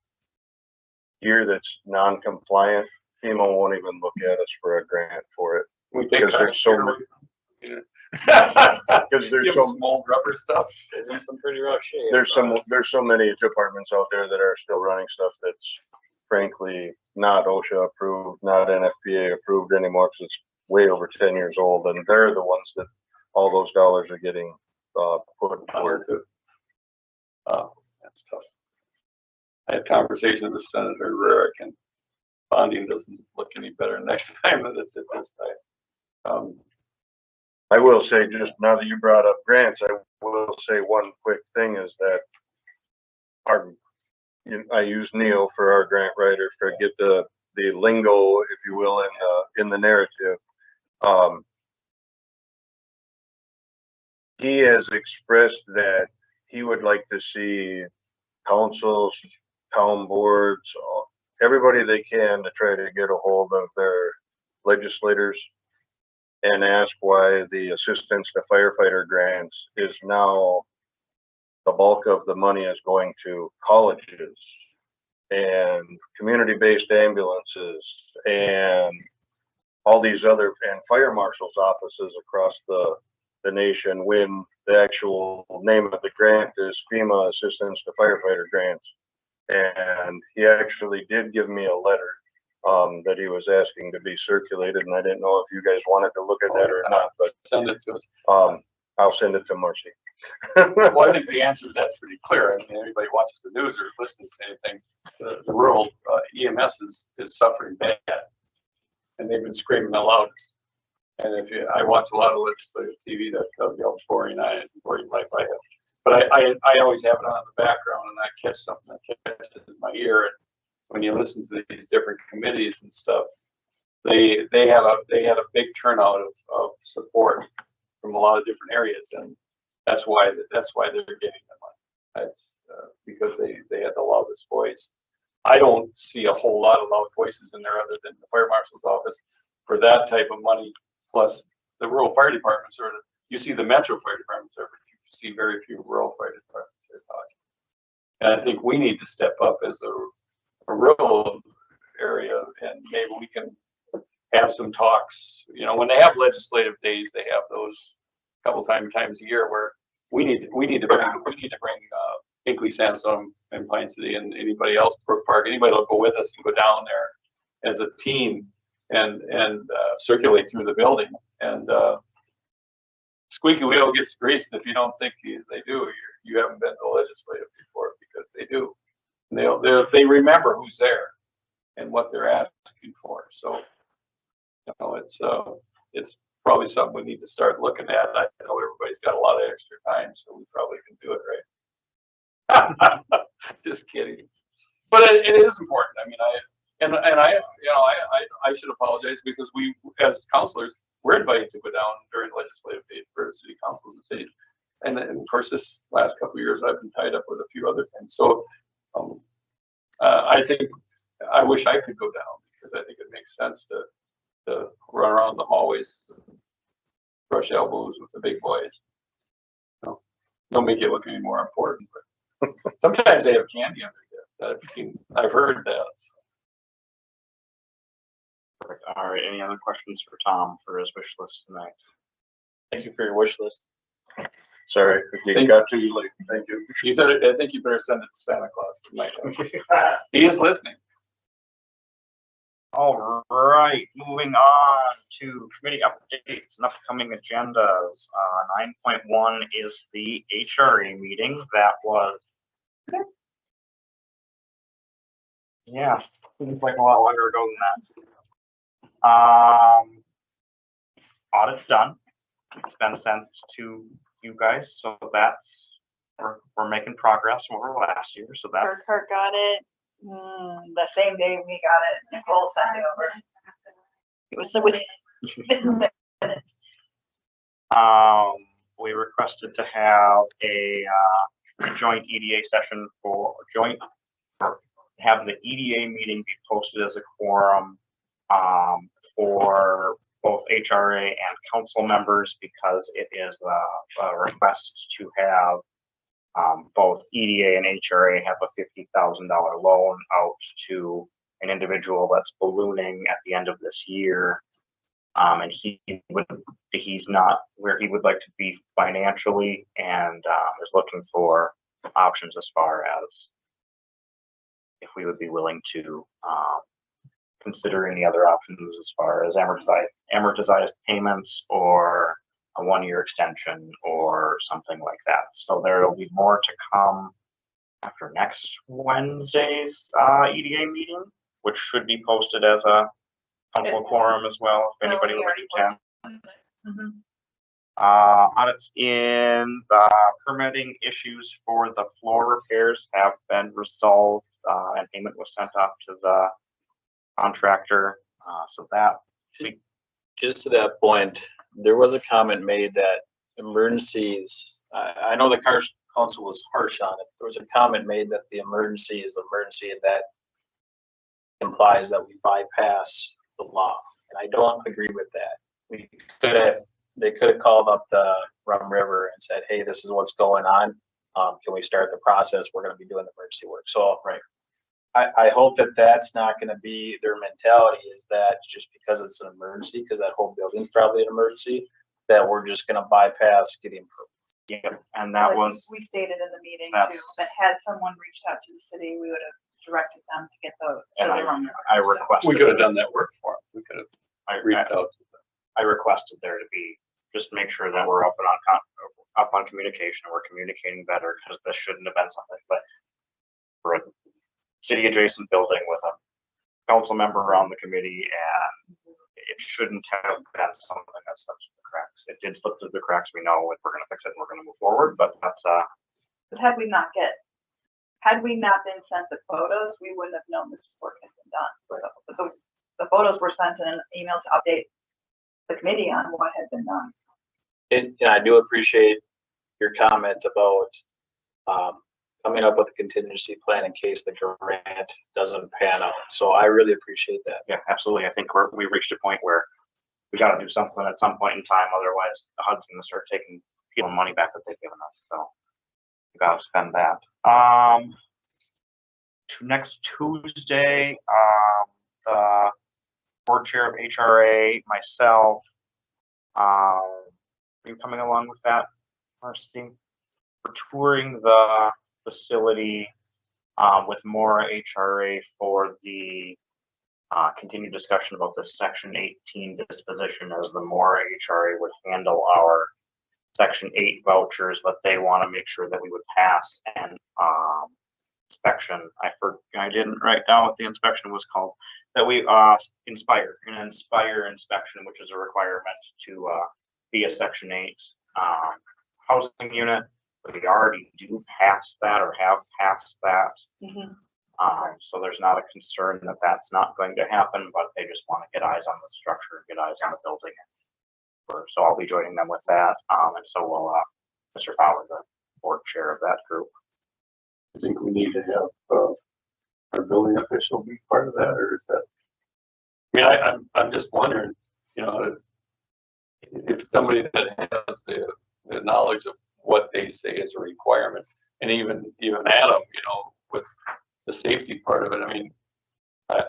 gear that's non-compliant. FEMA won't even look at us for a grant for it. Because there's so many. Because there's some old rubber stuff. It's in some pretty rough shape. There's so many departments out there that are still running stuff that's frankly not OSHA approved, not NFPA approved anymore, because it's way over 10 years old, and they're the ones that all those dollars are getting put toward. That's tough. I had conversations with Senator Rarick, and bonding doesn't look any better next time than it did this time. I will say, just now that you brought up grants, I will say one quick thing is that I use Neil for our grant writer to get the lingo, if you will, in the narrative. He has expressed that he would like to see councils, town boards, everybody they can to try to get a hold of their legislators and ask why the assistance to firefighter grants is now the bulk of the money is going to colleges and community-based ambulances and all these other, and fire marshals' offices across the nation, when the actual name of the grant is FEMA Assistance to Firefighter Grants. And he actually did give me a letter that he was asking to be circulated, and I didn't know if you guys wanted to look at that or not, but send it to us. I'll send it to Marcy. Well, I think the answer to that's pretty clear. I mean, anybody watches the news or listens to anything, the rural EMS is suffering bad, and they've been screaming the loudest. And I watch a lot of legislative TV, that tells you how boring life I have. But I always have it on in the background, and I catch something that catches my ear. And when you listen to these different committees and stuff, they had a big turnout of support from a lot of different areas, and that's why they're getting the money. That's because they had the loudest voice. I don't see a whole lot of loud voices in there other than the fire marshal's office for that type of money. Plus, the rural fire departments you see the metro fire departments you see very few rural fire departments they're talking. And I think we need to step up as a rural area, and maybe we can have some talks. You know, when they have legislative days, they have those a couple times a year where we need to bring Hinkley Sandstone and Pine City and anybody else, Brook Park, anybody will go with us and go down there as a team and circulate through the building. And squeaky wheel gets greased. If you don't think they do, you haven't been to legislative before, because they do. And they remember who's there and what they're asking for. So, you know, it's probably something we need to start looking at. I know everybody's got a lot of extra time, so we probably can do it, right? Just kidding. But it is important. I mean, I should apologize, because we, as councilors, we're invited to go down during legislative days for city councils and cities. and then, of course, this last couple of years, I've been tied up with a few other things. So, I think, I wish I could go down because I think it makes sense to run around the hallways, brush elbows with the big boys. No, don't make it look any more important, but sometimes they have candy under this. I've heard that. Perfect. All right, any other questions for Tom for his wish list tonight? Thank you for your wish list. Sorry, you got too late. Thank you. You said it, I think you better send it to Santa Claus tonight. He is listening. All right, moving on to committee updates and upcoming agendas. 9.1 is the HRA meeting that was. Yeah, seems like a lot longer ago than that. Audit's done. It's been sent to you guys, so that's, we're making progress over last year, so that's. Kurt got it, the same day we got it, Nicole sent it over. It was within minutes. We requested to have a joint EDA session or have the EDA meeting be posted as a quorum for both HRA and council members, because it is a request to have both EDA and HRA have a $50,000 loan out to an individual that's ballooning at the end of this year. And he's not where he would like to be financially, and is looking for options as far as if we would be willing to consider any other options as far as amortized payments or a 1-year extension or something like that. So there will be more to come after next Wednesday's EDA meeting, which should be posted as a council quorum as well, if anybody already can. Audits in the permitting issues for the floor repairs have been resolved, and payment was sent off to the contractor. So that Just to that point, there was a comment made that emergencies, I know the council was harsh on it. There was a comment made that the emergency is emergency, and that implies that we bypass the law. And I don't agree with that. They could have called up the Rum River and said, hey, this is what's going on. Can we start the process? We're going to be doing the emergency work. So, right. I hope that that's not going to be their mentality, is that just because it's an emergency, because that whole building's probably an emergency, that we're just going to bypass getting permits. Yeah, and that was, we stated in the meeting too, that had someone reached out to the city, we would have directed them to get the. and I requested. We could have done that work for him. We could have reached out. I requested there to be, just make sure that we're up on communication, we're communicating better, because this shouldn't have been something, but for a city adjacent building with a council member on the committee, and it shouldn't have been something that slipped through the cracks. It did slip through the cracks, we know, and we're gonna fix it and we're gonna move forward, but that's because had we not been sent the photos, we wouldn't have known this work had been done. So but the photos were sent in an email to update the committee on what had been done. And I do appreciate your comment about coming up with a contingency plan in case the grant doesn't pan out. So I really appreciate that. Yeah, absolutely. I think we reached a point where we got to do something at some point in time. Otherwise, the HUD's going to start taking people money back that they've given us. So we got to spend that. Next Tuesday, the board chair of HRA, myself, are you coming along with that, Marcy? We're touring the facility with Mora HRA for the continued discussion about the Section 18 disposition, as the Mora HRA would handle our Section 8 vouchers, but they want to make sure that we would pass an inspection. I didn't write down what the inspection was called. That we inspire inspection, which is a requirement to be a Section 8 housing unit. We already do pass that or have passed that. So there's not a concern that that's not going to happen, but they just want to get eyes on the structure, get eyes on the building. So I'll be joining them with that. And so we'll Mr. Fowler, the board chair of that group. I think we need to have, our building official be part of that, or is that? I mean, I'm just wondering, you know, if somebody that has the knowledge of what they say is a requirement, and even Adam, you know, with the safety part of it, I mean,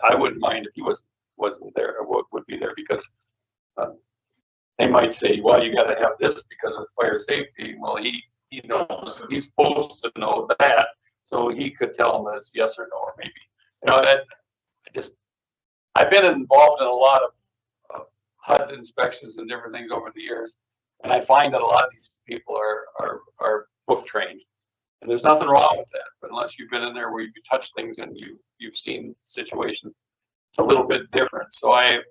I wouldn't mind if he wasn't there, or would be there, because they might say, well, you gotta have this because of fire safety. Well, he knows, he's supposed to know that, so he could tell them as yes or no, or maybe, you know, I've been involved in a lot of HUD inspections and different things over the years, and I find that a lot of these people are book trained, and there's nothing wrong with that. But unless you've been in there where you touch things and you've seen situations, it's a little bit different. So I'm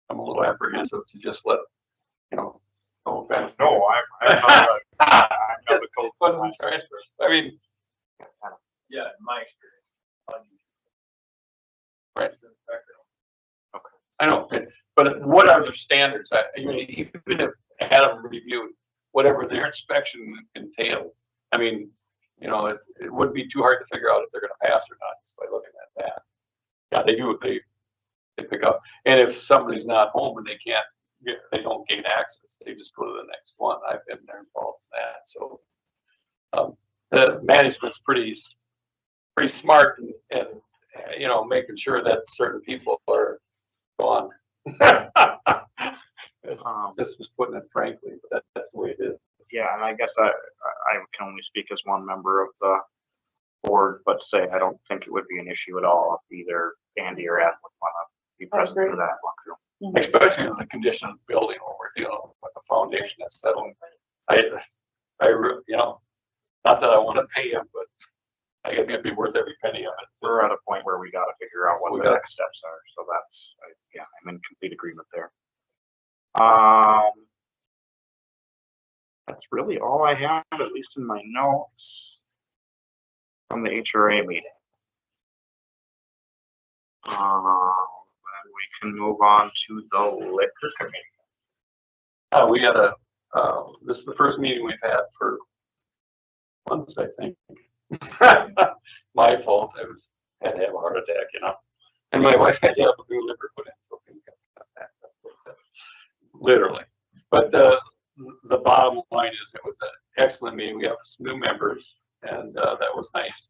a little apprehensive to just let, you know, no offense. No, I'm not I'm the code. Wasn't transfer. I mean, Yeah, in my experience. right. I know, but what are their standards? I mean, even if Adam reviewed whatever their inspection entailed, I mean, you know, it would be too hard to figure out if they're going to pass or not just by looking at that. Yeah, they do. They pick up, and if somebody's not home and they don't gain access, they just go to the next one. I've been there involved in that. So the management's pretty smart and you know, making sure that certain people are gone. This was putting it frankly, but that's the way it is. Yeah, and I guess I can only speak as one member of the board, but say I don't think it would be an issue at all if either Andy or Adam would want to be present for that walkthrough. Especially in the condition of the building where we're dealing with the foundation that's settling. You know, not that I want to pay him, but I think it'd be worth every penny of it. We're at a point where we got to figure out what the next steps are. So that's, yeah, I'm in complete agreement there. That's really all I have, at least in my notes from the HRA meeting. And we can move on to the liquor committee. We had this is the first meeting we've had for months, I think. My fault. I had to have a heart attack, you know, and my wife had to have a new liver put in, so things got back up literally. But the bottom line is, it was an excellent meeting. We have some new members, and that was nice.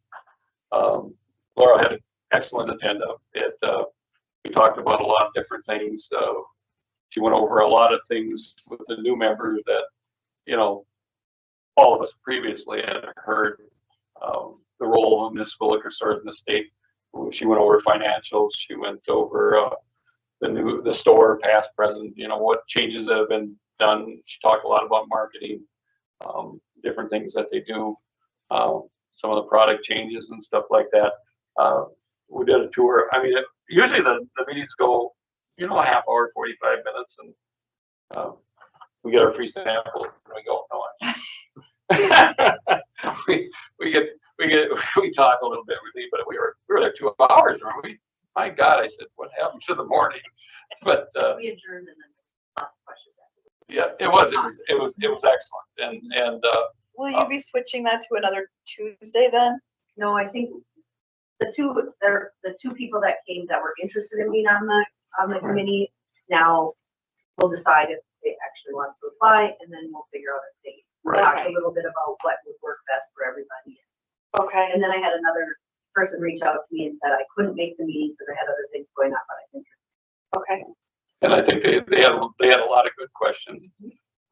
Laura had an excellent agenda. We talked about a lot of different things. She went over a lot of things with the new members that, you know, all of us previously had heard. The role of municipal liquor stores in the state. She went over financials. She went over the store, past, present. You know, what changes that have been done. She talked a lot about marketing, different things that they do, some of the product changes and stuff like that. We did a tour. I mean, usually the meetings go, you know, a half hour, 45 minutes, and we get our free sample and we go, no. we talk a little bit, but we were there 2 hours, weren't we? My God, I said, what happened to the morning? But We adjourned and then lots of questions. yeah, it was excellent, and Will you be switching that to another Tuesday then? No, I think the two people that came that were interested in being on the committee, now we'll decide if they actually want to apply, and then we'll figure out a date. Right. Talk a little bit about what would work best for everybody. Okay. And then I had another person reach out to me and said I couldn't make the meeting because I had other things going on, but I think. Okay. and I think they had a lot of good questions,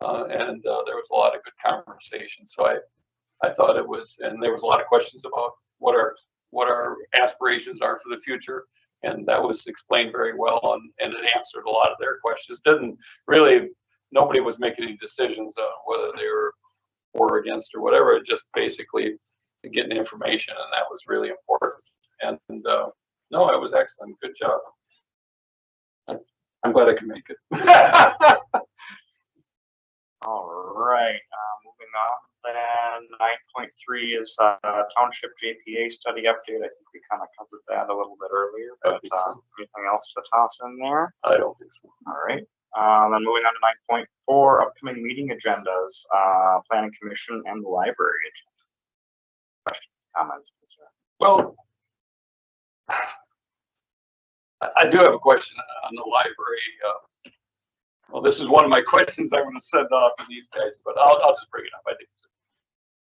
and there was a lot of good conversation. So I thought it was, and there was a lot of questions about what our aspirations are for the future, and that was explained very well, and it answered a lot of their questions. Nobody was making any decisions on whether they were for or against or whatever. It just basically getting information, and that was really important. And no, it was excellent. Good job. I'm glad I could make it. All right, moving on. Then 9.3 is Township JPA study update. I think we kind of covered that a little bit earlier, but anything else to toss in there? I don't think so. All right. Then moving on to 9.4, upcoming meeting agendas, planning commission and the library. Questions, comments, concerns? Well, I do have a question on the library. Well, this is one of my questions I would have sent off to these guys, but I'll just bring it up. I think,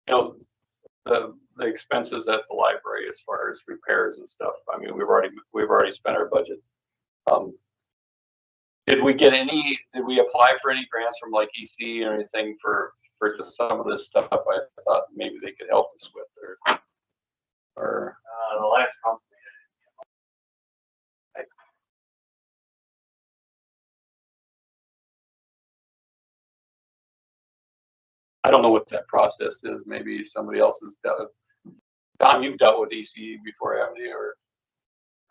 you know, the expenses at the library as far as repairs and stuff. I mean, we've already spent our budget. Did we apply for any grants from like EC or anything for just some of this stuff? I thought maybe they could help us with, or The last council I don't know what that process is. Maybe somebody else has done. Tom, you've dealt with EC before, haven't you? Or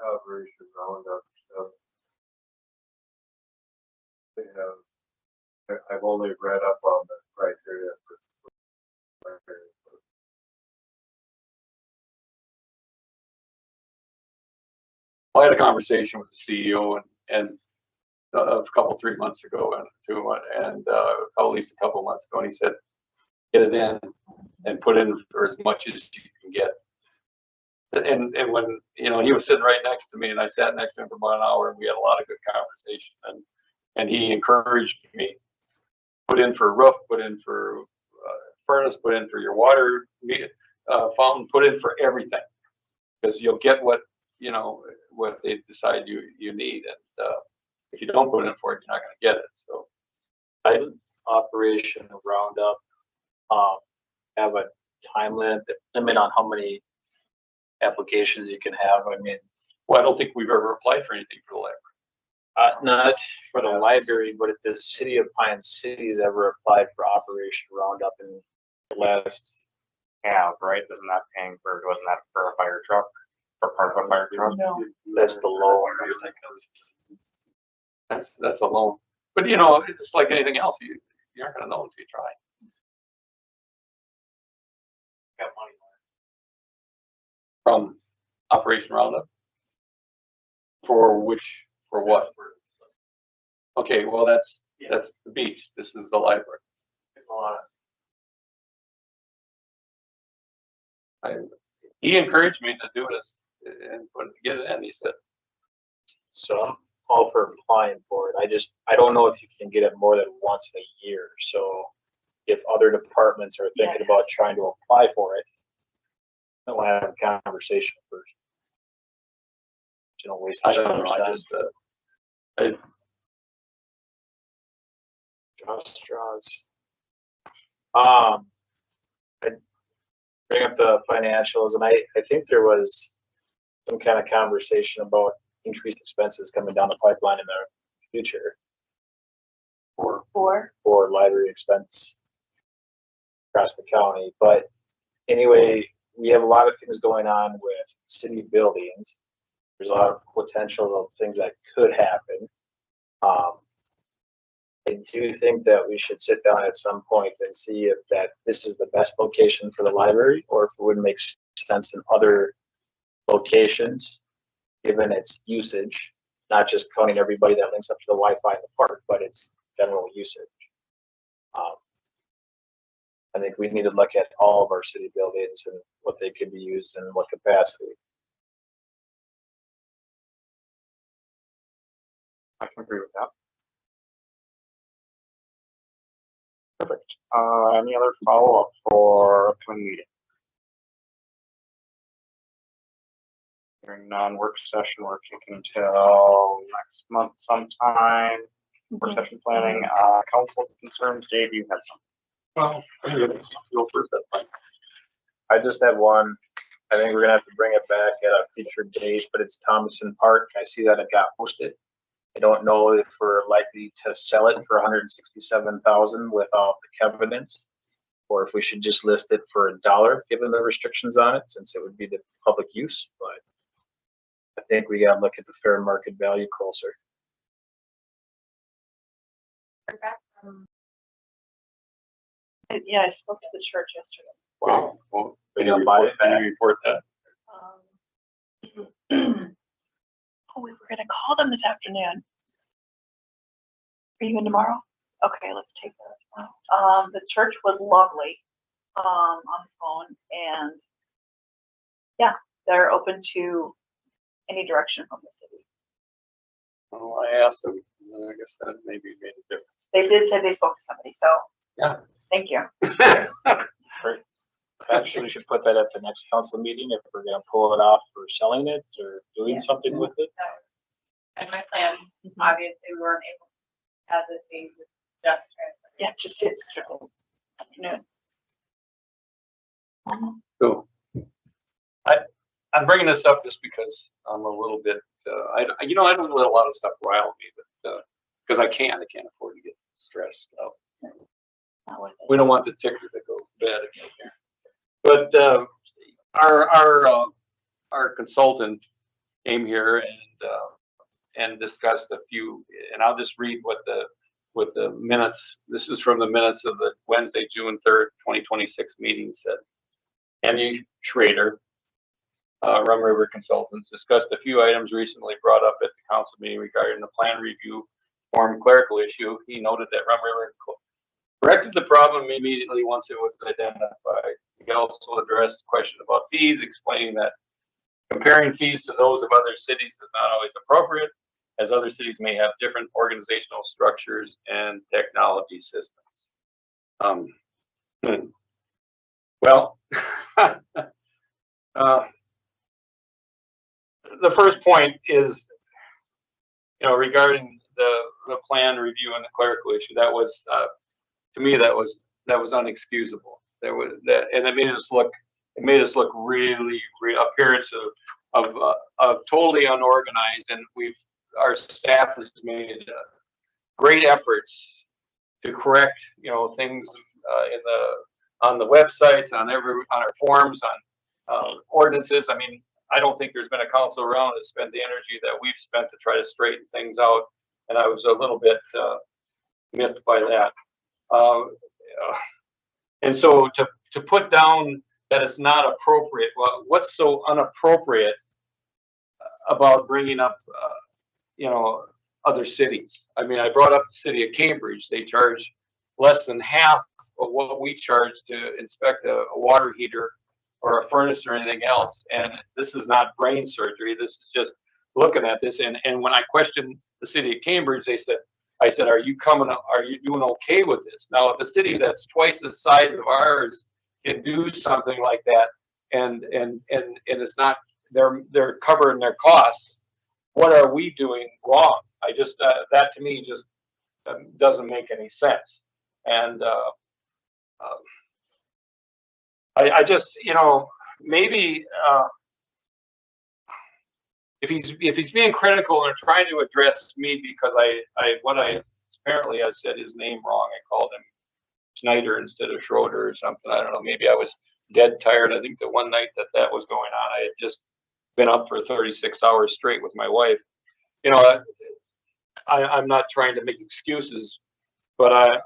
Operation Roundup stuff. They have, I've only read up on the criteria for I had a conversation with the CEO and a couple, 3 months ago and at least a couple months ago, and he said, get it in and put in for as much as you can get. And when, you know, he was sitting right next to me and I sat next to him for about an hour and we had a lot of good conversation and he encouraged me, put in for roof, put in for furnace, put in for your water fountain, put in for everything, because you'll get what, you know, what they decide you need. And if you don't put in for it, you're not going to get it. So Operation Roundup have a time limit on how many applications you can have. I mean, well, I don't think we've ever applied for anything for the library. not for the library, but if the city of Pine City has ever applied for Operation Roundup in the last. Right? Wasn't that for a fire truck? For part of a fire truck? No. That's the low one. That's a loan. But you know, it's like anything else. You aren't going to know until you try. Got money. From Operation Roundup? For what? Okay, well, that's the beach. This is the library. It's a lot. He encouraged me to do this and get it in. He said, So I'm all for applying for it. I don't know if you can get it more than once in a year. So if other departments are thinking about trying to apply for it, I want to have a conversation first. You know, waste I don't know. I just, straws. I bring up the financials, and I think there was some kind of conversation about increased expenses coming down the pipeline in the future for library expense across the county. But anyway, we have a lot of things going on with city buildings. There's a lot of potential of things that could happen. I do think that we should sit down at some point and see if this is the best location for the library, or if it would make sense in other locations, given its usage, not just counting everybody that links up to the Wi-Fi in the park, but its general usage. I think we need to look at all of our city buildings and what they could be used in what capacity. I can agree with that. Perfect. Any other follow-up for upcoming meeting? Hearing none, work session, we're kicking till next month sometime. Work session planning, council concerns. Dave, you had some. well, I'm going to go first. That's fine. I just have one. I think we're gonna have to bring it back at a future date, but it's Thomason Park. I see that it got posted. I don't know if we're likely to sell it for $167,000 without the covenants, or if we should just list it for $1, given the restrictions on it, since it would be the public use. But I think we gotta look at the fair market value closer. Yeah, I spoke to the church yesterday. Wow. Well, We're gonna buy it can back. you report that? Oh, we were gonna call them this afternoon. Are you in tomorrow? Okay, let's take that. The church was lovely, on the phone, and yeah, they're open to any direction from the city. Well, I asked them, and I guess that maybe made a difference. They did say they spoke to somebody, so. Yeah. Thank you. Actually, we should put that at the next council meeting if we're gonna pull it off for selling it or doing Yeah. something with it. And my plan, obviously, we weren't able to have this be just transfer. Yeah, just it's afternoon. So, I'm bringing this up just because I'm a little bit, I don't let a lot of stuff rile me, but, because I can't afford to get stressed out. Not worth it. We don't want the ticker to go bad again here. But, our consultant came here and discussed a few, and I'll just read what the minutes, this is from the minutes of the Wednesday, June 3rd, 2026 meeting said. Andy Schrader, Rum River Consultants, discussed a few items recently brought up at the council meeting regarding the plan review form clerical issue. He noted that Rum River corrected the problem immediately once it was identified. He also addressed the question about fees, explaining that comparing fees to those of other cities is not always appropriate, as other cities may have different organizational structures and technology systems. Well, the first point is, regarding the plan review and the clerical issue, that was, to me, that was unexcusable. There was that, and it made us look really appearance of totally unorganized, and our staff has made great efforts to correct, things on the websites, on our forms, on ordinances. I mean, I don't think there's been a council around to spend the energy that we've spent to try to straighten things out, and I was a little bit miffed by that. And so to put down that it's not appropriate, well, what's so inappropriate about bringing up, other cities? I mean, I brought up the city of Cambridge. They charge less than half of what we charge to inspect a water heater or a furnace or anything else. And this is not brain surgery. This is just looking at this. And when I questioned the city of Cambridge, I said, are you doing okay with this? Now, if a city that's twice the size of ours can do something like that, and it's not, they're covering their costs, what are we doing wrong? I just, that to me just doesn't make any sense. And I just, maybe if he's being critical and trying to address me because apparently I said his name wrong. I called him Schneider instead of Schroeder or something. I don't know. Maybe I was dead tired. I think the one night that was going on, I had just been up for 36 hours straight with my wife. I'm not trying to make excuses, but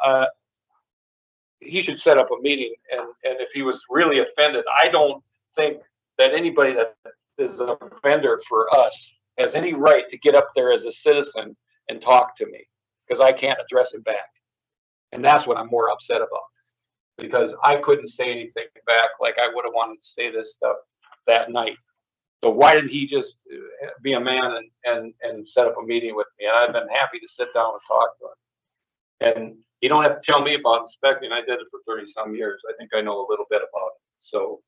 he should set up a meeting. And if he was really offended, I don't think that anybody that is a vendor for us has any right to get up there as a citizen and talk to me, because I can't address him back. And that's what I'm more upset about, because I couldn't say anything back like I would have wanted to say this stuff that night. So why didn't he just be a man and set up a meeting with me? And I've been happy to sit down and talk to him. And you don't have to tell me about inspecting. I did it for 30 some years. I think I know a little bit about it. So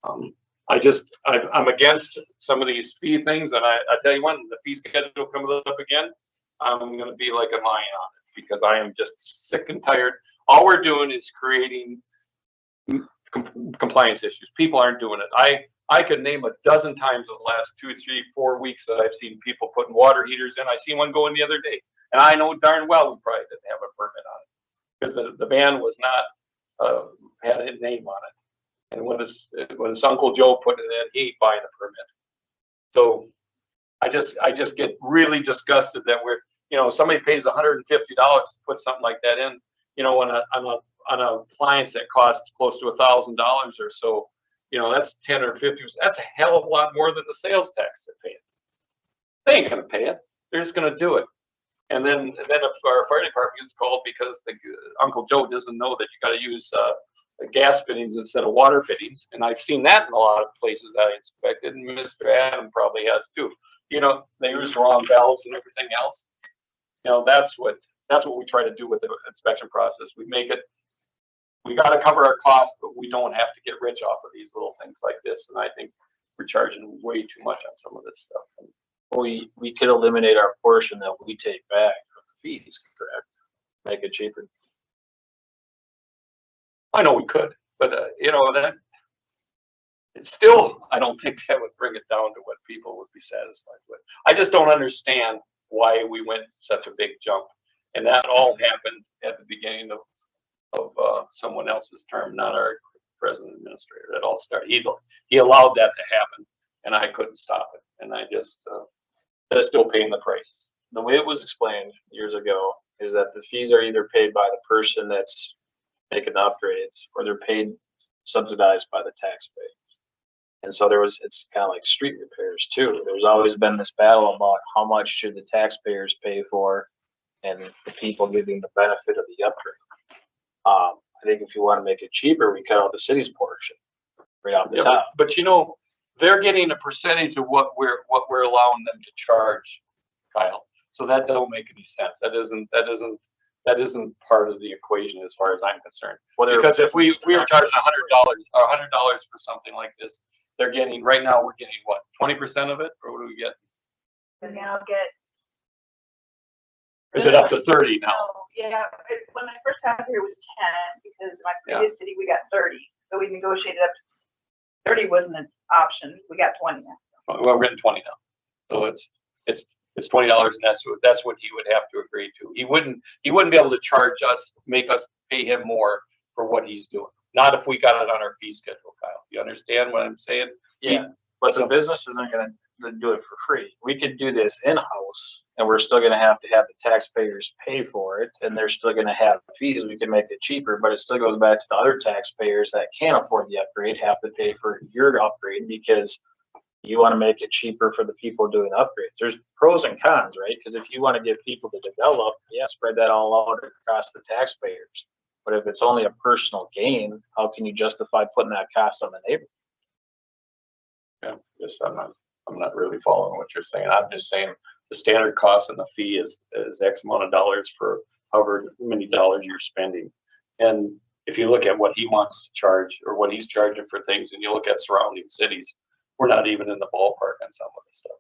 I'm against some of these fee things. And I tell you when the fee schedule comes up again, I'm going to be like a lion on it, because I am just sick and tired. All we're doing is creating compliance issues. People aren't doing it. I could name a dozen times in the last 2, 3, 4 weeks that I've seen people putting water heaters in. I seen one go in the other day, and I know darn well we probably didn't have a permit on it, because the van was not had a name on it. And when his Uncle Joe put it in, he ain't buying a permit. So I just get really disgusted that somebody pays $150 to put something like that in, on an appliance that costs close to $1,000 or so. That's 10 or 50. That's a hell of a lot more than the sales tax they're paying. They ain't gonna pay it. They're just gonna do it. And then if our fire department gets called because Uncle Joe doesn't know that you gotta use, gas fittings instead of water fittings, and I've seen that in a lot of places I inspected, and Mr. Adam probably has too. You know, they use the wrong valves and everything else. You know, that's what we try to do with the inspection process. We gotta cover our costs, but we don't have to get rich off of these little things like this, and I think we're charging way too much on some of this stuff. We could eliminate our portion that we take back from the fees, correct? Make it cheaper. I know we could, but, you know, that, it's still, I don't think that would bring it down to what people would be satisfied with. I just don't understand why we went such a big jump. And that all happened at the beginning of someone else's term, not our president administrator. That all started, he allowed that to happen, and I couldn't stop it. And I just, they're still paying the price. The way it was explained years ago is that the fees are either paid by the person that's making the upgrades, or they're paid, subsidized by the taxpayer. And so it's kind of like street repairs too. There's always been this battle about how much should the taxpayers pay for and the people getting the benefit of the upgrade. I think if you want to make it cheaper, we cut out the city's portion right off the top. But you know, they're getting a percentage of what we're allowing them to charge, Kyle. So that don't make any sense. That isn't part of the equation as far as I'm concerned. Because if we were charging $100 for something like this, they're getting, right now we're getting what, 20% of it, or what do we get? And now get. Is it up to 30 now? Yeah, when I first got here it was 10, because my previous city, we got 30. So we negotiated up to 30 wasn't an option. We got 20 now. Well, we're getting 20 now. So it's $20, and that's what he would have to agree to. He wouldn't be able to charge us, make us pay him more for what he's doing. Not if we got it on our fee schedule, Kyle. You understand what I'm saying? Yeah, but the business isn't gonna do it for free. We could do this in-house, and we're still gonna have to have the taxpayers pay for it, and they're still gonna have fees. We can make it cheaper, but it still goes back to the other taxpayers that can't afford the upgrade have to pay for your upgrade because you want to make it cheaper for the people doing upgrades. There's pros and cons, right? Because if you want to get people to develop, spread that all out across the taxpayers. But if it's only a personal gain, how can you justify putting that cost on the neighbor? Yeah, just I'm not really following what you're saying. I'm just saying the standard cost and the fee is X amount of dollars for however many dollars you're spending. And if you look at what he wants to charge or what he's charging for things, and you look at surrounding cities, we're not even in the ballpark on some of this stuff.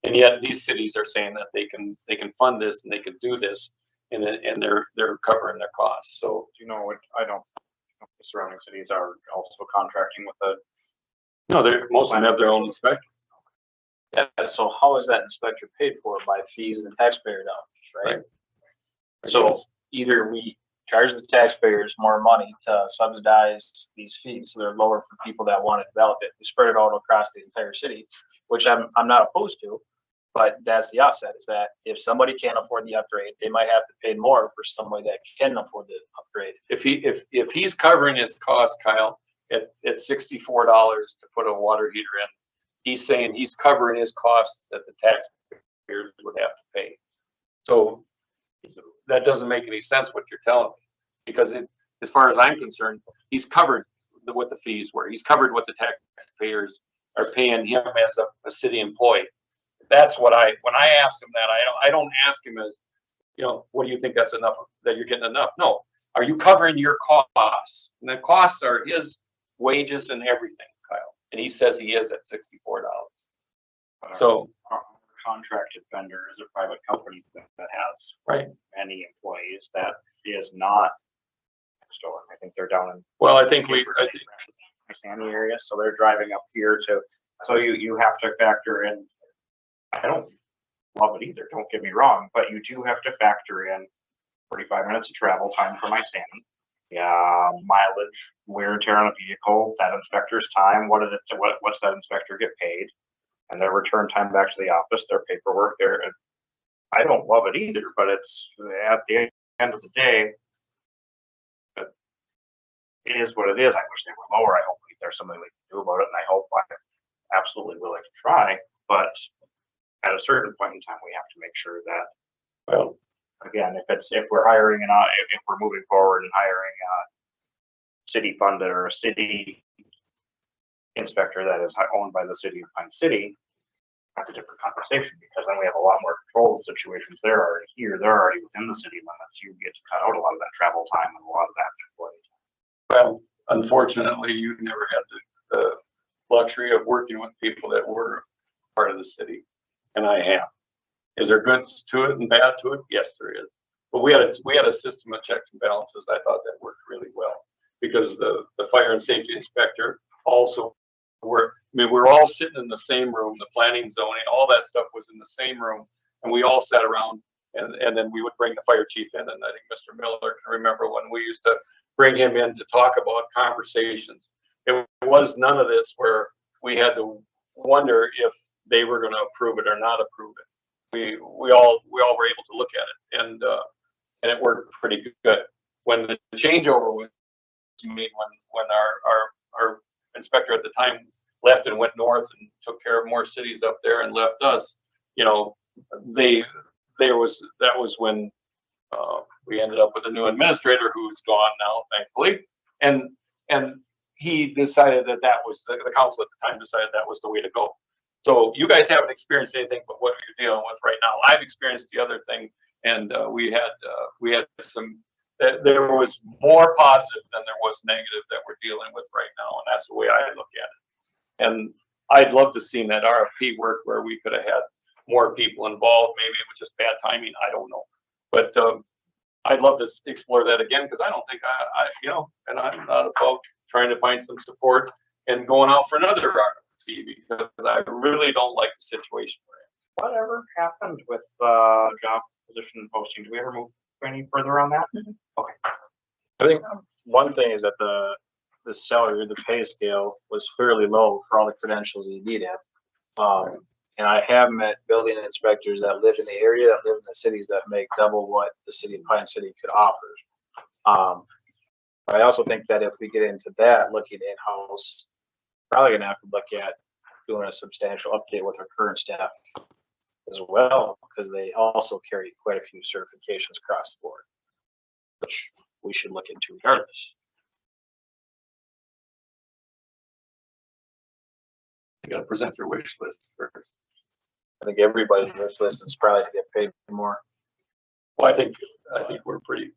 And yet these cities are saying that they can fund this and they can do this, and they're covering their costs. So Do you know what, I don't, the surrounding cities are also contracting with the. no, most of them have their own inspector. Yeah, so how is that inspector paid for? By fees and taxpayer dollars, right? So either we charge the taxpayers more money to subsidize these fees, so they're lower for people that want to develop it. We spread it all across the entire city, which I'm not opposed to, but that's the offset, is that if somebody can't afford the upgrade, they might have to pay more for somebody that can afford the upgrade. If he's covering his cost, Kyle, at $64 to put a water heater in, he's saying he's covering his costs that the taxpayers would have to pay. So that doesn't make any sense what you're telling me, because as far as I'm concerned, he's covered what the fees were. He's covered what the taxpayers are paying him as a city employee. That's what when I ask him that, I don't ask him as, you know, what do you think that's enough, that you're getting enough? No, are you covering your costs? And the costs are his wages and everything, Kyle. And he says he is at $64. So Our contracted vendor is a private company that has many employees that is not next door. I think they're down in. Well, I think Sandy area, so they're driving up here so you have to factor in. I don't love it either, don't get me wrong, but you do have to factor in 45 minutes of travel time for my Sandy. Yeah, mileage, wear and tear on a vehicle, that inspector's time, what's that inspector get paid? And their return time back to the office, their paperwork, I don't love it either, but it's at the end of the day, it is what it is. I wish they were lower. I hope there's something we can do about it, and I hope I'm absolutely willing to try. But at a certain point in time, we have to make sure that Well, Again, if we're hiring and if we're moving forward and hiring a city funded or a city inspector that is owned by the city of Pine City, that's a different conversation, because then we have a lot more control of situations. They're already here, they're already within the city limits. You get to cut out a lot of that travel time and a lot of that employee time. well, unfortunately, you never had the luxury of working with people that were part of the city, and I have. Is there goods to it and bad to it? Yes, there is. But we had a system of checks and balances. I thought that worked really well, because the fire and safety inspector also worked. I mean, we were all sitting in the same room, the planning, zoning, all that stuff was in the same room, and we all sat around, and then we would bring the fire chief in, and I think Mr. Miller can remember when we used to bring him in to talk about conversations. It was none of this where we had to wonder if they were going to approve it or not approve it. We all were able to look at it, and it worked pretty good. When the changeover was made, when our inspector at the time left and went north and took care of more cities up there and left us, you know, that was when we ended up with a new administrator who's gone now, thankfully, and he decided that was the council at the time decided that was the way to go. So you guys haven't experienced anything but what you're dealing with right now. I've experienced the other thing, and we had some. There was more positive than there was negative that we're dealing with right now, and that's the way I look at it. And I'd love to see that RFP work where we could have had more people involved. Maybe it was just bad timing. I don't know, but I'd love to explore that again, because I don't think and I'm not about trying to find some support and going out for another RFP, because I really don't like the situation we're in. Whatever happened with job position posting? Do we ever move any further on that? Okay. I think one thing is that the salary, the pay scale was fairly low for all the credentials you need have. And I have met building inspectors that live in the area, that live in the cities, that make double what the city of Pine City could offer. But I also think that if we get into that, looking in-house, probably gonna have to look at doing a substantial update with our current staff as well, because they also carry quite a few certifications across the board, which we should look into regardless. You gotta present their wish list first. I think everybody's wish list is probably to get paid more. Well, I think we're pretty.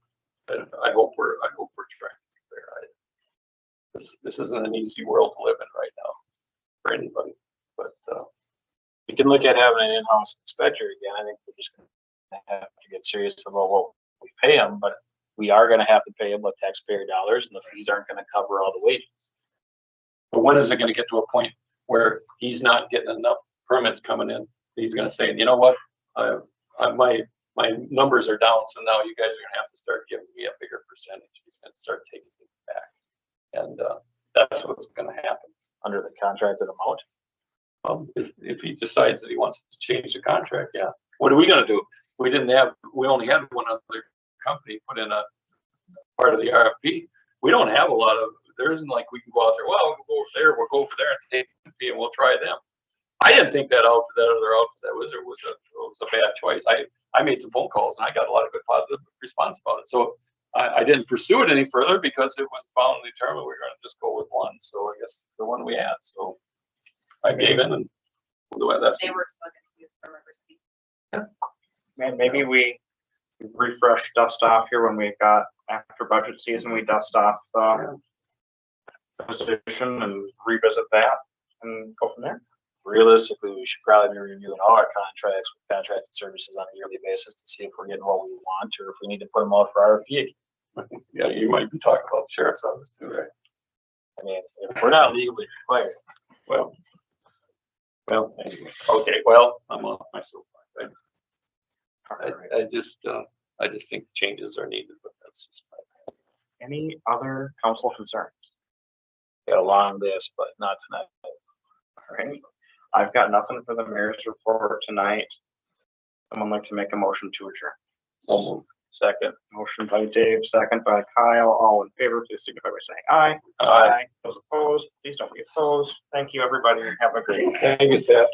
I hope we're trying there. This isn't an easy world to live in right now for anybody. But we can look at having an in-house inspector again. I think we're just gonna have to get serious about what we pay them, but we are gonna have to pay them with taxpayer dollars, and the fees aren't gonna cover all the wages. But when is it gonna get to a point where he's not getting enough permits coming in? He's gonna say, you know what, my numbers are down, so now you guys are gonna have to start giving me a bigger percentage. He's gonna start taking it back, and that's what's gonna happen. Under the contracted amount. If he decides that he wants to change the contract, yeah. What are we gonna do? We only had one other company put in a part of the RFP. We don't have a lot of. There isn't like we can go out there. Well, we'll go over there. We'll go over there and take the fee, and we'll try them. I didn't think that other outfit that was a bad choice. I made some phone calls and I got a lot of good positive response about it. So I didn't pursue it any further because it was bound and determined we were going to just go with one. So I guess the one we had. So I gave in, and that's. They were so confused from River City. Maybe we refresh, dust off here when we got after budget season. We dust off the position and revisit that and go from there. Realistically, we should probably be reviewing all our contracts with contracted services on a yearly basis to see if we're getting what we want, or if we need to put them out for RFP. Yeah, you might be talking about the sheriff's office too, right? I mean, if we're not legally required. Well, anyway. Okay, well, I'm off my soapbox. I just think changes are needed, but that's just my opinion. Any other council concerns? Got a long list, but not tonight. All right. I've got nothing for the mayor's report tonight. Someone like to make a motion to adjourn? Second. Motion by Dave, second by Kyle. All in favor, please signify by saying aye. Aye. Those opposed, please don't be opposed. Thank you, everybody, and have a great day. Thank you, Seth.